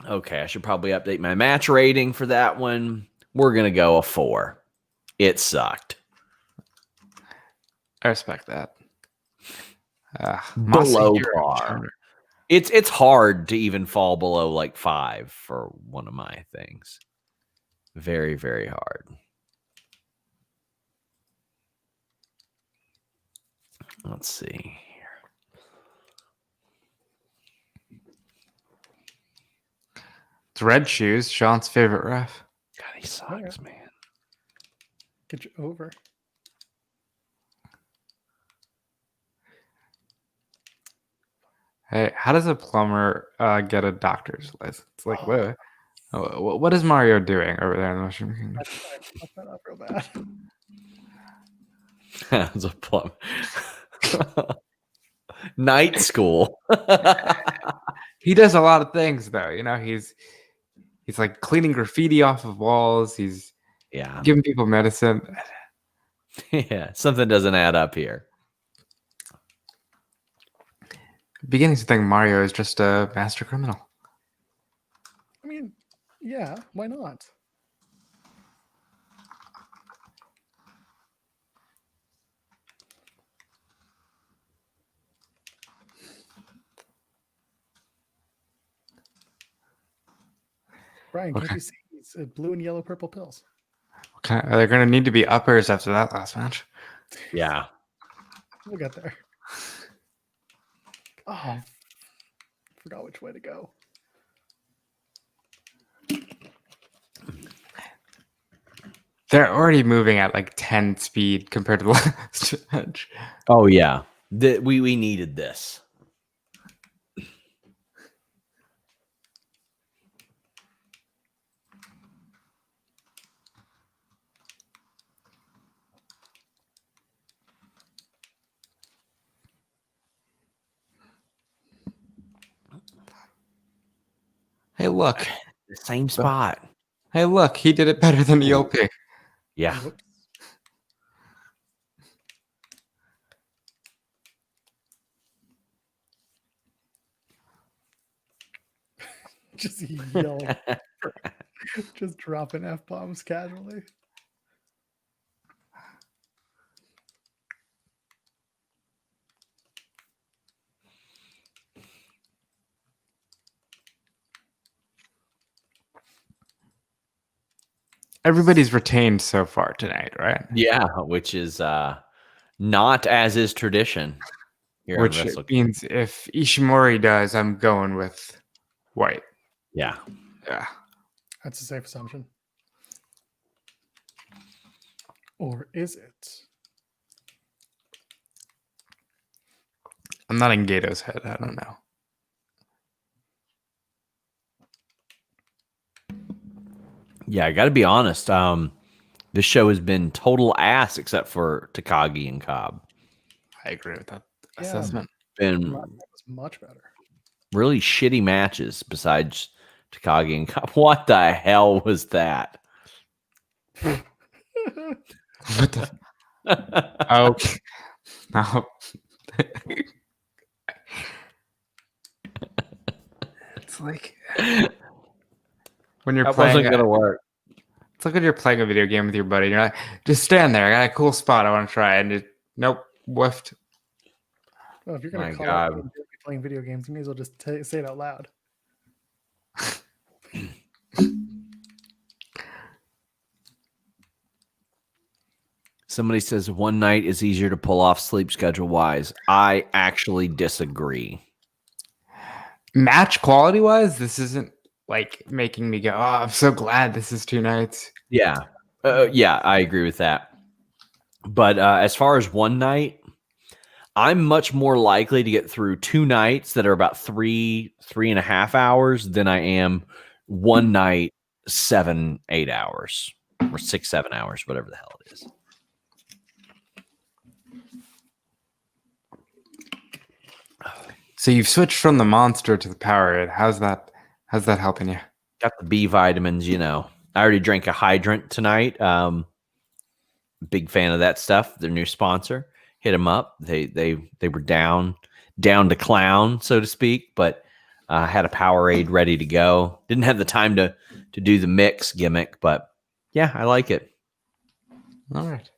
Okay, I should probably update my match rating for that one. We're going to go a 4. It sucked. I respect that. Below par. It's hard to even fall below like 5 for one of my things. Very, very hard. Let's see here. It's Red Shoes, Sean's favorite ref. God, he sucks, man. Get you over. Hey, how does a plumber get a doctor's license? Like, what is Mario doing over there in the Mushroom Kingdom? I fucked that up real bad. That's a plum. Night school. He does a lot of things, though. You know, he's like cleaning graffiti off of walls. He's giving people medicine. Yeah, something doesn't add up here. Beginning to think Mario is just a master criminal. I mean, yeah, why not? Brian, can't Okay. you see it's blue and yellow purple pills? Okay, they're going to need to be uppers after that last match. Yeah. We'll get there. Oh, forgot which way to go. They're already moving at like 10 speed compared to the last match. Oh yeah. We needed this. Hey, look. The same spot. Hey, look. He did it better than ELP. Yeah. Whoops. Just yelling, just dropping F bombs casually. Everybody's retained so far tonight, right? Yeah, which is not as is tradition here Which on Wrestle. means if Ishimori does, I'm going with White. Yeah. Yeah. That's a safe assumption. Or is it? I'm not in Gato's head. I don't know. Yeah, I got to be honest. This show has been total ass except for Takagi and Cobb. I agree with that Yeah. assessment. Been Last night was much better. really shitty matches besides Takagi and Cobb. What the hell was that? What the? Oh, no. It's like when you're That playing. wasn't gonna work. It's like when you're playing a video game with your buddy. You're like, just stand there. I got a cool spot I want to try, and nope, whiffed. Well, if you're My going to call God. it playing video games, you may as well just say it out loud. Somebody says one night is easier to pull off sleep schedule wise. I actually disagree. Match quality wise, this isn't like making me go, oh, I'm so glad this is 2 nights. Yeah. Yeah, I agree with that. But as far as one night, I'm much more likely to get through 2 nights that are about 3.5 hours than I am one night 7-8 hours or 6-7 hours, whatever the hell it is. So you've switched from the monster to the Powerade. How's that helping you? Got the B vitamins, you know. I already drank a hydrant tonight. Big fan of that stuff. Their new sponsor. Hit them up. They were down to clown, so to speak, but had a Powerade ready to go. Didn't have the time to do the mix gimmick, but yeah, I like it. All right.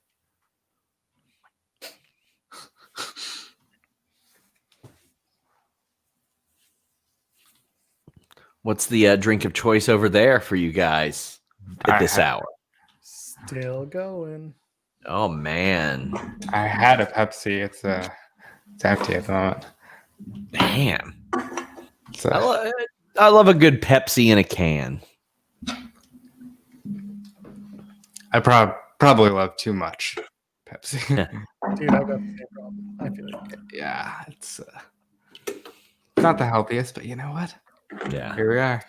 What's the drink of choice over there for you guys at this hour? Still going. Oh man, I had a Pepsi. It's empty at the moment. man, It's, I love a good Pepsi in a can. I probably love too much Pepsi. Dude, I've got the same problem. I feel like Yeah, it's not the healthiest, but you know what? Yeah, Here we are.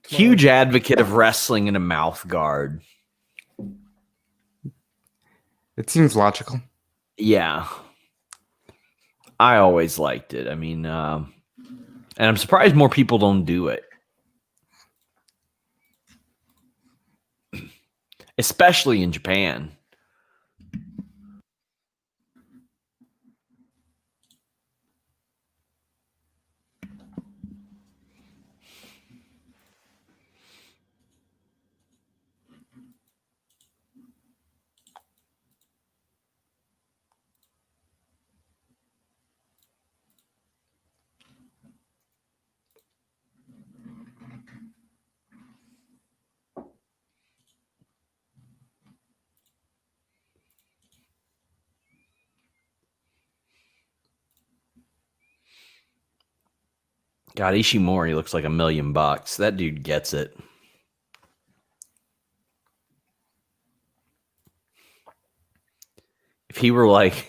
huge advocate of wrestling in a mouth guard. It seems logical. Yeah, I always liked it. I mean, and I'm surprised more people don't do it, especially in Japan. God, Ishimori looks like $1 million. That dude gets it. If he were like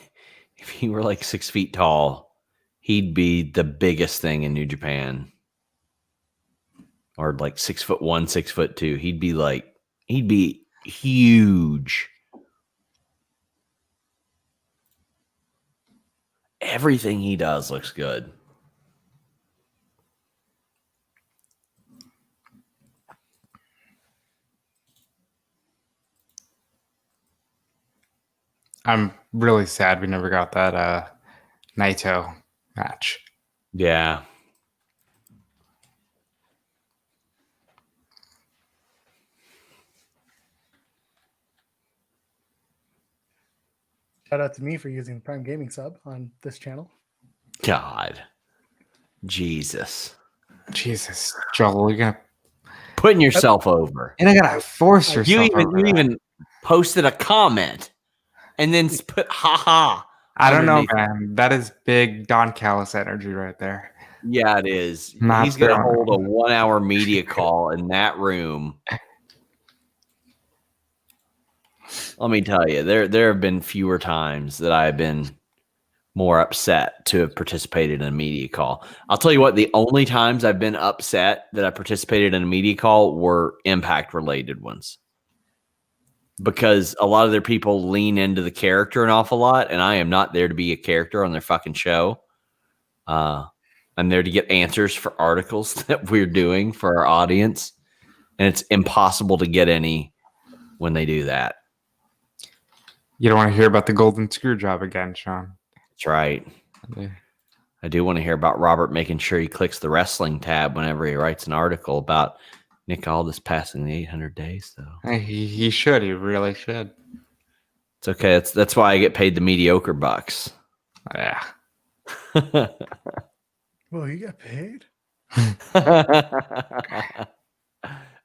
6 feet tall, he'd be the biggest thing in New Japan. Or like 6'1", 6'2". He'd be huge. Everything he does looks good. I'm really sad we never got that Naito match. Yeah. Shout out to me for using the Prime Gaming sub on this channel. God. Jesus. Joel, you're gonna Putting yourself over. you're gonna force You yourself. You even posted a comment and then put haha. I don't know, underneath. man. That is big Don Callis energy right there. Yeah, it is. Not He's going to feeling hold a 1-hour media call in that room. Let me tell you, there have been fewer times that I've been more upset to have participated in a media call. I'll tell you what, the only times I've been upset that I participated in a media call were Impact related ones. Because a lot of their people lean into the character an awful lot, and I am not there to be a character on their fucking show. I'm there to get answers for articles that we're doing for our audience, and it's impossible to get any when they do that. You don't want to hear about the golden screw job again, Sean. That's right. Yeah. I do want to hear about Robert making sure he clicks the wrestling tab whenever he writes an article about Nick Aldis passing the 800 days, though. He should. He really should. It's okay. That's why I get paid the mediocre bucks. Yeah. Well, you got paid?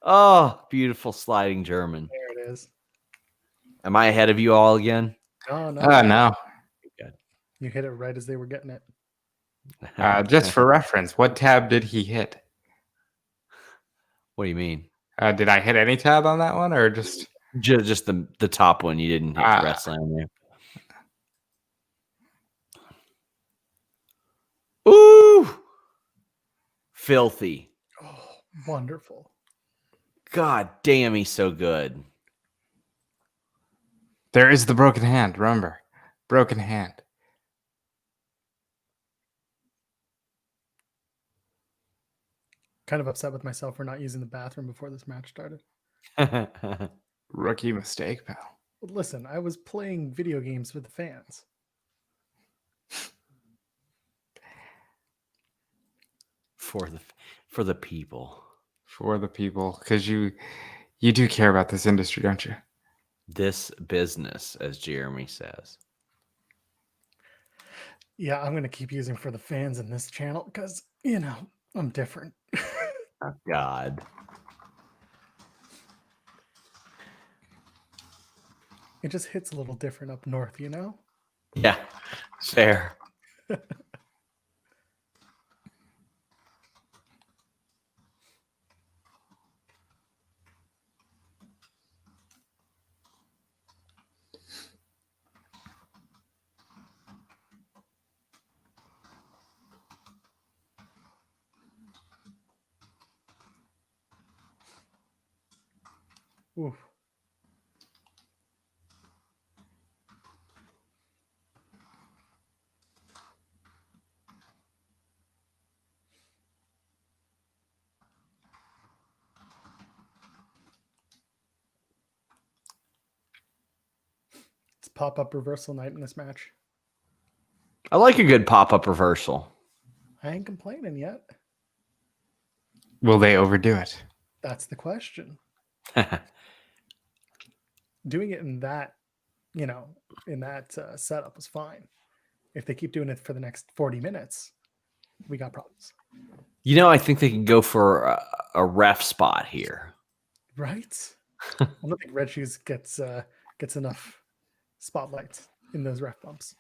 Oh, beautiful sliding German. There it is. Am I ahead of you all again? No, no. No. Good. You hit it right as they were getting it. Just for reference, what tab did he hit? What do you mean? Did I hit any tab on that one, or just Just the top one. You didn't hit the wrestling on there. Ooh, filthy. Oh, wonderful. God damn, he's so good. There is the broken hand. Remember, broken hand. Kind of upset with myself for not using the bathroom before this match started. Rookie mistake, pal. But listen, I was playing video games with the fans. For the people. For the people, because you do care about this industry, don't you? This business, as Jeremy says. Yeah, I'm going to keep using for the fans in this channel because, I'm different. Oh, God. It just hits a little different up north, Yeah, fair. Oof. It's pop-up reversal night in this match. I like a good pop-up reversal. I ain't complaining yet. Will they overdo it? That's the question. Doing it in that, setup was fine. If they keep doing it for the next 40 minutes, we got problems. I think they can go for a ref spot here. Right? I don't think Red Shoes gets enough spotlights in those ref bumps.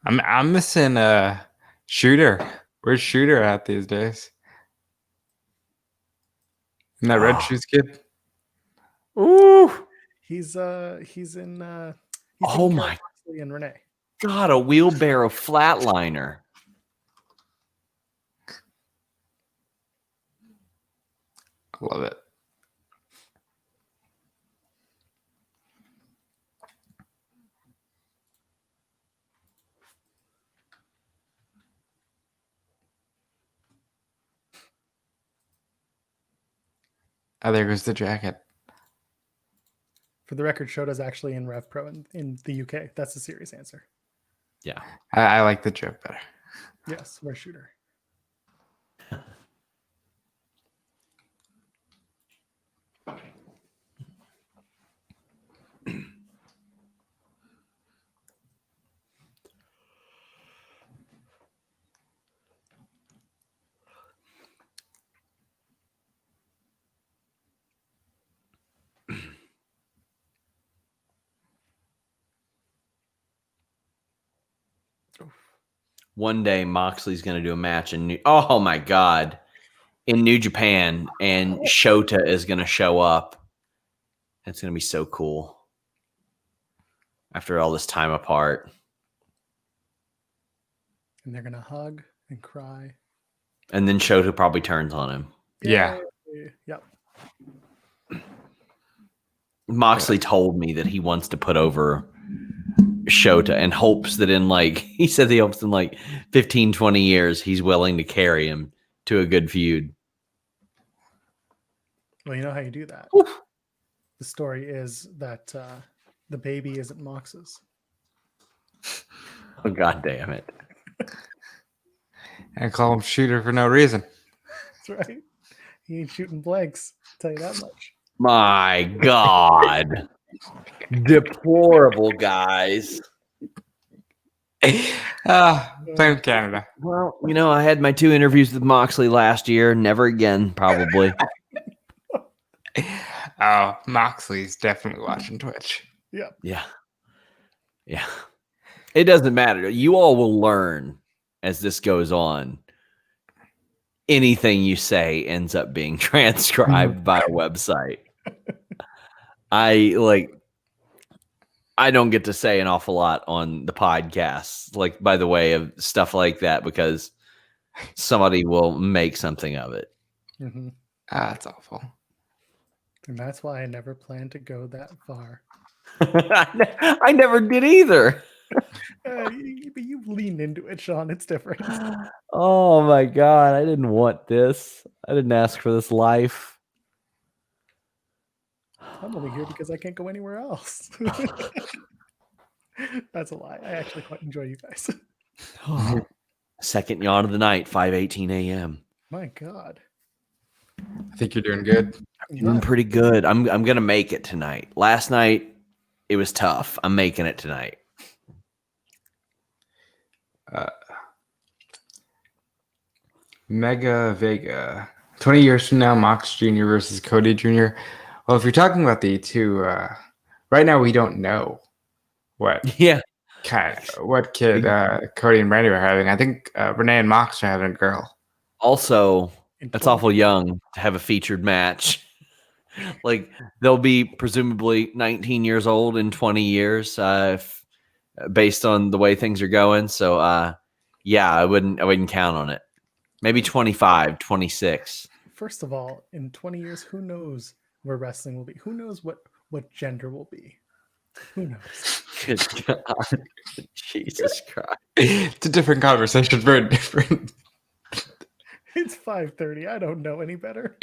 I'm missing a shooter Where's Shooter at these days? And that red shoes kid? Ooh. He's in he's Oh taking care of my Moxley and Renee. God, a wheelbarrow flatliner. I love it. Oh, there goes the jacket. For the record, Shota's actually in Rev Pro in the UK. That's the serious answer. Yeah. I like the joke better. Yes, where's Shooter? One day Moxley's going to do a match in oh my God, in New Japan, and Shota is going to show up. It's going to be so cool. After all this time apart. And they're gonna hug and cry. And then Shota probably turns on him. Yeah. Yay. Yep. Moxley told me that he wants to put over Shota and hopes that he said he hopes in 15, 20 years, he's willing to carry him to a good feud. Well, you know how you do that. Oof. The story is that the baby isn't Mox's. Oh, God damn it. And call him Shooter for no reason. That's right. He ain't shooting blanks. I'll tell you that much. My God. Deplorable, guys. Blame Canada. Well, I had my 2 interviews with Moxley last year. Never again, probably. Oh, Moxley's definitely watching Twitch. Yeah. Yeah. Yeah. It doesn't matter. You all will learn as this goes on. Anything you say ends up being transcribed by a website. I don't get to say an awful lot on the podcast, by the way of stuff like that, because somebody will make something of it. Mm-hmm. That's awful. And that's why I never planned to go that far. I never did either. But you leaned into it, Sean. It's different. Oh my God. I didn't want this. I didn't ask for this life. I'm only here because I can't go anywhere else. That's a lie. I actually quite enjoy you guys. Second yawn of the night, 5:18 a.m. My God. I think you're doing good. Doing pretty good. I'm gonna make it tonight. Last night it was tough. I'm making it tonight. Mega Vega. 20 years from now, Mox Jr. versus Cody Jr. Well, if you're talking about the two, right now we don't know what Yeah. what kid Cody and Randy are having. I think Renee and Mox are having a girl. Also, In that's 20 awful young to have a featured match. They'll be presumably 19 years old in 20 years, based on the way things are going. So, yeah, I wouldn't count on it. Maybe 25, 26. First of all, in 20 years, who knows where wrestling will be? Who knows what gender will be? Who knows? Good God. Jesus Christ. It's a different conversation. Very different. It's 5:30. I don't know any better.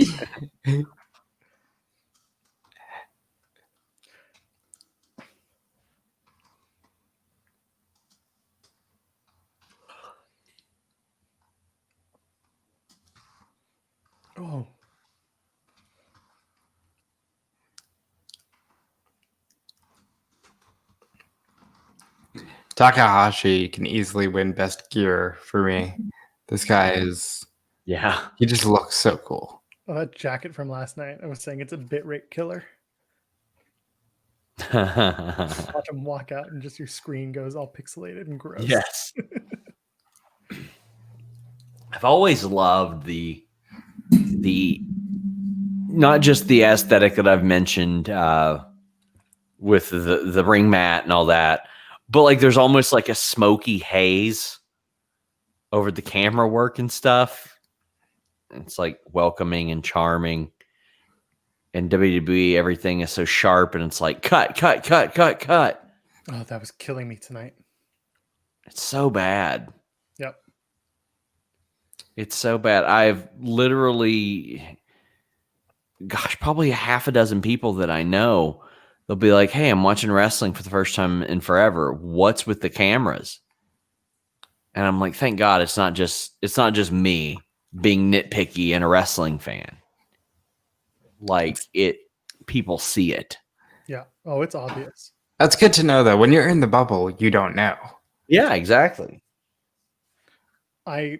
Oh, Takahashi can easily win best gear for me. This guy Yeah. he just looks so cool. oh, that jacket from last night. I was saying it's a bitrate killer. Yes. Watch him walk out and just your screen goes all pixelated and gross. I've always loved the not just the aesthetic that I've mentioned with the ring mat and all that, but like there's almost like a smoky haze over the camera work and stuff. It's like welcoming and charming. And WWE, everything is so sharp, and it's like cut. Oh, that was killing me tonight. It's so bad. Yep. It's so bad. I've literally, gosh, probably a half a dozen people that I know. They'll be like, "Hey, I'm watching wrestling for the first time in forever. What's with the cameras?" And I'm like, "Thank God, it's not just me being nitpicky and a wrestling fan. Like people see it." Yeah. Oh, it's obvious. That's good to know, though. When you're in the bubble, you don't know. Yeah, exactly. I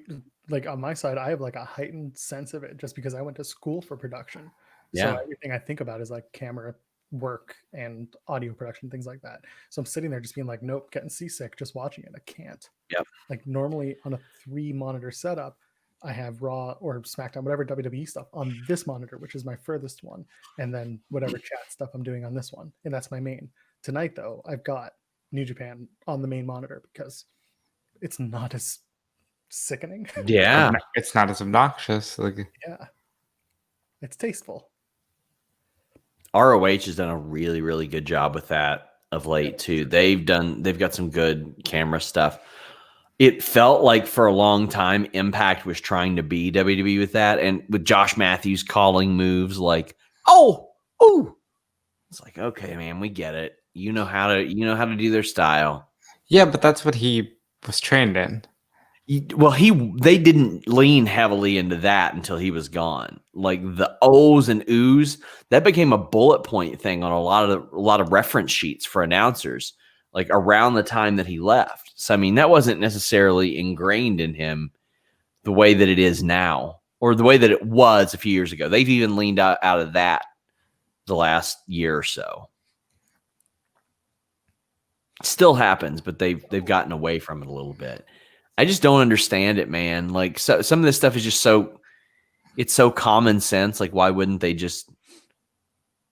like on my side, I have like a heightened sense of it just because I went to school for production. Yeah. So everything I think about is like camera work and audio production, things like that. So I'm sitting there just being like, nope, getting seasick just watching it. I can't. Yep. Like normally on a 3-monitor setup, I have Raw or SmackDown, whatever WWE stuff on this monitor, which is my furthest one. And then whatever chat stuff I'm doing on this one. And that's my main. Tonight, though, I've got New Japan on the main monitor because it's not as sickening. Yeah. It's not as obnoxious. Like, Yeah. It's tasteful. ROH has done a really, really good job with that of late too. They've got some good camera stuff. It felt like for a long time Impact was trying to be WWE with that, and with Josh Matthews calling moves like, "Oh, it's like, okay, man, we get it. You know how to do their style." yeah, but that's what he was trained in. They didn't lean heavily into that until he was gone. Like the O's and oohs, that became a bullet point thing on a lot of reference sheets for announcers, like around the time that he left. So I mean, that wasn't necessarily ingrained in him the way that it is now, or the way that it was a few years ago. They've even leaned out of that the last year or so. It still happens, but they've gotten away from it a little bit. I just don't understand it, man. Like some of this stuff is just it's so common sense. Like, why wouldn't they just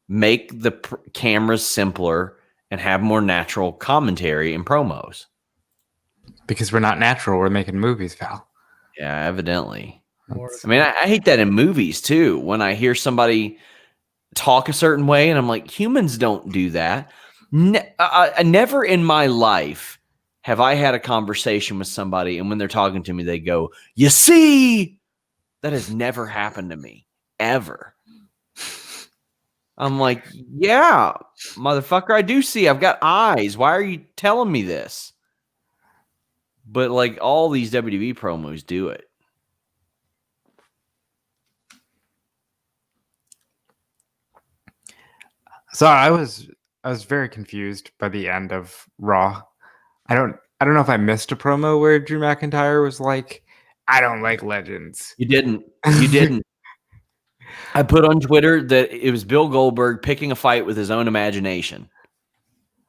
make the cameras simpler and have more natural commentary and promos? Because we're not natural. We're making movies, pal. Yeah, evidently. More I mean, I hate that in movies too. When I hear somebody talk a certain way and I'm like, humans don't do that. Never in my life have I had a conversation with somebody and when they're talking to me, they go, "You see?" That has never happened to me, ever. I'm like, yeah, motherfucker, I do see. I've got eyes. Why are you telling me this? But like all these WWE promos do it. So I was very confused by the end of Raw. I don't know if I missed a promo where Drew McIntyre was like, "I don't like legends." You didn't. You didn't. I put on Twitter that it was Bill Goldberg picking a fight with his own imagination.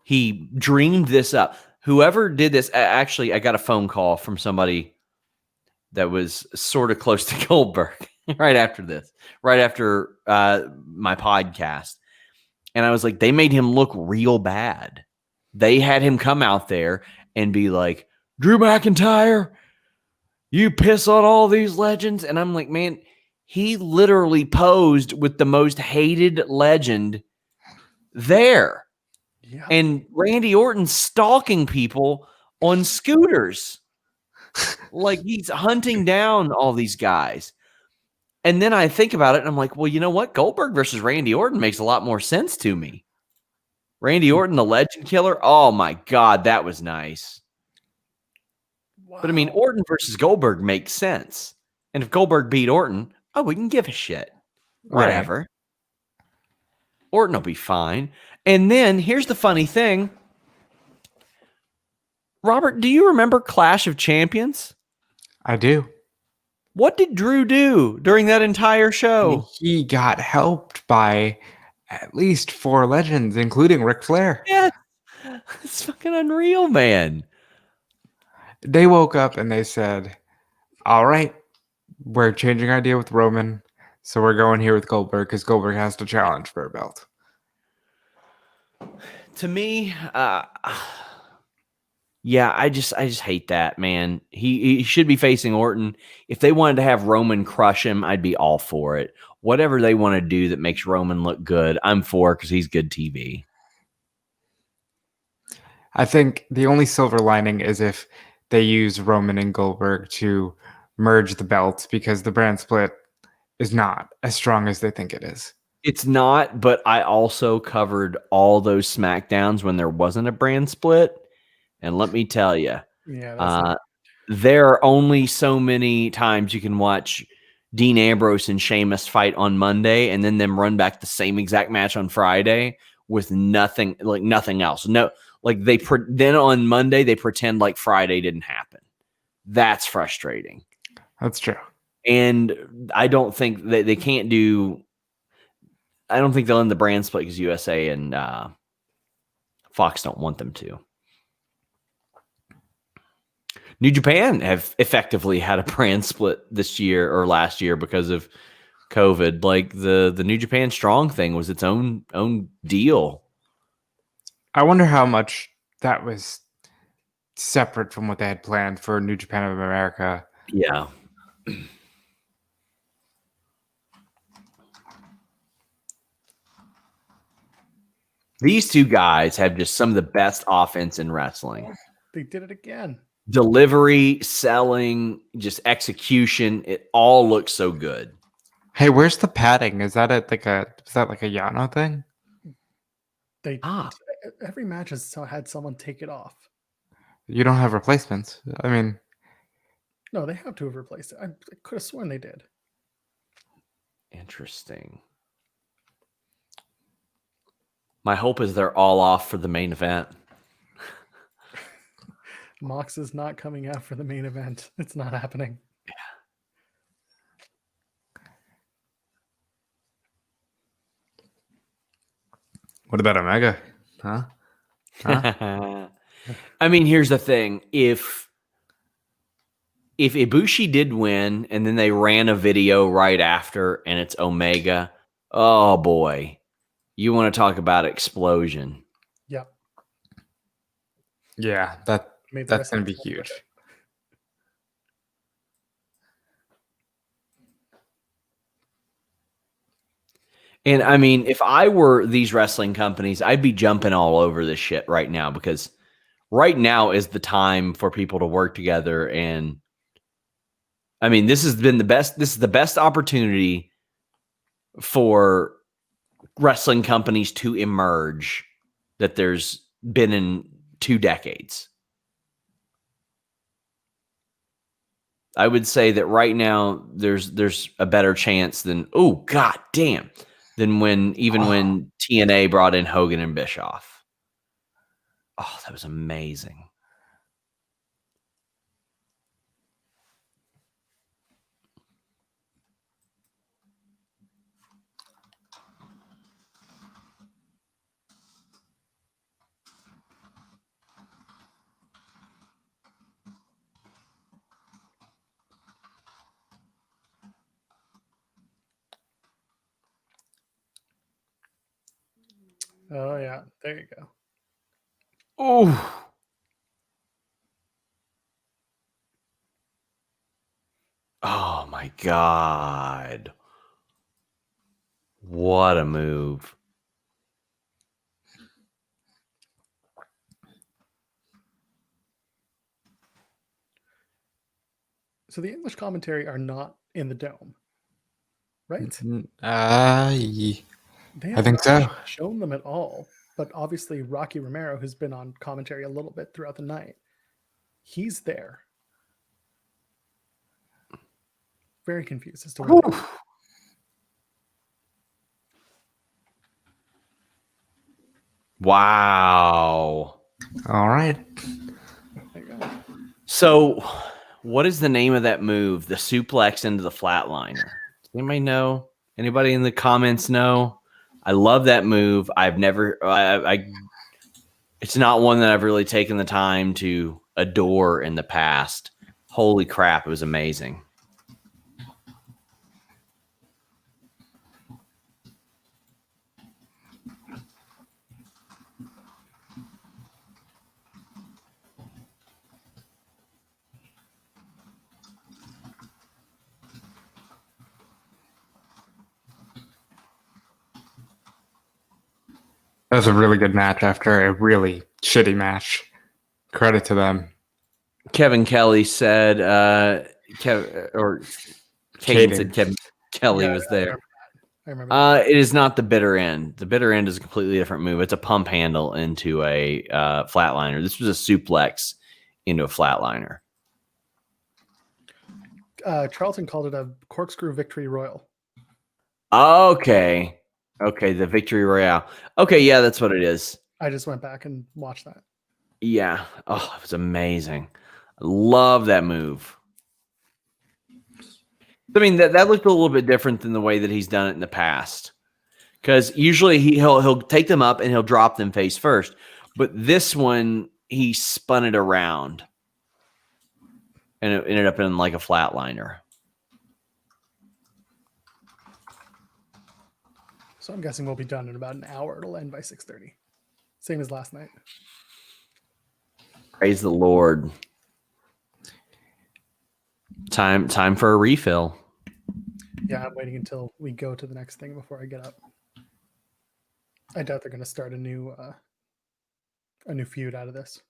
He dreamed this up. Whoever did this, actually, I got a phone call from somebody that was sort of close to Goldberg right after my podcast. And I was like, they made him look real bad. They had him come out there and be like, "Drew McIntyre, you piss on all these legends." And I'm like, man, he literally posed with the most hated legend there. Yeah. And Randy Orton stalking people on scooters. Like he's hunting down all these guys. And then I think about it and I'm like, well, you know what? Goldberg versus Randy Orton makes a lot more sense to me. Randy Orton, the legend killer. Oh my God, that was nice. Wow. But I mean, Orton versus Goldberg makes sense. And if Goldberg beat Orton, we can give a shit. Whatever. Right. Orton will be fine. And then here's the funny thing. Robert, do you remember Clash of Champions? I do. What did Drew do during that entire show? He got helped by at least 4 legends, including Ric Flair. Yeah, it's fucking unreal, man. They woke up and they said, "All right, we're changing idea with Roman, so we're going here with Goldberg because Goldberg has to challenge for a belt. To me, yeah, I just hate that, man. He should be facing Orton. If they wanted to have Roman crush him, I'd be all for it. Whatever they want to do that makes Roman look good, I'm for because he's good TV. I think the only silver lining is if they use Roman and Goldberg to merge the belts because the brand split is not as strong as they think it is. It's not, but I also covered all those SmackDowns when there wasn't a brand split. And let me tell you, Yeah, that's there are only so many times you can watch Dean Ambrose and Sheamus fight on Monday and then them run back the same exact match on Friday with nothing else. No, like then on Monday they pretend like Friday didn't happen. That's frustrating. That's true. And I don't think that they can't do. I don't think they'll end the brand split because USA and Fox don't want them to. New Japan have effectively had a brand split this year or last year because of COVID. Like the New Japan Strong thing was its own deal. I wonder how much that was separate from what they had planned for New Japan of America. Yeah. These two guys have just some of the best offense in wrestling. they did it again. Delivery, selling, just execution. It all looks so good. Hey, where's the padding? Is that is that like a Yano thing? They every match has had someone take it off. You don't have replacements. I mean, No, they have to have replaced it. I could have sworn they did. Interesting. My hope is they're all off for the main event. Mox is not coming out for the main event. It's not happening. what about Omega? Huh? I mean, here's the thing. If Ibushi did win and then they ran a video right after and it's Omega, oh boy. You want to talk about explosion. Yeah. Yeah, that's going to be huge. And I mean, if I were these wrestling companies, I'd be jumping all over this shit right now because right now is the time for people to work together. And I mean, this is the best opportunity for wrestling companies to emerge that there's been in 2 decades. I would say that right now there's a better chance than when TNA brought in Hogan and Bischoff. Oh, that was amazing. Oh yeah, there you go. Oh. Oh my God. What a move. So the English commentary are not in the dome, right? They I think so. Shown them at all, but obviously Rocky Romero, who's been on commentary a little bit throughout the night, he's there. Very confused as to why. Wow. All right. There you go. So, what is the name of that move? The suplex into the flatliner. Does anybody know? Anybody in the comments know? I love that move. I've never. It's not one that I've really taken the time to adore in the past. Holy crap! It was amazing. That was a really good match after a really shitty match. Credit to them. Kevin Kelly said, Caden said Kevin Kelly Yeah, was there. I remember that. It is not the bitter end. The bitter end is a completely different move. It's a pump handle into a flatliner. This was a suplex into a flatliner. Charlton called it a corkscrew victory royal. Okay. The Victory Royale. Okay, yeah, that's what it is. I just went back and watched that. Yeah. Oh, it was amazing. I love that move. I mean, that looked a little bit different than the way that he's done it in the past. Because usually he'll take them up and he'll drop them face first. But this one, he spun it around. And it ended up in like a flatliner. So I'm guessing we'll be done in about an hour. It'll end by 6:30. Same as last night. Praise the Lord. Time for a refill. Yeah, I'm waiting until we go to the next thing before I get up. I doubt they're going to start a new feud out of this.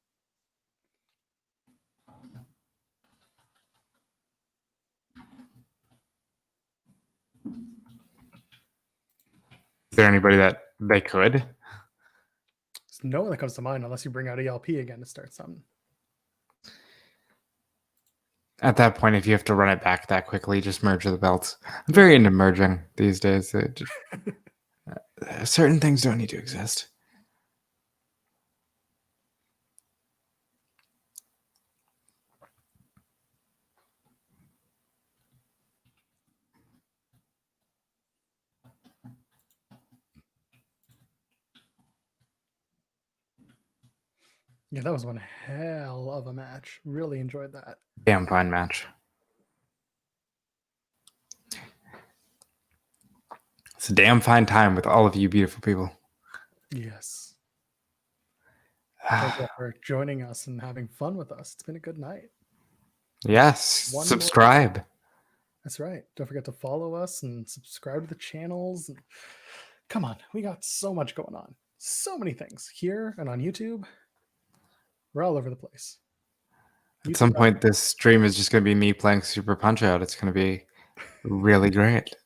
Is there anybody that they could? There's no one that comes to mind unless you bring out ELP again to start something. At that point, if you have to run it back that quickly, just merge the belts. I'm very into merging these days. Certain things don't need to exist. Yeah, that was one hell of a match. Really enjoyed that. Damn fine match. It's a damn fine time with all of you beautiful people. Yes. Thank you for joining us and having fun with us. It's been a good night. Yes, One more- subscribe. That's right. Don't forget to follow us and subscribe to the channels. Come on, we got so much going on. So many things here and on YouTube. We're all over the place. At some point, this stream is just going to be me playing Super Punch Out. It's going to be really great.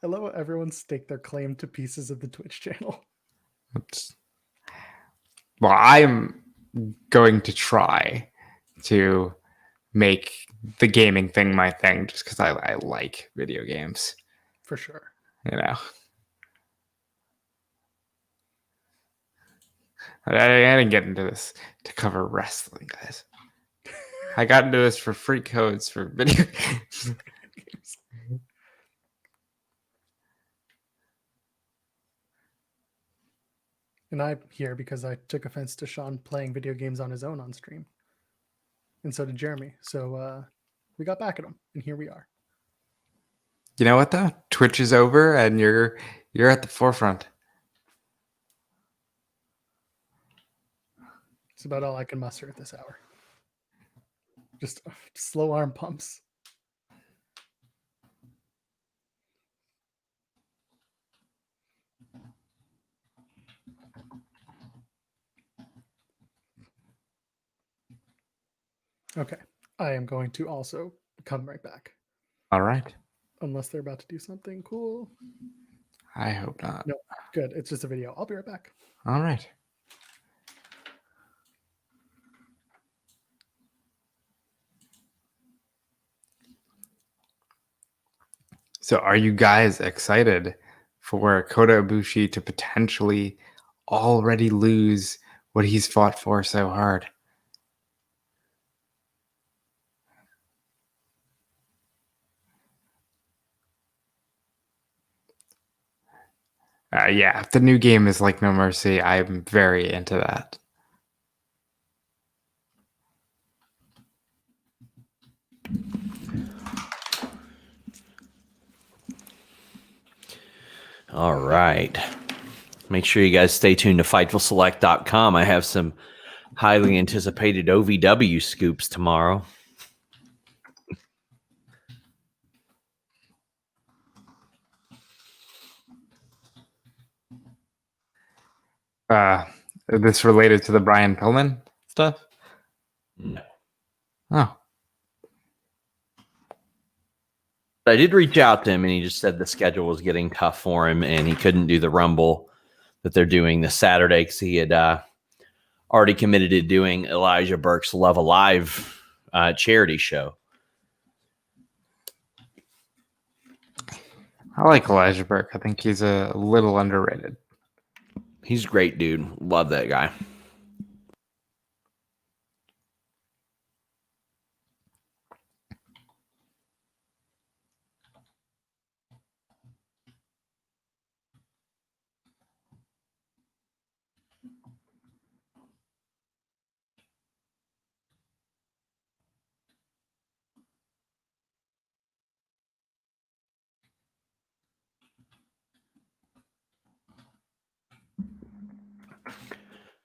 I love how everyone staked their claim to pieces of the Twitch channel. Well, I'm going to try to make the gaming thing my thing just because I like video games. For sure. You know. I didn't get into this to cover wrestling, guys. I got into this for free codes for video games. And I'm here because I took offense to Sean playing video games on his own on stream. And so did Jeremy. So we got back at him, and here we are. You know what though? Twitch is over and you're at the forefront. It's about all I can muster at this hour. Just slow arm pumps. Okay. I am going to also come right back. All right. Unless they're about to do something cool. I hope not. No, good. It's just a video. I'll be right back. All right. So are you guys excited for Kota Ibushi to potentially already lose what he's fought for so hard? Yeah, if the new game is like No Mercy, I'm very into that. All right. Make sure you guys stay tuned to FightfulSelect.com. I have some highly anticipated OVW scoops tomorrow. This related to the Brian Pillman stuff? No. Oh. I did reach out to him, and he just said the schedule was getting tough for him, and he couldn't do the Rumble that they're doing this Saturday because he had already committed to doing Elijah Burke's Love Alive charity show. I like Elijah Burke. I think he's a little underrated. He's a great dude. Love that guy.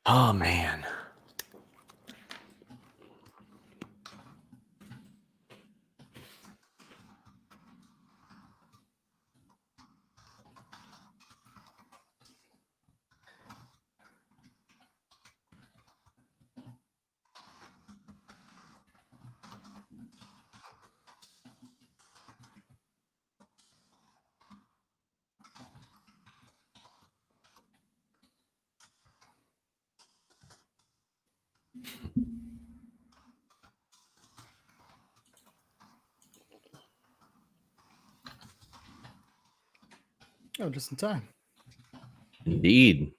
Oh, man. Oh, just in time. Indeed.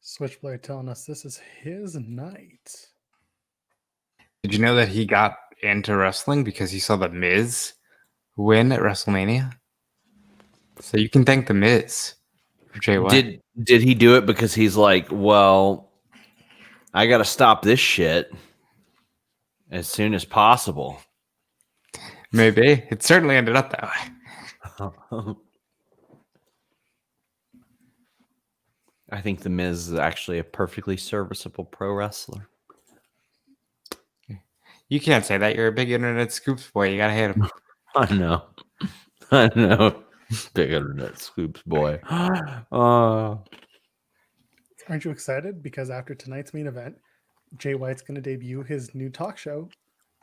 Switchblade telling us this is his night. Did you know that he got into wrestling because he saw The Miz win at WrestleMania? So you can thank The Miz for Jay White. Did he do it because he's like, well, I got to stop this shit as soon as possible? Maybe. It certainly ended up that way. I think The Miz is actually a perfectly serviceable pro wrestler. You can't say that. You're a big internet scoops boy. You gotta hate him. I know. I know. Big internet scoops boy. Aren't you excited? Because after tonight's main event, Jay White's going to debut his new talk show,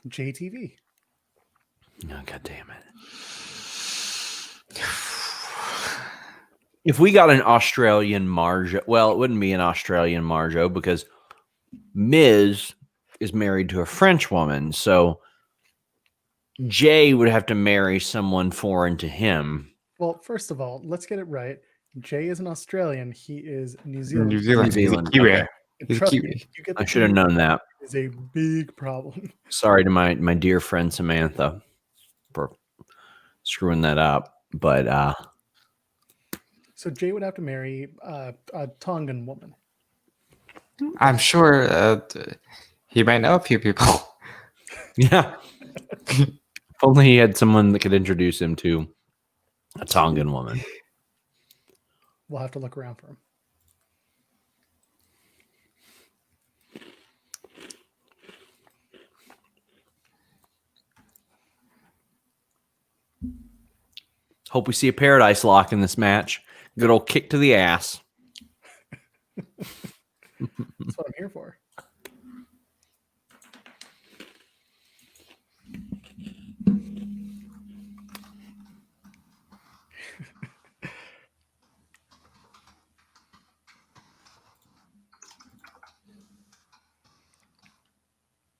JTV. Oh, God damn it. If we got an Australian Marjo, well, it wouldn't be an Australian Marjo because Miz is married to a French woman. So Jay would have to marry someone foreign to him. Well, first of all, let's get it right. Jay is an Australian. He is New Zealand. New Zealand. He's a Kiwi. Okay. He's a Trust Kiwi. me, you get I the should have known that. Is a big problem. Sorry to my dear friend Samantha for screwing that up. But So Jay would have to marry a Tongan woman. I'm sure he might know a few people. yeah. If only he had someone that could introduce him to a Tongan woman. we'll have to look around for him. Hope we see a Paradise Lock in this match. Good old kick to the ass. That's what I'm here for.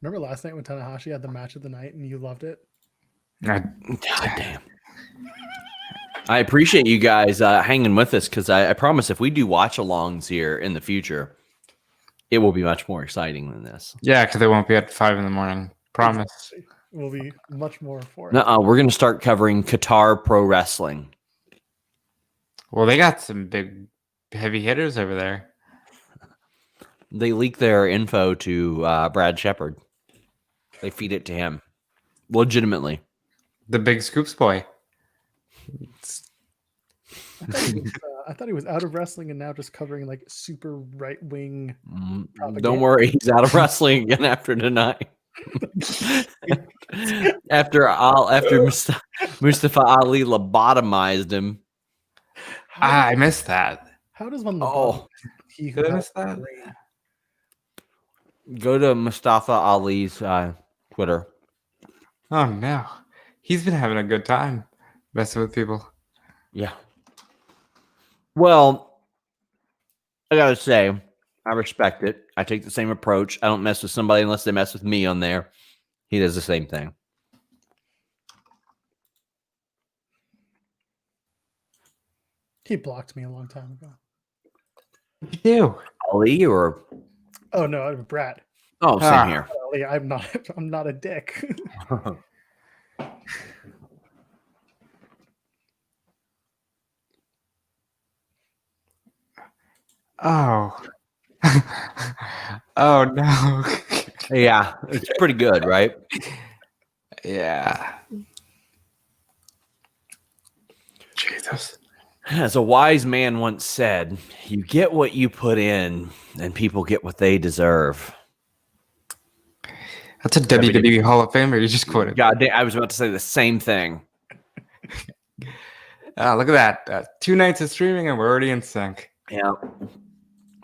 Remember last night when Tanahashi had the match of the night and you loved it? God damn. I appreciate you guys hanging with us because I promise if we do watch-alongs here in the future, it will be much more exciting than this. Yeah, because they won't be at 5 a.m. Promise. Exactly. We'll be much more for it. Nuh-uh, we're going to start covering Qatar Pro Wrestling. Well, they got some big, heavy hitters over there. They leak their info to Brad Shepard. They feed it to him. Legitimately. The big scoops boy. I thought he was out of wrestling and now just covering like super right wing. Don't worry, he's out of wrestling again after tonight. after Mustafa Ali lobotomized him. I missed that. How does one? Oh, did I miss that? Go to Mustafa Ali's Twitter. Oh no, he's been having a good time messing with people. Yeah. Well, I gotta say, I respect it. I take the same approach. I don't mess with somebody unless they mess with me on there. He does the same thing. He blocked me a long time ago. You do. Ali or Oh no, Brad. oh, same here. Ali, I'm not a dick. Oh. Oh no. Yeah, it's pretty good, right? Yeah. Jesus. As a wise man once said, you get what you put in, and people get what they deserve. That's a WWE Hall of Famer you just quoted. God damn, I was about to say the same thing. Look at that. 2 nights of streaming and we're already in sync. Yeah.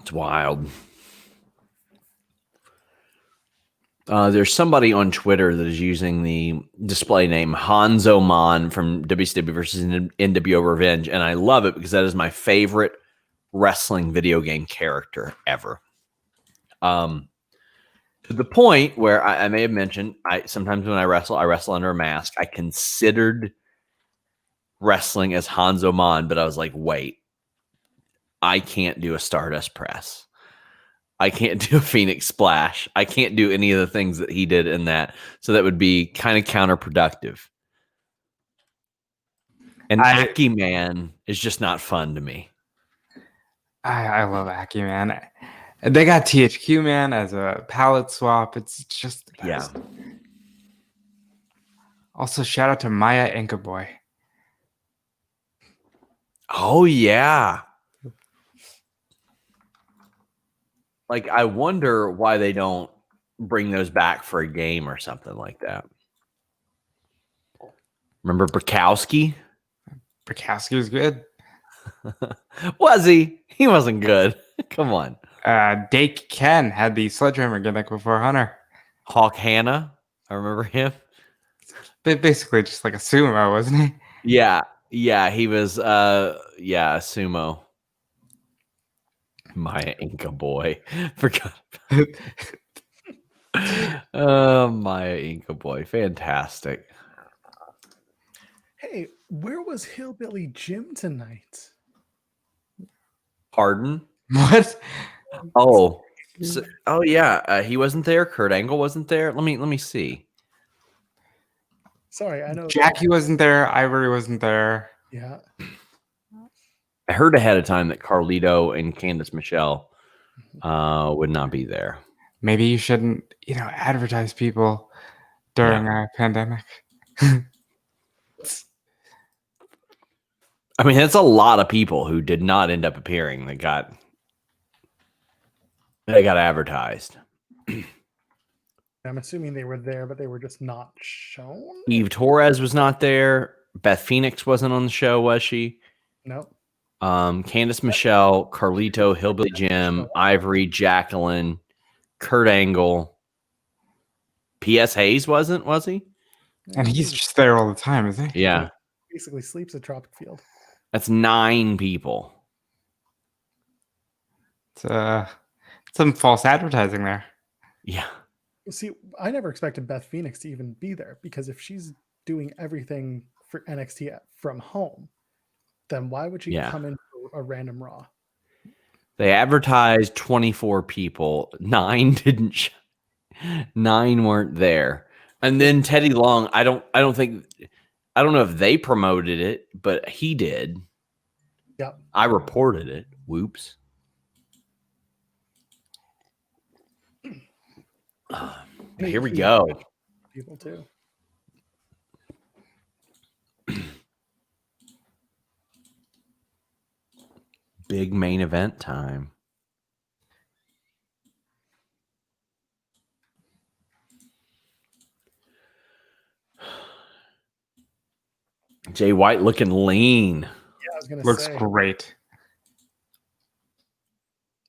It's wild. There's somebody on Twitter that is using the display name Hanzo Man from WCW versus NWO Revenge, and I love it because that is my favorite wrestling video game character ever. To the point where I may have mentioned, sometimes when I wrestle under a mask. I considered wrestling as Hanzo Man, but I was like, wait, I can't do a Stardust press. I can't do a Phoenix Splash. I can't do any of the things that he did in that. So that would be kind of counterproductive. And Aki Man is just not fun to me. I love Aki Man. They got THQ Man as a palette swap. It's just the best. Yeah. Also, shout out to Maya Inca Boy. Oh, yeah. Like, I wonder why they don't bring those back for a game or something like that. Remember Bukowski? Bukowski was good. Was he? He wasn't good. Come on. Dake Ken had the sledgehammer gimmick before Hunter. Hawk Hanna. I remember him. Basically just like a sumo, wasn't he? Yeah. Yeah, he was sumo. Maya Inca Boy. Forgot about Maya Inca Boy. Fantastic. Hey, where was Hillbilly Jim tonight? Pardon? What? Oh. Yeah. He wasn't there. Kurt Angle wasn't there. Let me see. Sorry, I know Jackie wasn't there. Ivory wasn't there. Yeah. I heard ahead of time that Carlito and Candice Michelle would not be there. Maybe you shouldn't, advertise people during a pandemic. I mean, that's a lot of people who did not end up appearing that got advertised. I'm assuming they were there, but they were just not shown. Eve Torres was not there. Beth Phoenix wasn't on the show, was she? Nope. Candice Michelle, Carlito, Hillbilly Jim, Ivory, Jacqueline, Kurt Angle. P.S. Hayes wasn't, was he? And he's just there all the time, isn't he? Yeah. Basically sleeps at Tropic Field. That's 9 people. It's some false advertising there. Yeah. See, I never expected Beth Phoenix to even be there, because if she's doing everything for NXT from home, then why would she come into a random Raw? They advertised 24 people. 9 didn't. 9 weren't there. And then Teddy Long, I don't know if they promoted it, but he did. Yep. I reported it. Whoops. Here we go. People too. Big main event time. Jay White looking lean. Yeah, I was gonna Looks say. great.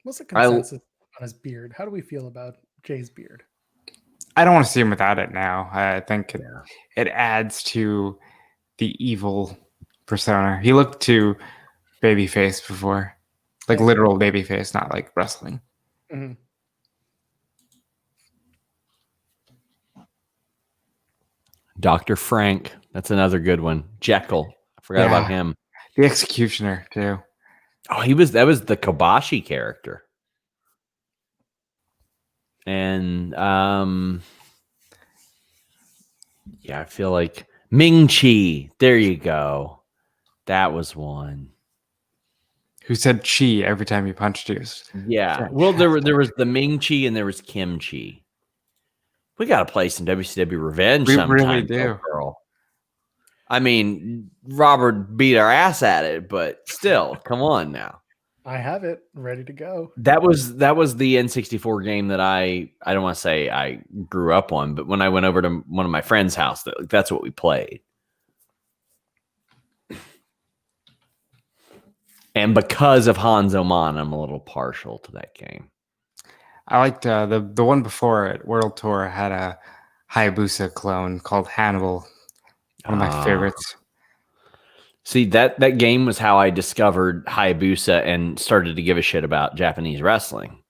What's the consensus on his beard? How do we feel about Jay's beard? I don't want to see him without it now. I think it adds to the evil persona. He looked too babyface before, like literal babyface, not like wrestling. Mm-hmm. Dr. Frank. That's another good one. Jekyll. I forgot about him. The Executioner too. Oh, that was the Kobashi character. And I feel like Ming Chi. There you go. That was one. Who said chi every time he punched you? Yeah. Well, there was the Ming Chi and there was Kim Chi. We got to play some WCW Revenge sometime. We really do. Girl. I mean, Robert beat our ass at it, but still, come on now. I have it ready to go. That was the N64 game that I don't want to say I grew up on, but when I went over to one of my friends' house, that's what we played. And because of Hans Oman, I'm a little partial to that game. I liked the one before it, World Tour, had a Hayabusa clone called Hannibal. One of my favorites. See, that game was how I discovered Hayabusa and started to give a shit about Japanese wrestling.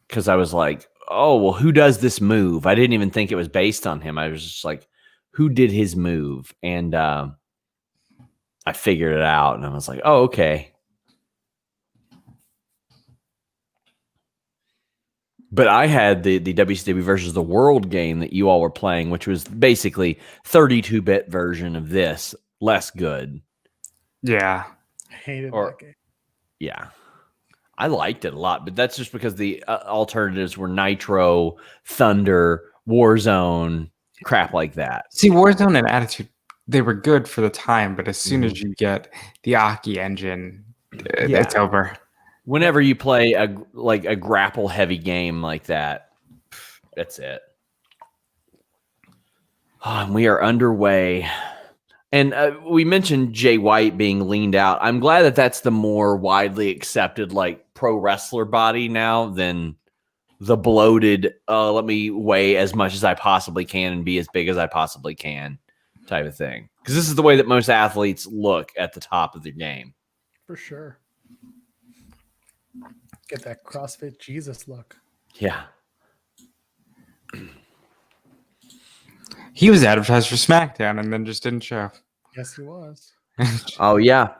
Because I was like, oh, well, who does this move? I didn't even think it was based on him. I was just like, who did his move? And I figured it out, and I was like, oh, okay. But I had the WCW versus the World game that you all were playing, which was basically 32-bit version of this, less good. Yeah. I hated that game. Yeah. I liked it a lot, but that's just because the alternatives were Nitro, Thunder, Warzone, crap like that. See, Warzone and Attitude, they were good for the time, but as soon as you get the Aki engine, it's over. Whenever you play a grapple heavy game like that, that's it. And we are underway. And we mentioned Jay White being leaned out. I'm glad that that's the more widely accepted pro wrestler body now than the bloated, let me weigh as much as I possibly can and be as big as I possibly can type of thing. Because this is the way that most athletes look at the top of their game. For sure. Get that CrossFit Jesus look. Yeah. He was advertised for SmackDown and then just didn't show. Yes, he was. Oh, yeah.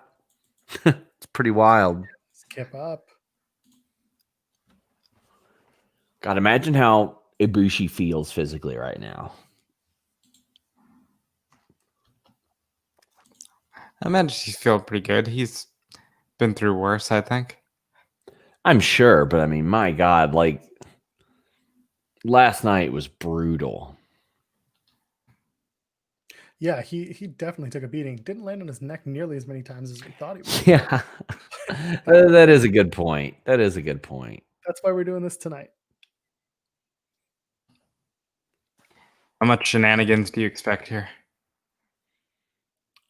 It's pretty wild. Skip up. God, imagine how Ibushi feels physically right now. I imagine he's feeling pretty good. He's been through worse, I think. I'm sure, but I mean, my God, last night was brutal. Yeah, he definitely took a beating. Didn't land on his neck nearly as many times as we thought he would. Yeah. That is a good point. That is a good point. That's why we're doing this tonight. How much shenanigans do you expect here?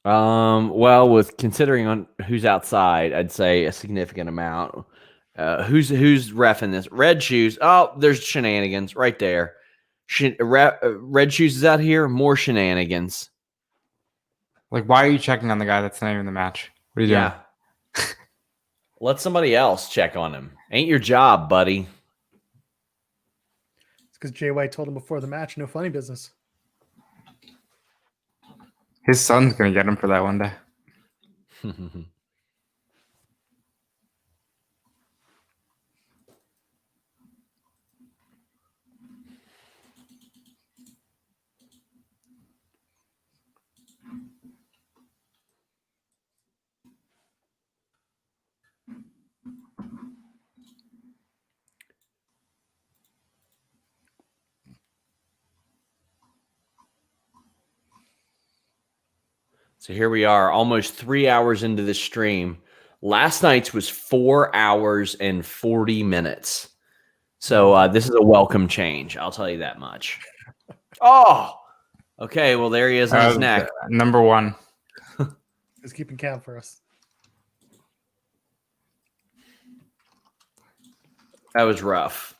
Well, with considering on who's outside, I'd say a significant amount. Who's reffing this? Red Shoes. Oh, there's shenanigans right there. Red Shoes is out here. More shenanigans. Like, why are you checking on the guy that's not even in the match? What are you doing? Let somebody else check on him. Ain't your job, buddy. It's because Jay White told him before the match, no funny business. His son's gonna get him for that one day. So here we are, almost 3 hours into the stream. Last night's was 4 hours and 40 minutes. So this is a welcome change. I'll tell you that much. Oh, okay. Well, there he is on his neck. Number one. He's keeping count for us. That was rough.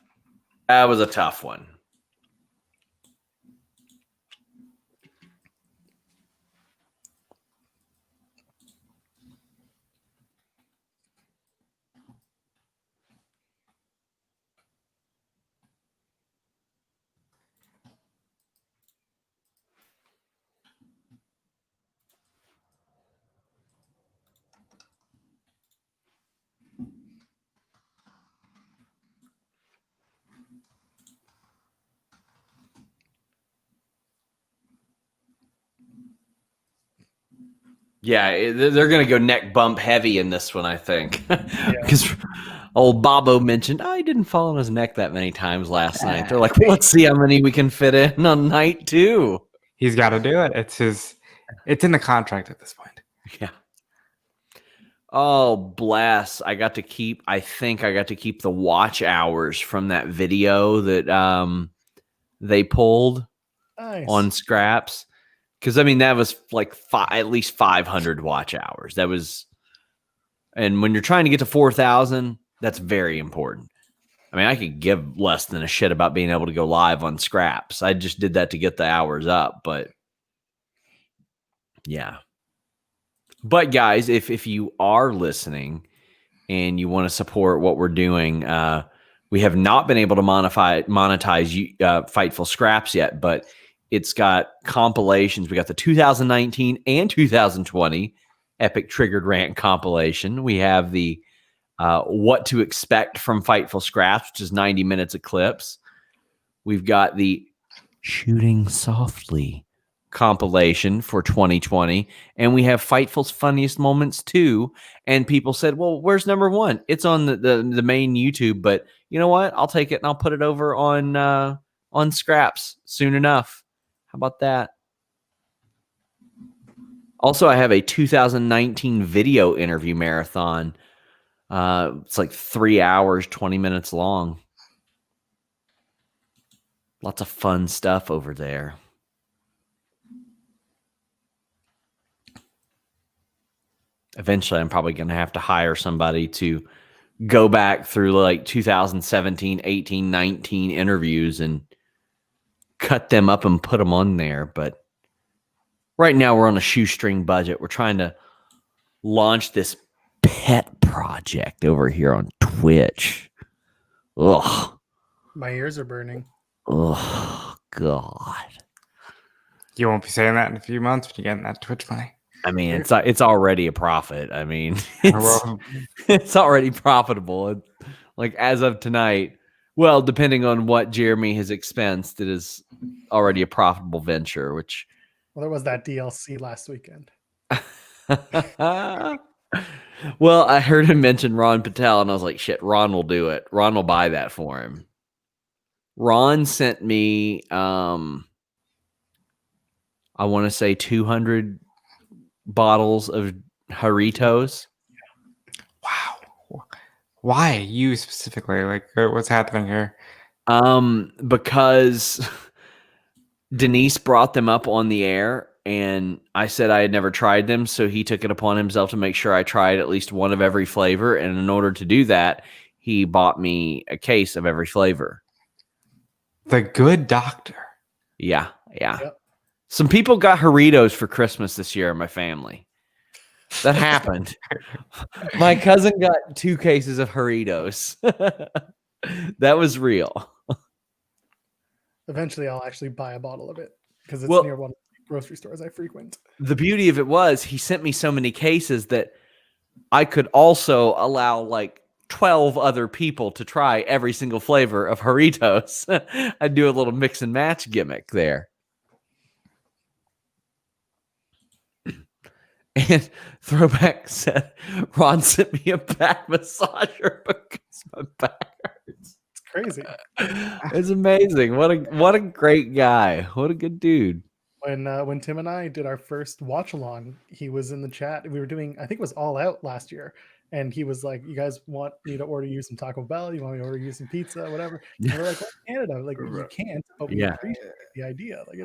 That was a tough one. Yeah, they're going to go neck bump heavy in this one, I think. Because old Bobo mentioned, I didn't fall on his neck that many times last night. They're like, well, let's see how many we can fit in on night 2. He's got to do it. It's in the contract at this point. Yeah. Oh, bless. I got to keep the watch hours from that video that they pulled on Scraps. Because, I mean, that was like at least 500 watch hours. That was, and when you're trying to get to 4,000, that's very important. I mean, I could give less than a shit about being able to go live on Scraps. I just did that to get the hours up, but yeah. But guys, if you are listening and you want to support what we're doing, we have not been able to monetize Fightful Scraps yet, but it's got compilations. We got the 2019 and 2020 Epic Triggered Rant compilation. We have the What to Expect from Fightful Scraps, which is 90 minutes of clips. We've got the Shooting Softly compilation for 2020. And we have Fightful's Funniest Moments too. And people said, well, where's number 1? It's on the main YouTube, but you know what? I'll take it and I'll put it over on Scraps soon enough. How about that? Also, I have a 2019 video interview marathon. It's like 3 hours, 20 minutes long. Lots of fun stuff over there. Eventually, I'm probably going to have to hire somebody to go back through like 2017, 18, 19 interviews and cut them up and put them on there. But right now we're on a shoestring budget. We're trying to launch this pet project over here on Twitch. Ugh. My ears are burning. Oh, God. You won't be saying that in a few months when you're getting that Twitch money. I mean, it's already a profit. I mean, it's already profitable. Like as of tonight, well, depending on what Jeremy has expensed, it is already a profitable venture, which... Well, there was that DLC last weekend. Well, I heard him mention Ron Patel, and I was like, shit, Ron will do it. Ron will buy that for him. Ron sent me I want to say 200 bottles of Doritos. Wow. Why you specifically? Like, what's happening here? Because Denise brought them up on the air, and I said I had never tried them, so he took it upon himself to make sure I tried at least one of every flavor, and in order to do that, he bought me a case of every flavor. The good doctor. Yeah. Yep. Some people got Doritos for Christmas this year in my family. That happened. My cousin got 2 cases of Doritos. That was real. Eventually, I'll actually buy a bottle of it because it's Well- near one of the grocery stores I frequent. The beauty of it was he sent me so many cases that I could also allow like 12 other people to try every single flavor of Doritos. I'd do a little mix and match gimmick there. And Throwback said Ron sent me a back massager because my back hurts. It's crazy. It's amazing. What a great guy. What a good dude. When Tim and I did our first watch along, he was in the chat. We were doing, I think it was All Out last year, and he was like, "You guys want me to order you some Taco Bell? You want me to order you some pizza, whatever?" And we're like, "Well, Canada, like you can't, but we Yeah. appreciate the idea. Like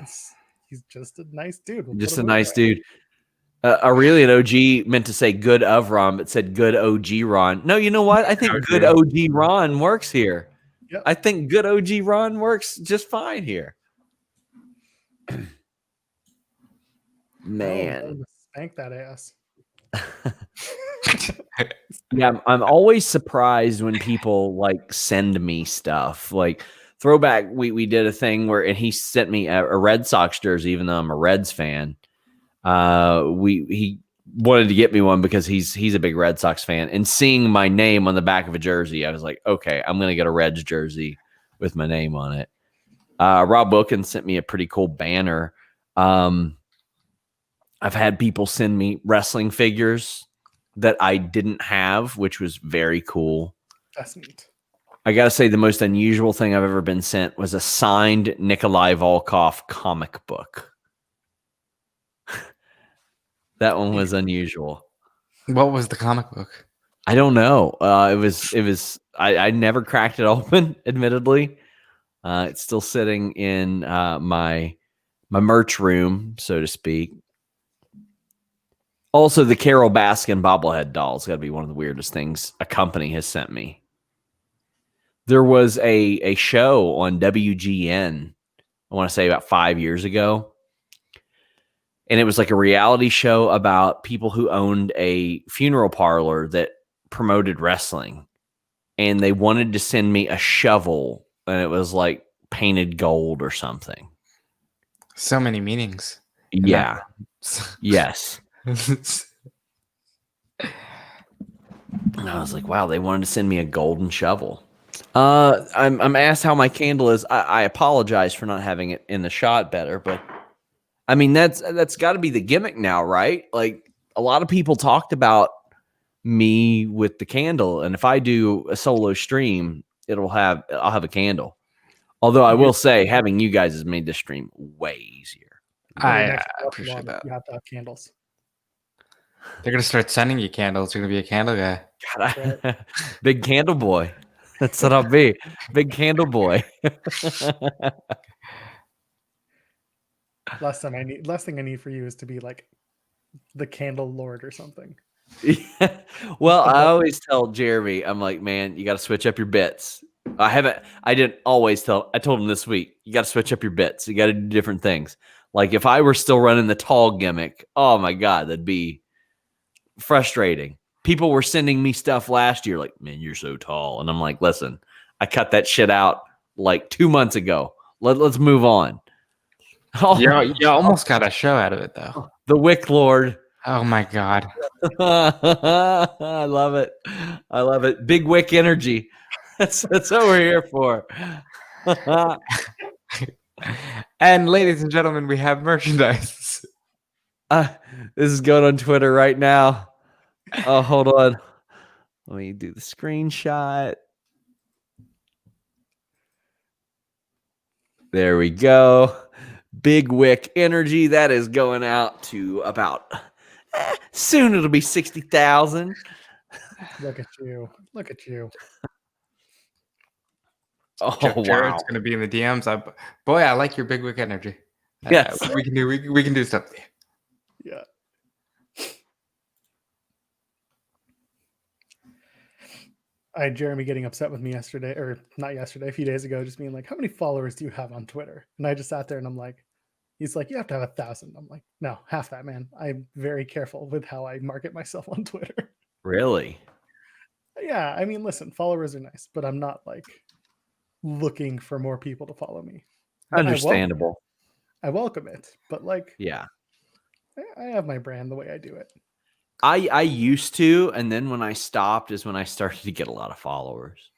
he's just a nice dude. We'll Just put a him nice over. dude. Aurelian OG meant to say good of Ron, but said good OG Ron. No, you know what? I think good OG Ron works here. Yep. I think good OG Ron works just fine here. Man. Oh, spank that ass. Yeah, I'm always surprised when people like send me stuff. Like Throwback, we did a thing where, and he sent me a Red Sox jersey, even though I'm a Reds fan. He wanted to get me one because he's a big Red Sox fan, and seeing my name on the back of a jersey, I was like, okay, I'm gonna get a Reds jersey with my name on it. Rob Wilkins sent me a pretty cool banner. I've had people send me wrestling figures that I didn't have, which was very cool. That's neat. I gotta say, the most unusual thing I've ever been sent was a signed Nikolai Volkov comic book. That one was unusual. What was the comic book? I don't know. It was. I never cracked it open. Admittedly, it's still sitting in my merch room, so to speak. Also, the Carol Baskin bobblehead doll's got to be one of the weirdest things a company has sent me. There was a show on WGN, I want to say about 5 years ago, and it was like a reality show about people who owned a funeral parlor that promoted wrestling, and they wanted to send me a shovel, and it was like painted gold or something. So many meanings. Yeah. Yes. And I was like, wow, they wanted to send me a golden shovel. I'm asked how my candle is. I apologize for not having it in the shot better, but I mean that's got to be the gimmick now, right? Like a lot of people talked about me with the candle, and if I do a solo stream, I'll have a candle. Although I will say, having you guys has made this stream way easier. I appreciate that. You have to have candles. They're gonna start sending you candles. You're gonna be a candle guy. God, big candle boy. That's what I'll be. Big candle boy. Last thing I need for you is to be like the candle lord or something. Yeah. Well, I always tell Jeremy, I'm like, man, you got to switch up your bits. I didn't always tell. I told him this week, you got to switch up your bits. You got to do different things. Like if I were still running the tall gimmick, oh my God, that'd be frustrating. People were sending me stuff last year like, man, you're so tall. And I'm like, listen, I cut that shit out like 2 months ago. Let's move on. Oh, You almost got a show out of it though. the Wick Lord. Oh my God. I love it. I love it. Big Wick energy. That's what we're here for. And ladies and gentlemen, we have merchandise. This is going on Twitter right now. Oh, hold on. Let me do the screenshot. There we go. Big Wick Energy. That is going out to about soon. It'll be 60,000. Look at you. Look at you. Oh Jeff Jarrett's wow! going to be in the DMs. Boy, I like your big wick energy. Yes. We can do something. Yeah. I had Jeremy getting upset with me yesterday, or not yesterday, a few days ago, just being like, how many followers do you have on Twitter? And I just sat there and I'm like, he's like, you have to have 1,000. I'm like, no, half that, man. I'm very careful with how I market myself on Twitter. Really? Yeah. I mean, listen, followers are nice, but I'm not like looking for more people to follow me. But Understandable. I welcome it, but like, Yeah. I have my brand the way I do it. I used to, and then when I stopped is when I started to get a lot of followers.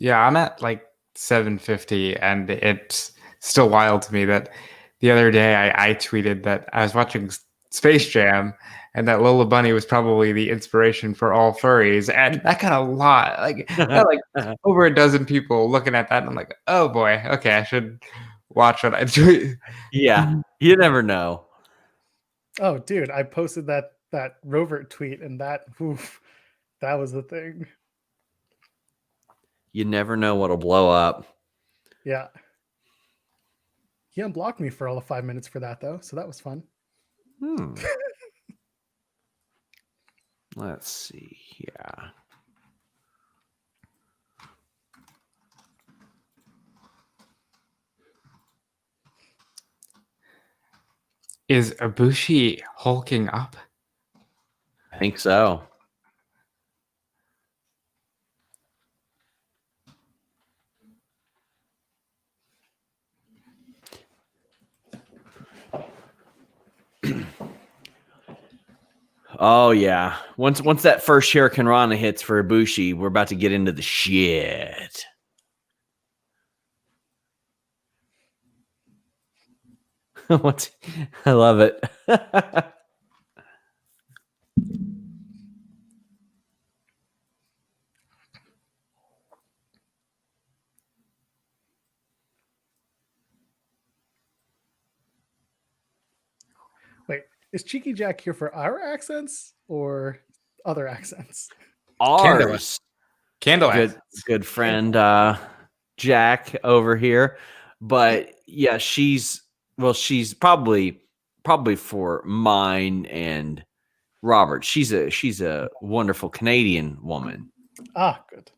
Yeah, I'm at like 750, and it's still wild to me that the other day I tweeted that I was watching Space Jam, and that Lola Bunny was probably the inspiration for all furries, and that got a lot, like over a dozen people looking at that, and I'm like, oh boy, okay, I should watch what I tweet. Yeah, you never know. Oh, dude, I posted that Rovert tweet, and that was the thing. You never know what'll blow up. Yeah. He unblocked me for all the 5 minutes for that, though, so that was fun. Let's see. Yeah. Is Ibushi hulking up? I think so. Oh yeah. Once that first Shuriken Rana hits for Ibushi, we're about to get into the shit. I love it. Wait, is Cheeky Jack here for our accents or other accents? Ours. Candle. Good friend Jack over here. But yeah, she's probably for mine and Robert. She's a wonderful Canadian woman. Ah, good.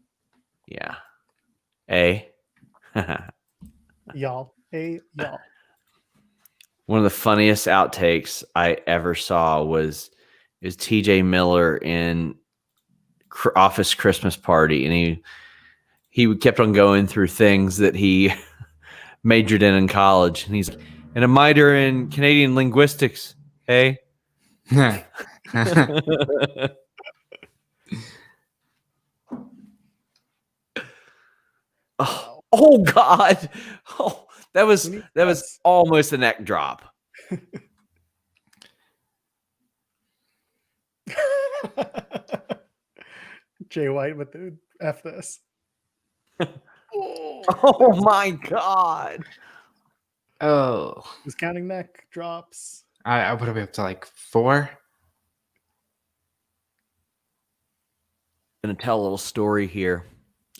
Yeah. Hey. Y'all. Hey, y'all. One of the funniest outtakes I ever saw is TJ Miller in Office Christmas Party, and he kept on going through things that he majored in college, and he's and a minor in Canadian linguistics. Hey. Oh God! Oh, that was almost a neck drop. Jay White with the F this. Oh my God! Oh, Who's counting neck drops? I would have been up to like 4. I'm gonna tell a little story here.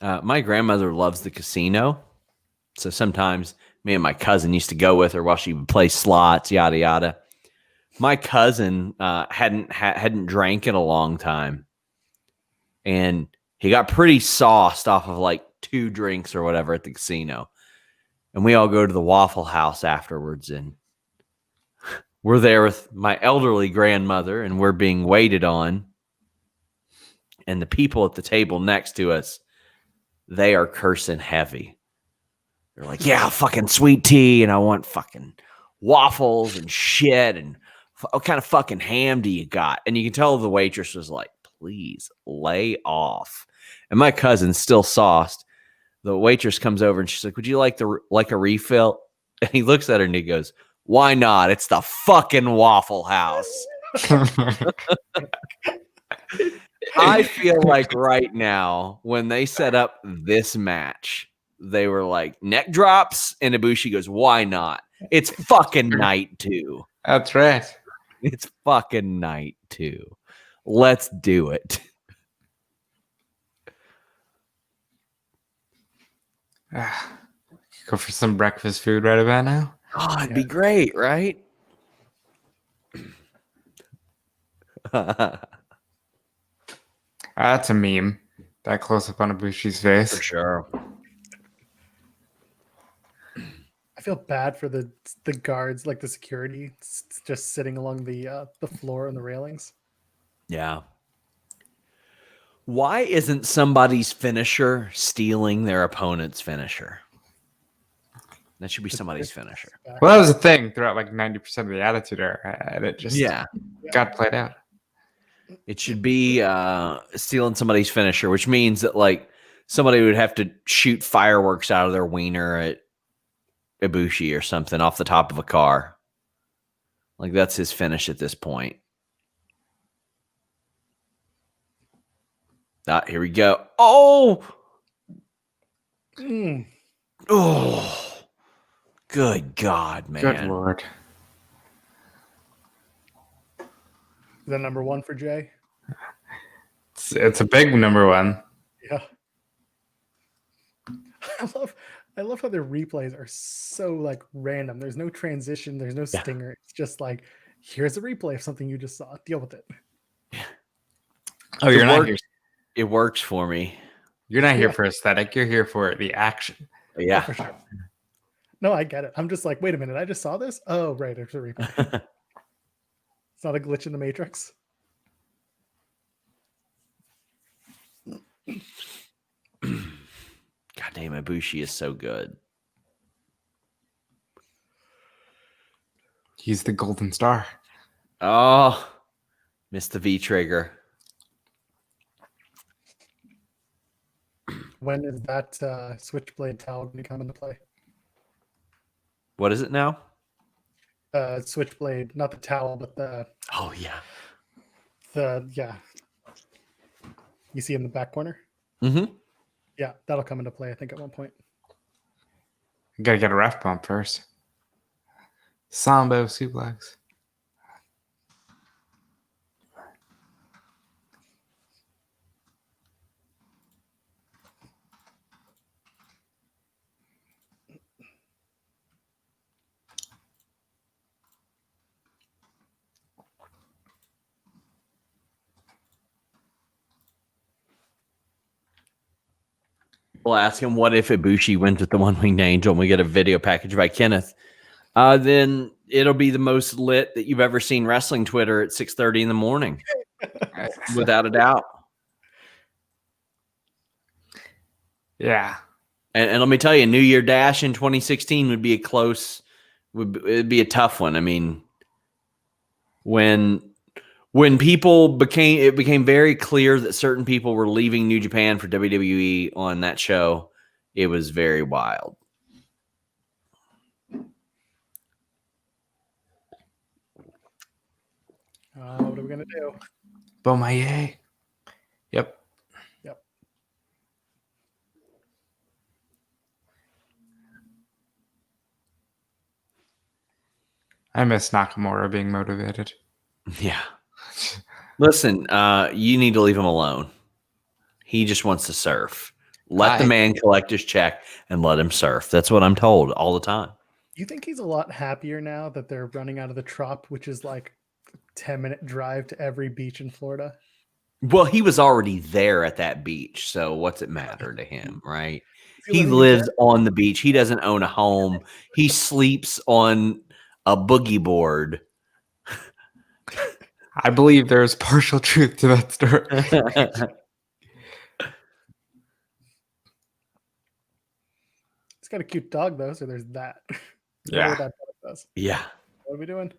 My grandmother loves the casino, so sometimes me and my cousin used to go with her while she would play slots, yada yada. My cousin hadn't drank in a long time, and he got pretty sauced off of like 2 drinks or whatever at the casino. And we all go to the Waffle House afterwards, and we're there with my elderly grandmother, and we're being waited on. And the people at the table next to us, they are cursing heavy. They're like, yeah, fucking sweet tea, and I want fucking waffles and shit, and what kind of fucking ham do you got? And you can tell the waitress was like, please lay off. And my cousin's still sauced. The waitress comes over and she's like, would you like a refill? And he looks at her and he goes, why not? It's the fucking Waffle House. I feel like right now, when they set up this match, they were like neck drops, and Ibushi goes, why not? It's fucking night 2. That's right. It's fucking night 2. Let's do it. Go for some breakfast food right about now. Oh, it'd be great, right? That's a meme. That close up on Ibushi's face. For sure. I feel bad for the guards, like the security, just sitting along the floor and the railings. Yeah. Why isn't somebody's finisher stealing their opponent's finisher? That should be somebody's finisher. Well, that was a thing throughout like 90% of the Attitude Era, and it just got played out. It should be stealing somebody's finisher, which means that like somebody would have to shoot fireworks out of their wiener at Ibushi or something off the top of a car. Like that's his finish at this point. Here we go. Oh, oh, good God, man. Good Lord. Is that number 1 for Jay? It's a big number 1. Yeah. I love how their replays are so like random. There's no transition. There's no stinger. It's just like, here's a replay of something you just saw. Deal with it. Oh, you're not here. It works for me. You're not here for aesthetic. You're here for the action. Yeah. Oh, for sure. No, I get it. I'm just like, wait a minute. I just saw this. Oh, right. It's a replay. It's not a glitch in the Matrix. God damn, Ibushi is so good. He's the golden star. Oh, missed the V trigger. When is that switchblade towel going to come into play? What is it now? Switchblade, not the towel, but the yeah. You see in the back corner? Mm-hmm. Yeah, that'll come into play, I think, at one point. You gotta get a ref bump first. Sambo suplex. We'll ask him, what if Ibushi went with the one-winged angel and we get a video package by Kenneth? Then it'll be the most lit that you've ever seen wrestling Twitter at 6:30 in the morning. Without a doubt. Yeah. And let me tell you, New Year Dash in 2016 would be it'd be a tough one. I mean, when it became very clear that certain people were leaving New Japan for WWE on that show, it was very wild. What are we gonna do? Bomaye. Yep. I miss Nakamura being motivated. Yeah. Listen, you need to leave him alone. He just wants to surf. Let the man collect his check and let him surf. That's what I'm told all the time. You think he's a lot happier now that they're running out of the Trop, which is like a 10-minute drive to every beach in Florida? Well, he was already there at that beach, so what's it matter to him, right? He lives on the beach. He doesn't own a home. He sleeps on a boogie board. I believe there's partial truth to that story. He's got a cute dog, though, so there's that. Yeah. That does. Yeah. What are we doing?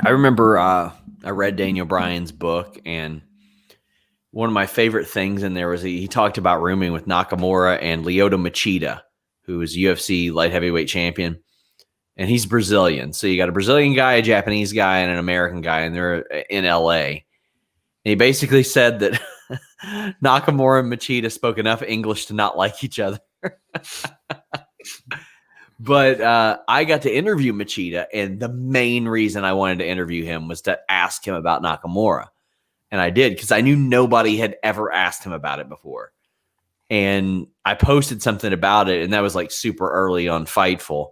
I remember I read Daniel Bryan's book, and one of my favorite things in there was he talked about rooming with Nakamura and Lyoto Machida, who is UFC light heavyweight champion. And he's Brazilian. So you got a Brazilian guy, a Japanese guy, and an American guy, and they're in LA. And he basically said that Nakamura and Machida spoke enough English to not like each other. But I got to interview Machida, and the main reason I wanted to interview him was to ask him about Nakamura. And I did, because I knew nobody had ever asked him about it before. And I posted something about it, and that was like super early on Fightful.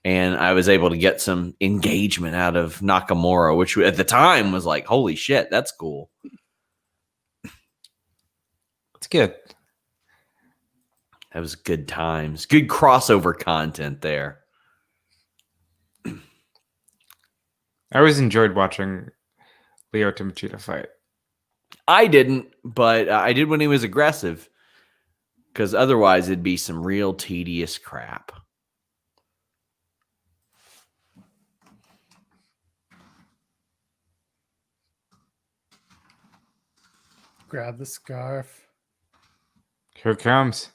And I was able to get some engagement out of Nakamura, which at the time was like, holy shit, that's cool. It's good. That was good times. Good crossover content there. I always enjoyed watching Lyoto Machida fight. I didn't, but I did when he was aggressive, because otherwise it'd be some real tedious crap. Grab the scarf. Here it comes.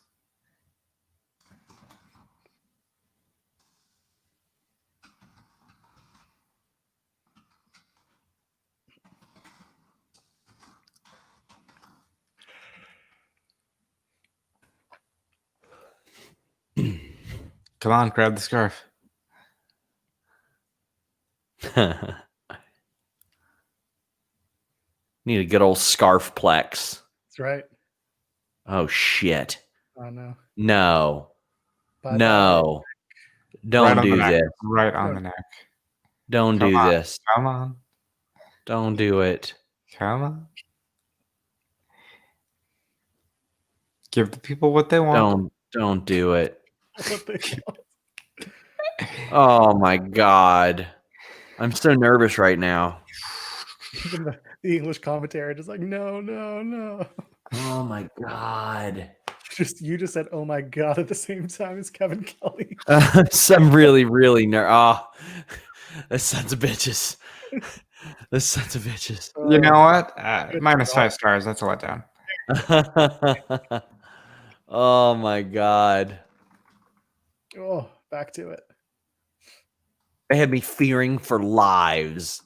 Come on, grab the scarf. Need a good old scarf plex. That's right. Oh, shit. Oh, no. No. Bye-bye. No. Don't do this. Right on the neck. Don't Come do on. this. Come on. Don't do it. Come on. Give the people what they want. Don't do it. What the hell? Oh my God. I'm so nervous right now. Even the English commentary just like, no, no, no. Oh my God. You just said, oh my God, at the same time as Kevin Kelly. Some really, really Oh, those sons of bitches. Those sons of bitches. You know what? Good Minus call. 5 stars. That's a letdown. Oh my God. Oh, back to it. They had me fearing for lives.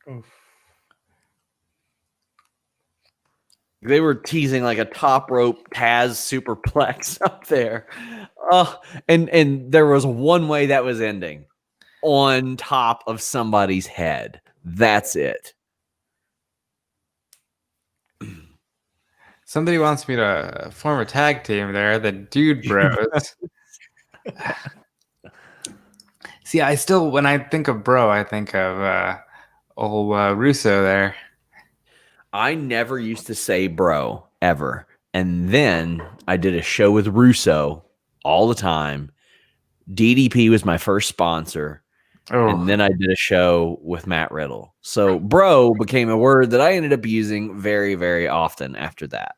Oof. They were teasing like a top rope Taz superplex up there. Oh, and there was one way that was ending. On top of somebody's head. That's it. Somebody wants me to form a tag team there, the Dude Bros. See, when I think of bro, I think of old Russo there. I never used to say bro, ever. And then I did a show with Russo all the time. DDP was my first sponsor. Oh, And then I did a show with Matt Riddle. So bro became a word that I ended up using very, very often after that.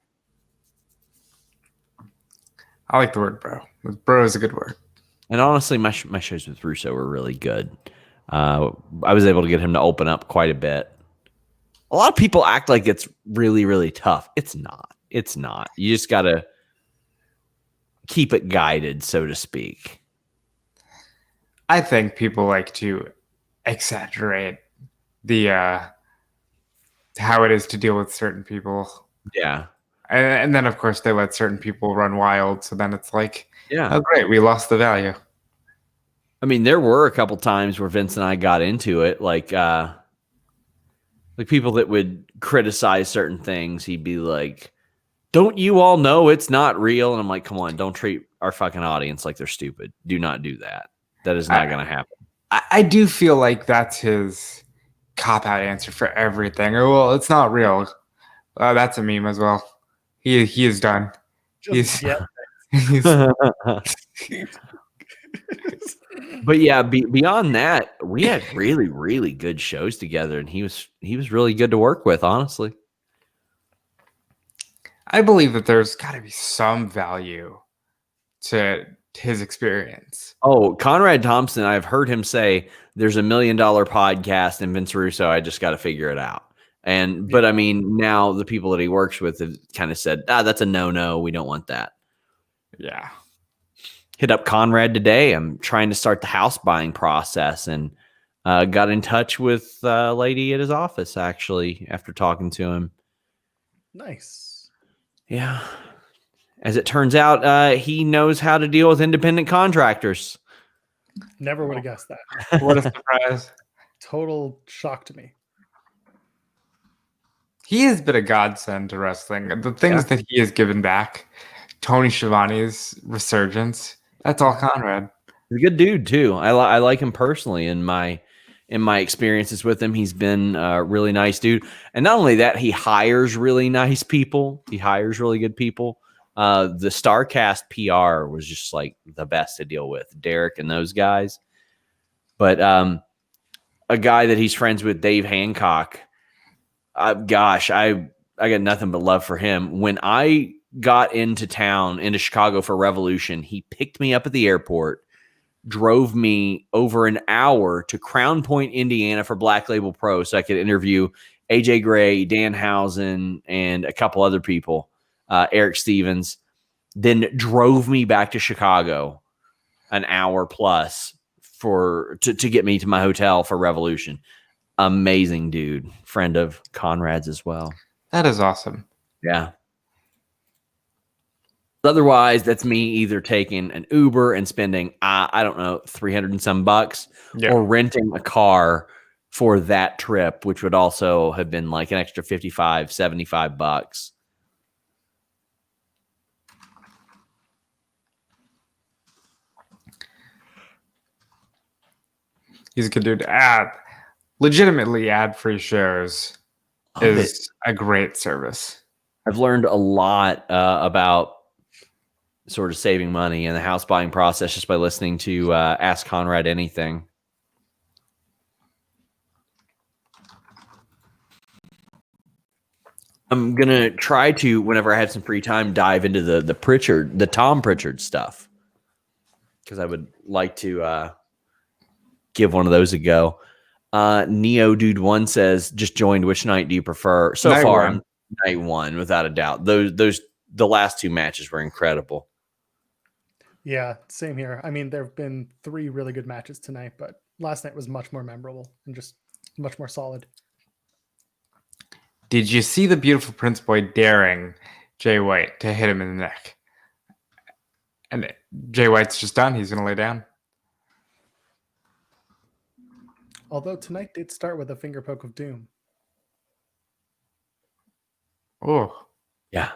I like the word bro. Bro is a good word. And honestly, my shows with Russo were really good. I was able to get him to open up quite a bit. A lot of people act like it's really, really tough. It's not. It's not. You just got to keep it guided, so to speak. I think people like to exaggerate the how it is to deal with certain people. Yeah. And then, of course, they let certain people run wild. So then it's like, Yeah. oh, great, we lost the value. I mean, there were a couple times where Vince and I got into it, like people that would criticize certain things. He'd be like, don't you all know it's not real? And I'm like, come on, don't treat our fucking audience like they're stupid. Do not do that. That is not going to happen. I do feel like that's his cop-out answer for everything. Oh, well, it's not real. That's a meme as well. He is done. Just get But yeah, beyond that, we had really, really good shows together, and he was really good to work with, honestly. I believe that there's got to be some value to his experience. Oh, Conrad Thompson, I've heard him say there's $1 million podcast in Vince Russo. I just got to figure it out. But I mean, now the people that he works with have kind of said, that's a no. We don't want that. Yeah. Hit up Conrad today. I'm trying to start the house buying process, and got in touch with a lady at his office, actually, after talking to him. Nice. Yeah. As it turns out, he knows how to deal with independent contractors. Never would have guessed that. What a surprise. Total shock to me. He has been a godsend to wrestling. The things that he has given back, Tony Schiavone's resurgence, that's all Conrad. He's a good dude too. I like him personally. In my experiences with him, he's been a really nice dude. And not only that, he hires really nice people. He hires really good people. The StarCast PR was just like the best to deal with, Derek and those guys. But a guy that he's friends with, Dave Hancock. Gosh, I got nothing but love for him. When I got into Chicago for Revolution, he picked me up at the airport, drove me over an hour to Crown Point, Indiana for Black Label Pro so I could interview AJ Gray, Danhausen, and a couple other people, Eric Stevens, then drove me back to Chicago an hour plus to get me to my hotel for Revolution. Amazing dude. Friend of Conrad's as well. That is awesome. Yeah. Otherwise, that's me either taking an Uber and spending, I don't know, 300 and some bucks, or renting a car for that trip, which would also have been like an extra 55, 75 bucks. He's a good dude. Legitimately ad-free shows is a great service. I've learned a lot about sort of saving money in the house buying process just by listening to Ask Conrad Anything. I'm going to try to, whenever I have some free time, dive into the Tom Pritchard stuff, because I would like to give one of those a go. Neo Dude 1 says, just joined. Which night do you prefer? So Night far, one. night one, without a doubt. The last two matches were incredible. Yeah, same here. I mean, there have been 3 really good matches tonight, but last night was much more memorable and just much more solid. Did you see the beautiful Prince Boy daring Jay White to hit him in the neck? And Jay White's just done. He's going to lay down. Although tonight did start with a finger poke of doom. Oh. Yeah.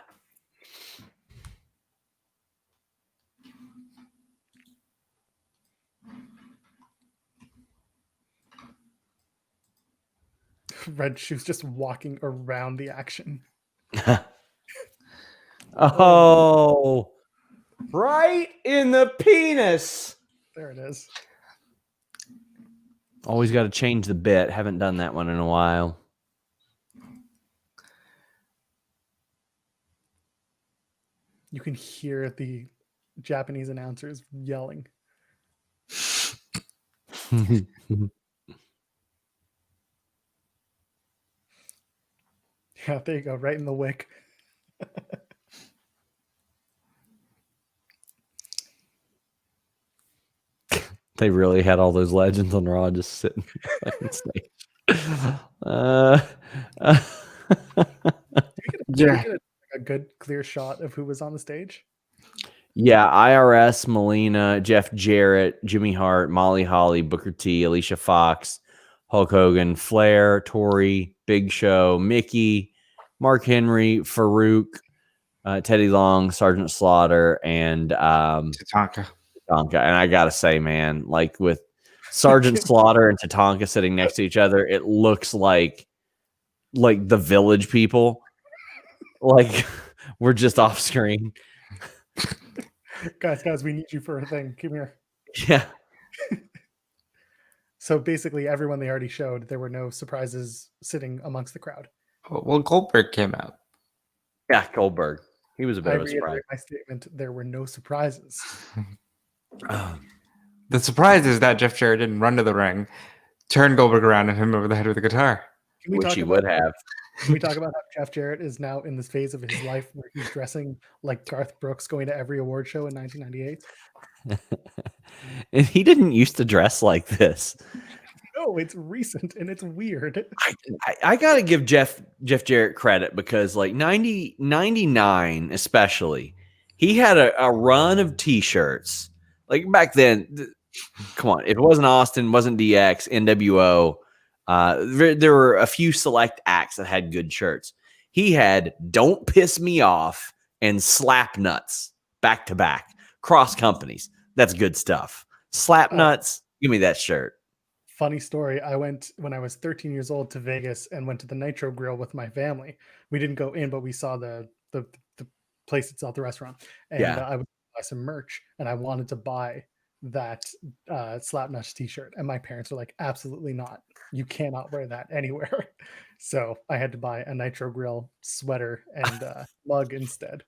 Red Shoe's just walking around the action. Oh, right in the penis. There it is. Always got to change the bit. Haven't done that one in a while. You can hear the Japanese announcers yelling. Yeah, there you go. Right in the wick. They really had all those legends on Raw just sitting on stage. Did we get a good, clear shot of who was on the stage? Yeah, IRS, Melina, Jeff Jarrett, Jimmy Hart, Molly Holly, Booker T, Alicia Fox, Hulk Hogan, Flair, Tori, Big Show, Mickey, Mark Henry, Farouk, Teddy Long, Sergeant Slaughter, and Tatanka. And I gotta say, man, like with Sergeant Slaughter and Tatanka sitting next to each other, it looks like the Village people. Like we're just off screen. Guys, we need you for a thing. Come here. Yeah. So basically, everyone they already showed, there were no surprises sitting amongst the crowd. Well, Goldberg came out. Yeah, Goldberg. He was a bit of a surprise. reiterate my statement. There were no surprises. The surprise is that Jeff Jarrett didn't run to the ring, turn Goldberg around, and hit him over the head with a guitar. Which he would have. Can we talk about how Jeff Jarrett is now in this phase of his life where he's dressing like Garth Brooks going to every award show in 1998? And he didn't used to dress like this. No, it's recent and it's weird. I got to give Jeff Jarrett credit because like 99 especially, he had a run of T-shirts. Like back then, come on, if it wasn't Austin, wasn't DX, NWO, there were a few select acts that had good shirts. He had "Don't Piss Me Off" and "Slap Nuts" back to back, cross companies. That's good stuff. Slap Nuts, give me that shirt. Funny story. I went when I was 13 years old to Vegas and went to the Nitro Grill with my family. We didn't go in, but we saw the place itself, the restaurant, and Yeah. I would buy some merch, and I wanted to buy that Slapnuts T-shirt, and my parents were like, "Absolutely not! You cannot wear that anywhere." So I had to buy a Nitro Grill sweater and mug instead.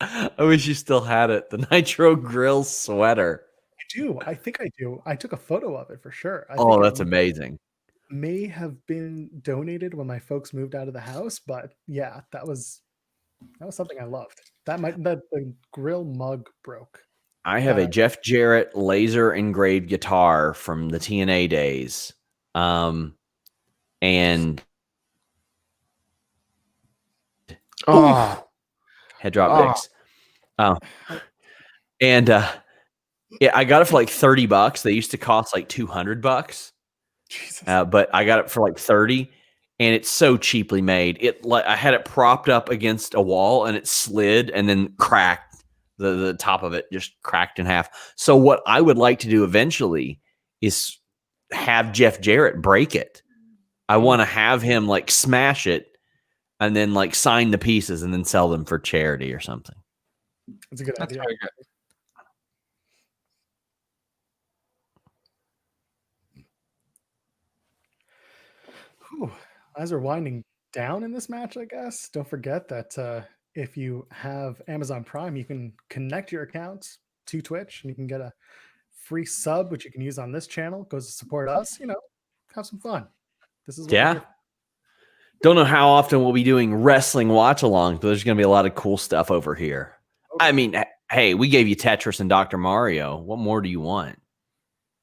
I wish you still had it. The Nitro Grill sweater. I do. I think I do. I took a photo of it for sure. I think Oh, it that's amazing. may have been donated when my folks moved out of the house, but yeah, that was something I loved. That the grill mug broke. I have a Uh, Jeff Jarrett laser engraved guitar from the TNA days. And Oh, head drop oh, dicks. And yeah, I got it for like $30. They used to cost like $200. Jesus. But I got it for like 30, and it's so cheaply made. I had it propped up against a wall, and it slid and then cracked. The top of it just cracked in half. So what I would like to do eventually is have Jeff Jarrett break it. I want to have him like smash it and then like sign the pieces and then sell them for charity or something. That's a good that's idea. very good. Whew. As we're winding down in this match, I guess, don't forget that if you have Amazon Prime, you can connect your accounts to Twitch and you can get a free sub, which you can use on this channel. It goes to support us, have some fun. This is what we're Yeah. here for. Don't know how often we'll be doing wrestling watch alongs, but there's going to be a lot of cool stuff over here. I mean, hey, we gave you Tetris and Dr. Mario. What more do you want?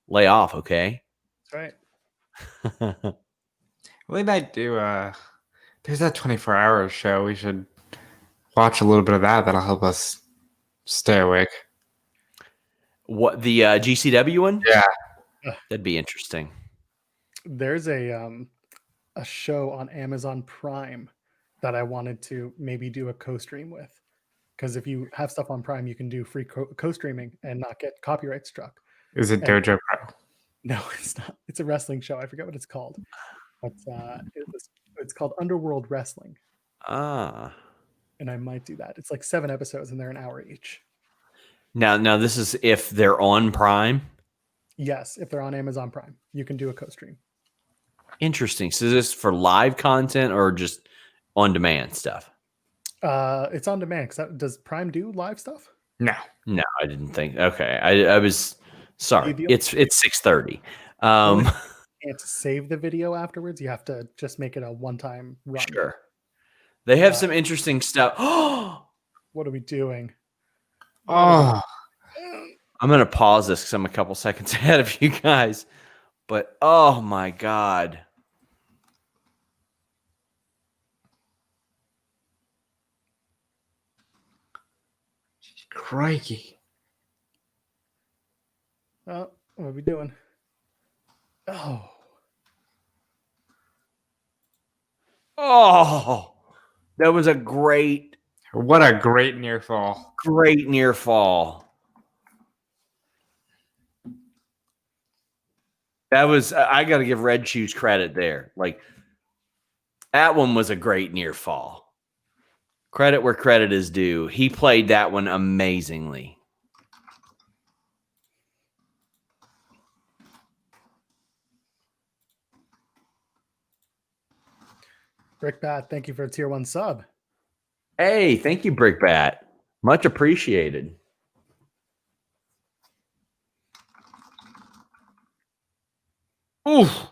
Lay off, okay? That's right. We might do there's that 24-hour show. We should watch a little bit of that. That'll help us stay awake. What, the GCW one? Yeah. That'd be interesting. There's a show on Amazon Prime that I wanted to maybe do a co-stream with, because if you have stuff on Prime, you can do free co-streaming and not get copyright struck. Is it Dojo Pro? No, it's not. It's a wrestling show. I forget what it's called, but it's called Underworld Wrestling, Ah. and I might do that. It's like 7 episodes, and they're an hour each. Now this is if they're on Prime. Yes, if they're on Amazon Prime, you can do a co-stream. Interesting. So is this for live content or just on demand stuff? It's on demand. Does Prime do live stuff? No. No, I didn't think. Okay, I was sorry. The- It's 6:30. You can't save the video afterwards. You have to just make it a one-time run. Sure. They have some interesting stuff. What are we doing? Oh, I'm gonna pause this because I'm a couple seconds ahead of you guys. But oh my god. crikey. What are we doing? Oh, That was a great What a great near fall. near fall. That was, I got to give Red Shoes credit there. Like, that one was a great near fall. Credit where credit is due. He played that one amazingly. Brickbat, thank you for a tier 1 sub. Hey, thank you, Brickbat. Much appreciated. Oof.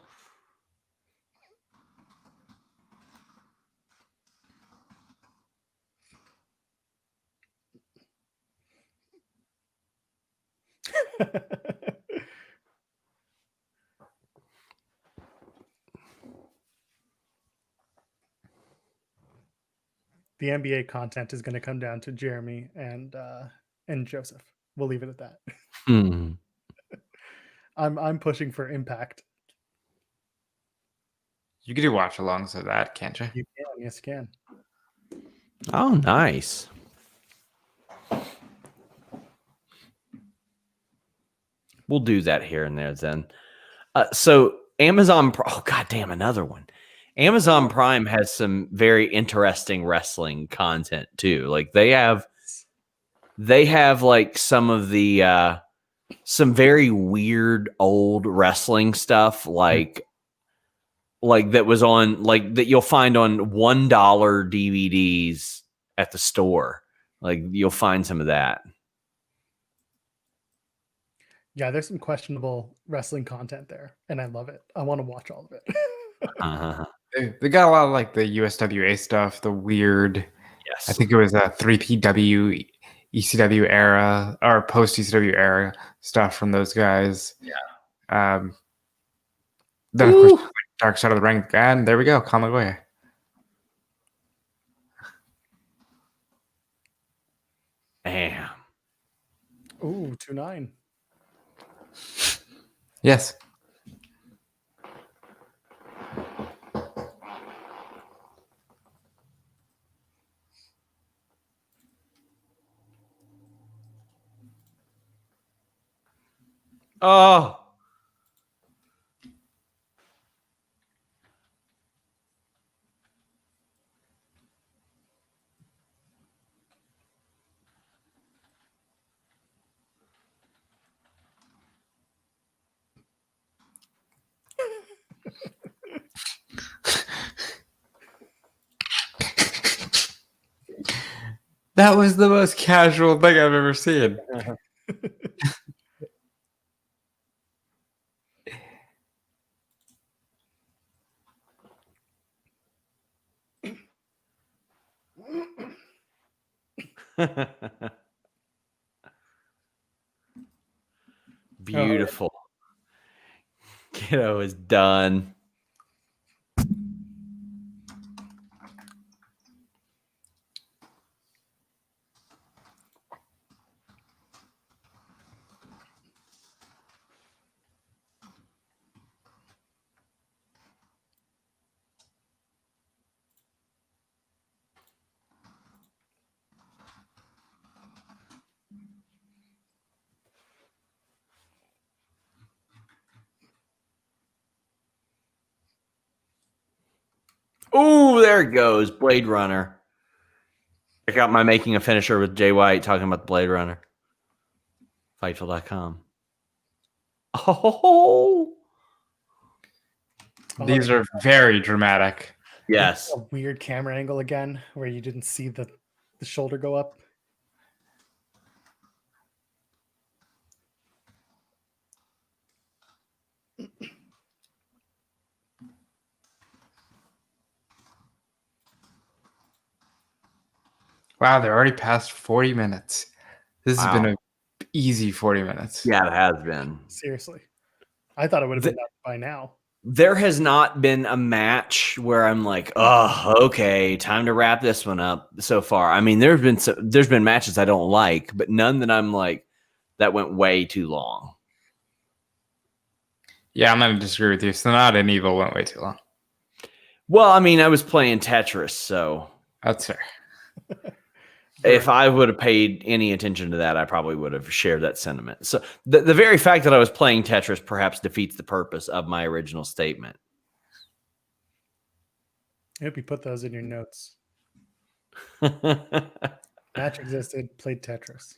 The NBA content is going to come down to Jeremy and Joseph. We'll leave it at that. Hmm. I'm pushing for Impact. You could do watch alongs of that, can't you? You can, yes, you can. Oh, nice. We'll do that here and there then. So Amazon, oh goddamn, another one. Amazon Prime has some very interesting wrestling content too. Like they have like some of the some very weird old wrestling stuff, like that was on like that you'll find on $1 DVDs at the store. Like you'll find some of that. Yeah, there's some questionable wrestling content there, and I love it. I want to watch all of it. Uh-huh. They got a lot of like the USWA stuff, the weird. Yes. I think it was a 3PW, ECW era or post ECW era stuff from those guys. Yeah. Then of course, like, Dark Side of the Ring, and there we go, Kamigoye. Damn. Ooh, 2-9. Yes. Oh. That was the most casual thing I've ever seen. Beautiful. Kiddo is done. Ooh, there it goes. Blade Runner. Check out my Making a Finisher with Jay White talking about the Blade Runner. Fightful.com. Oh, These are very dramatic. yes. A weird camera angle again, where you didn't see the shoulder go up. Wow, they're already past 40 minutes. This has been Wow. an easy 40 minutes. Yeah, it has been. Seriously, I thought it would have been done by now. There has not been a match where I'm like, oh, okay, time to wrap this one up so far. I mean, there's been matches I don't like, but none that I'm like, that went way too long. Yeah, I'm going to disagree with you. Sonata and Evil went way too long. Well, I mean, I was playing Tetris, so That's fair. if I would have paid any attention to that, I probably would have shared that sentiment. So the very fact that I was playing Tetris perhaps defeats the purpose of my original statement. I hope you put those in your notes. Match existed, played Tetris.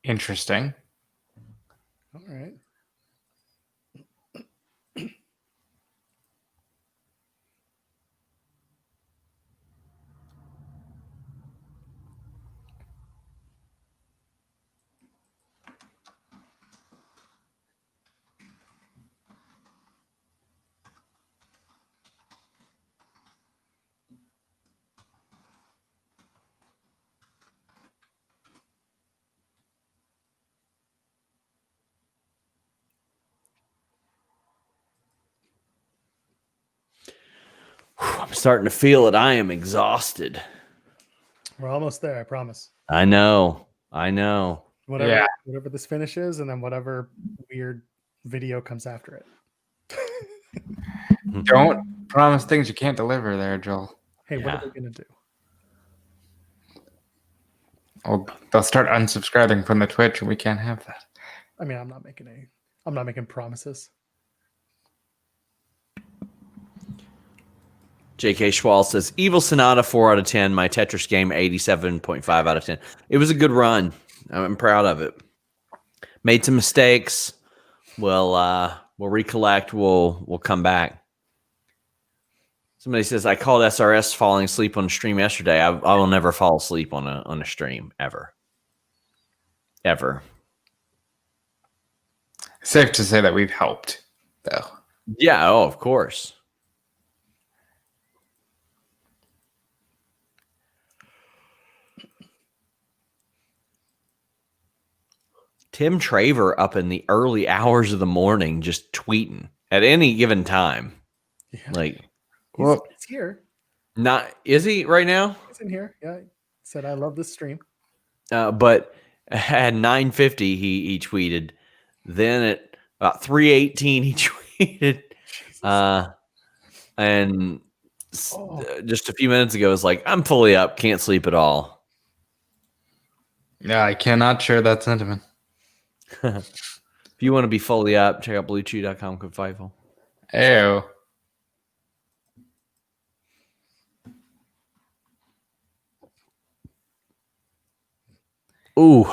Interesting. All right. I'm starting to feel it. I am exhausted. We're almost there, I promise. I know. Whatever this finishes, and then whatever weird video comes after it. Don't promise things you can't deliver there, Joel. Hey, what Yeah. are they gonna do? Well, they'll start unsubscribing from the Twitch, and we can't have that. I mean, I'm not making promises. J.K. Schwal says, Evil Sonata 4 out of 10. My Tetris game 87.5 out of 10. It was a good run. I'm proud of it. Made some mistakes. We'll recollect. We'll come back. Somebody says, I called SRS falling asleep on a stream yesterday. I will never fall asleep on a stream ever. Ever. Safe to say that we've helped, though. Yeah, oh, of course. Tim Traver up in the early hours of the morning just tweeting at any given time. Yeah. Like, He's here. Is he right now? He's in here. Yeah. He said, I love this stream. But at 9:50 he tweeted. Then at about 3:18 he tweeted. And just a few minutes ago was like, I'm fully up, can't sleep at all. Yeah, I cannot share that sentiment. If you want to be fully up, check out bluechew.com code Fightful. Ew. Ooh.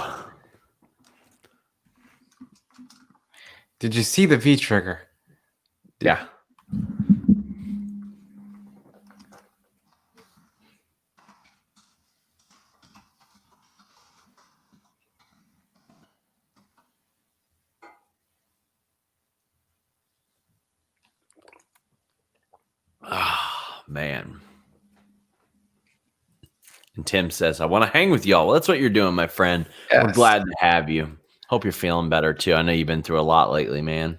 Did you see the V trigger? Yeah. Ah, man. And Tim says, I want to hang with y'all. Well, that's what you're doing, my friend. Yes. We're glad to have you. Hope you're feeling better, too. I know you've been through a lot lately, man.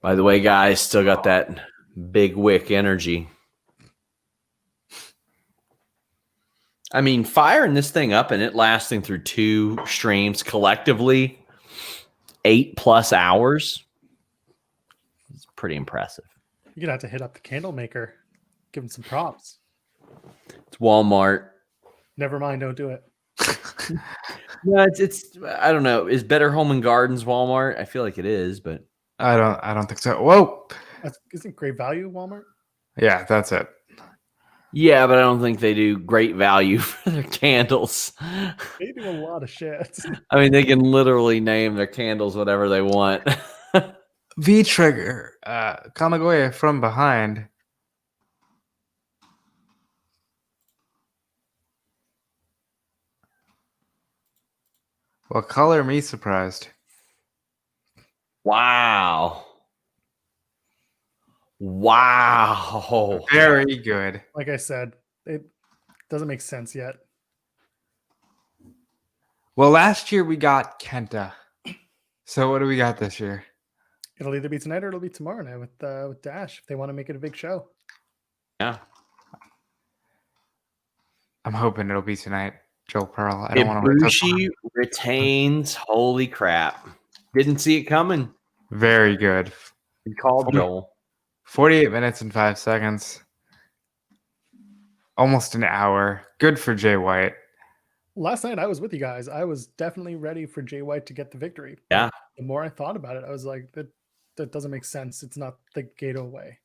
By the way, guys, still got that big wick energy. I mean, firing this thing up and it lasting through 2 streams collectively, 8+ hours. It's pretty impressive. You're gonna have to hit up the candle maker. Give him some props. It's Walmart. Never mind, don't do it. Yeah, it's I don't know. Is Better Home and Gardens Walmart? I feel like it is, but I don't think so. Whoa. Isn't Great Value Walmart? Yeah, that's it. yeah, but I don't think they do great value for their candles. They do a lot of shit. I mean, they can literally name their candles whatever they want. V trigger. Kamagoye from behind. Well, color me surprised. Wow. Very good. Like I said, it doesn't make sense yet. Well, last year we got Kenta. So what do we got this year? It'll either be tonight or it'll be tomorrow night with Dash if they want to make it a big show. Yeah. I'm hoping it'll be tonight. Joel Pearl. I don't want to. Ibushi retains. Holy crap! Didn't see it coming. Very good. Good call, Joel. 48 minutes and 5 seconds. Almost an hour. Good for Jay White. Last night I was with you guys. I was definitely ready for Jay White to get the victory. Yeah. The more I thought about it, I was like, that doesn't make sense. It's not the Gato way.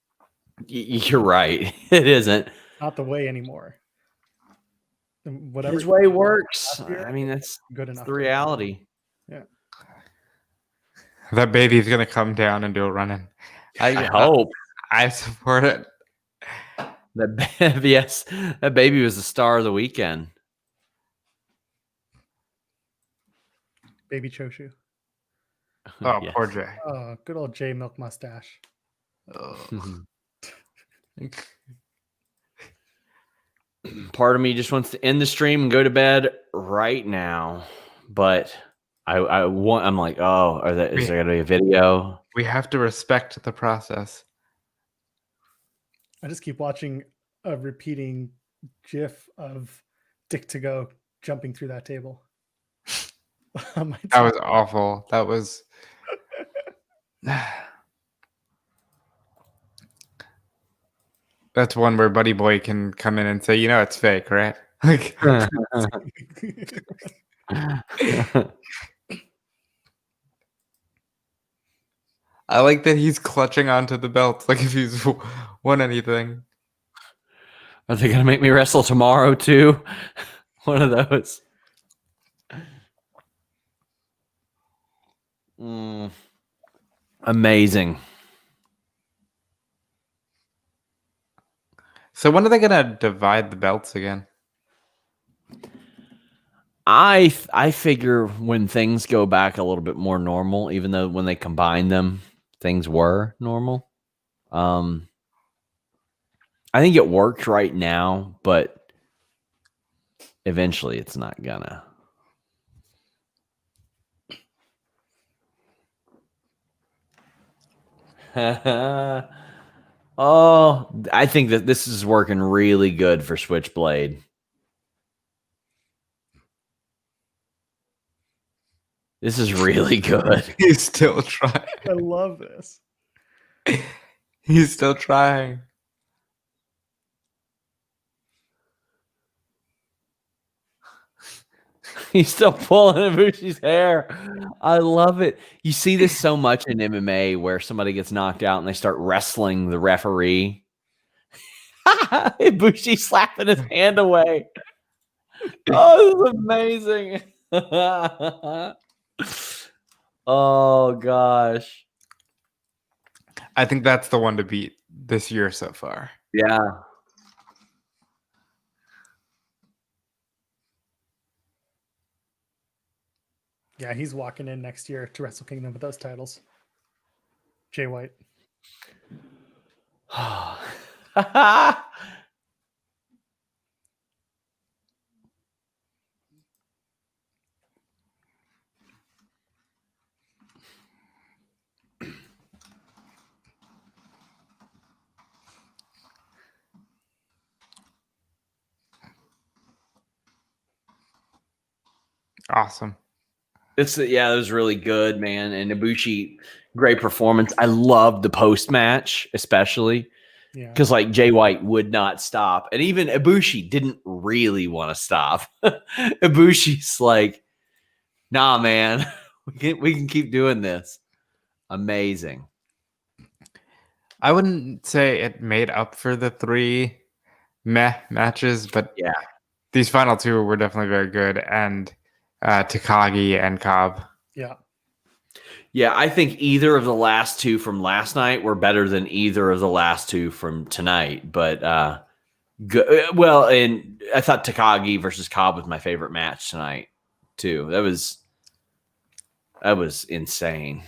You're right. It isn't. Not the way anymore. And whatever His way works. last year, I mean, that's good enough. the reality. Yeah. That baby's going to come down and do a running. I hope. I support it. Yes, that baby was the star of the weekend. Baby Choshu. Oh, Yes. poor Jay. Oh, good old J Milk mustache. Oh. Part of me just wants to end the stream and go to bed right now, but I'm like, oh, is there gonna be a video? We have to respect the process. I just keep watching a repeating GIF of Dick to Go jumping through that table. That was awful. That was. That's one where Buddy Boy can come in and say, it's fake, right? Like, I like that he's clutching onto the belt, like if he's won anything. Are they gonna make me wrestle tomorrow too? One of those. Amazing. So when are they gonna divide the belts again? I figure when things go back a little bit more normal, even though when they combine them, things were normal. I think it worked right now, but eventually it's not gonna. Oh, I think that this is working really good for Switchblade. This is really good. He's still trying. I love this. He's still trying. He's still pulling Ibushi's hair. I love it. You see this so much in MMA where somebody gets knocked out and they start wrestling the referee. Ibushi slapping his hand away. Oh, this is amazing. Oh, gosh. I think that's the one to beat this year so far. Yeah. Yeah, he's walking in next year to Wrestle Kingdom with those titles. Jay White. Awesome. That was really good, man. And Ibushi, great performance. I loved the post match, especially because like Jay White would not stop, and even Ibushi didn't really want to stop. Ibushi's like, nah, man, we can keep doing this. Amazing. I wouldn't say it made up for the 3 meh matches, but yeah, these final 2 were definitely very good, and Takagi and Cobb. Yeah, I think either of the last 2 from last night were better than either of the last 2 from tonight. But well, and I thought Takagi versus Cobb was my favorite match tonight too. That was insane.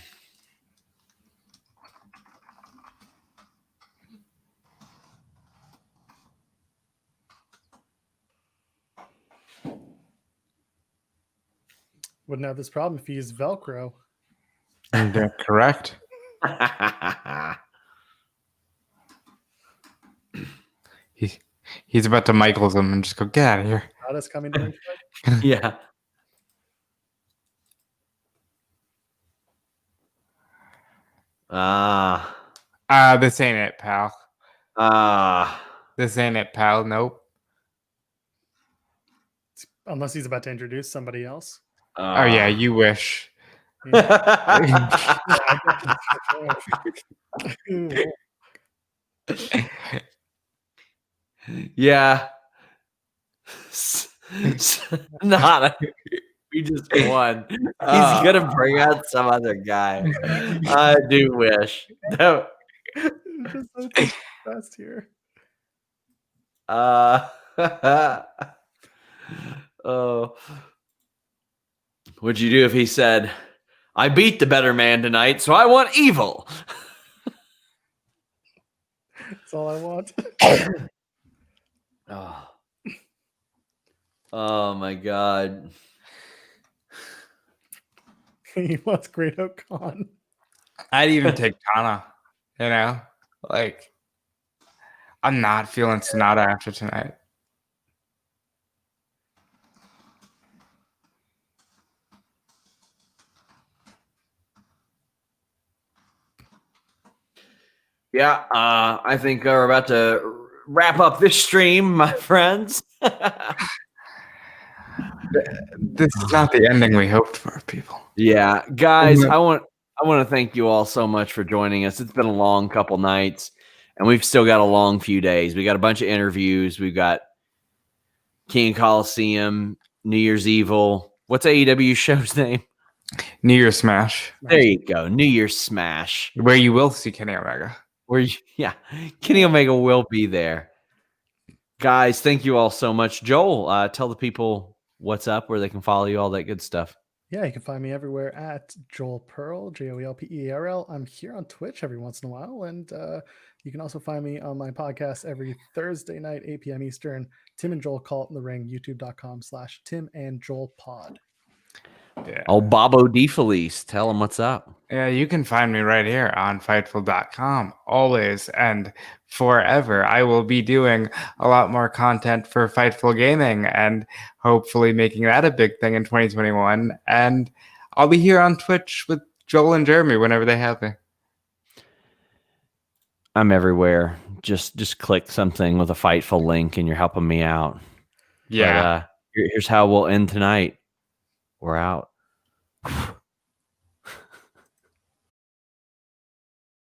Wouldn't have this problem if he used Velcro. Yeah, correct. He's about to Michaels him and just go, get out of here. That's coming to Yeah. This ain't it, pal. This ain't it, pal. Nope. Unless he's about to introduce somebody else. Oh yeah, you wish. Yeah. Not we just won. He's gonna bring out some other guy. I do wish. No. Just so fast here. Oh. What'd you do if he said, I beat the better man tonight, so I want evil? That's all I want. Oh. Oh my god. He wants Great Oak Con. I'd even take Tana. You know, like I'm not feeling Sonata after tonight. Yeah, I think we're about to wrap up this stream, my friends. This is not the ending we hoped for, people. Yeah, guys, I want to thank you all so much for joining us. It's been a long couple nights, and we've still got a long few days. We got a bunch of interviews. We've got King Coliseum, New Year's Evil. What's AEW show's name? New Year's Smash, There you go, New Year's Smash. where you will see Kenny Omega. Kenny Omega will be there. Guys, thank you all so much. Joel, tell the people what's up, where they can follow you, all that good stuff. Yeah, you can find me everywhere at Joel Pearl, JoelPearl. I'm here on Twitch every once in a while, and you can also find me on my podcast every Thursday night, 8 p.m. Eastern. Tim and Joel Call It in the Ring, youtube.com/TimandJoelPod. Yeah. Oh, Bobo DeFelice, tell them what's up. Yeah, you can find me right here on Fightful.com always and forever. I will be doing a lot more content for Fightful Gaming and hopefully making that a big thing in 2021. And I'll be here on Twitch with Joel and Jeremy whenever they have me. I'm everywhere. Just click something with a Fightful link and you're helping me out. Yeah. But, here's how we'll end tonight. We're out.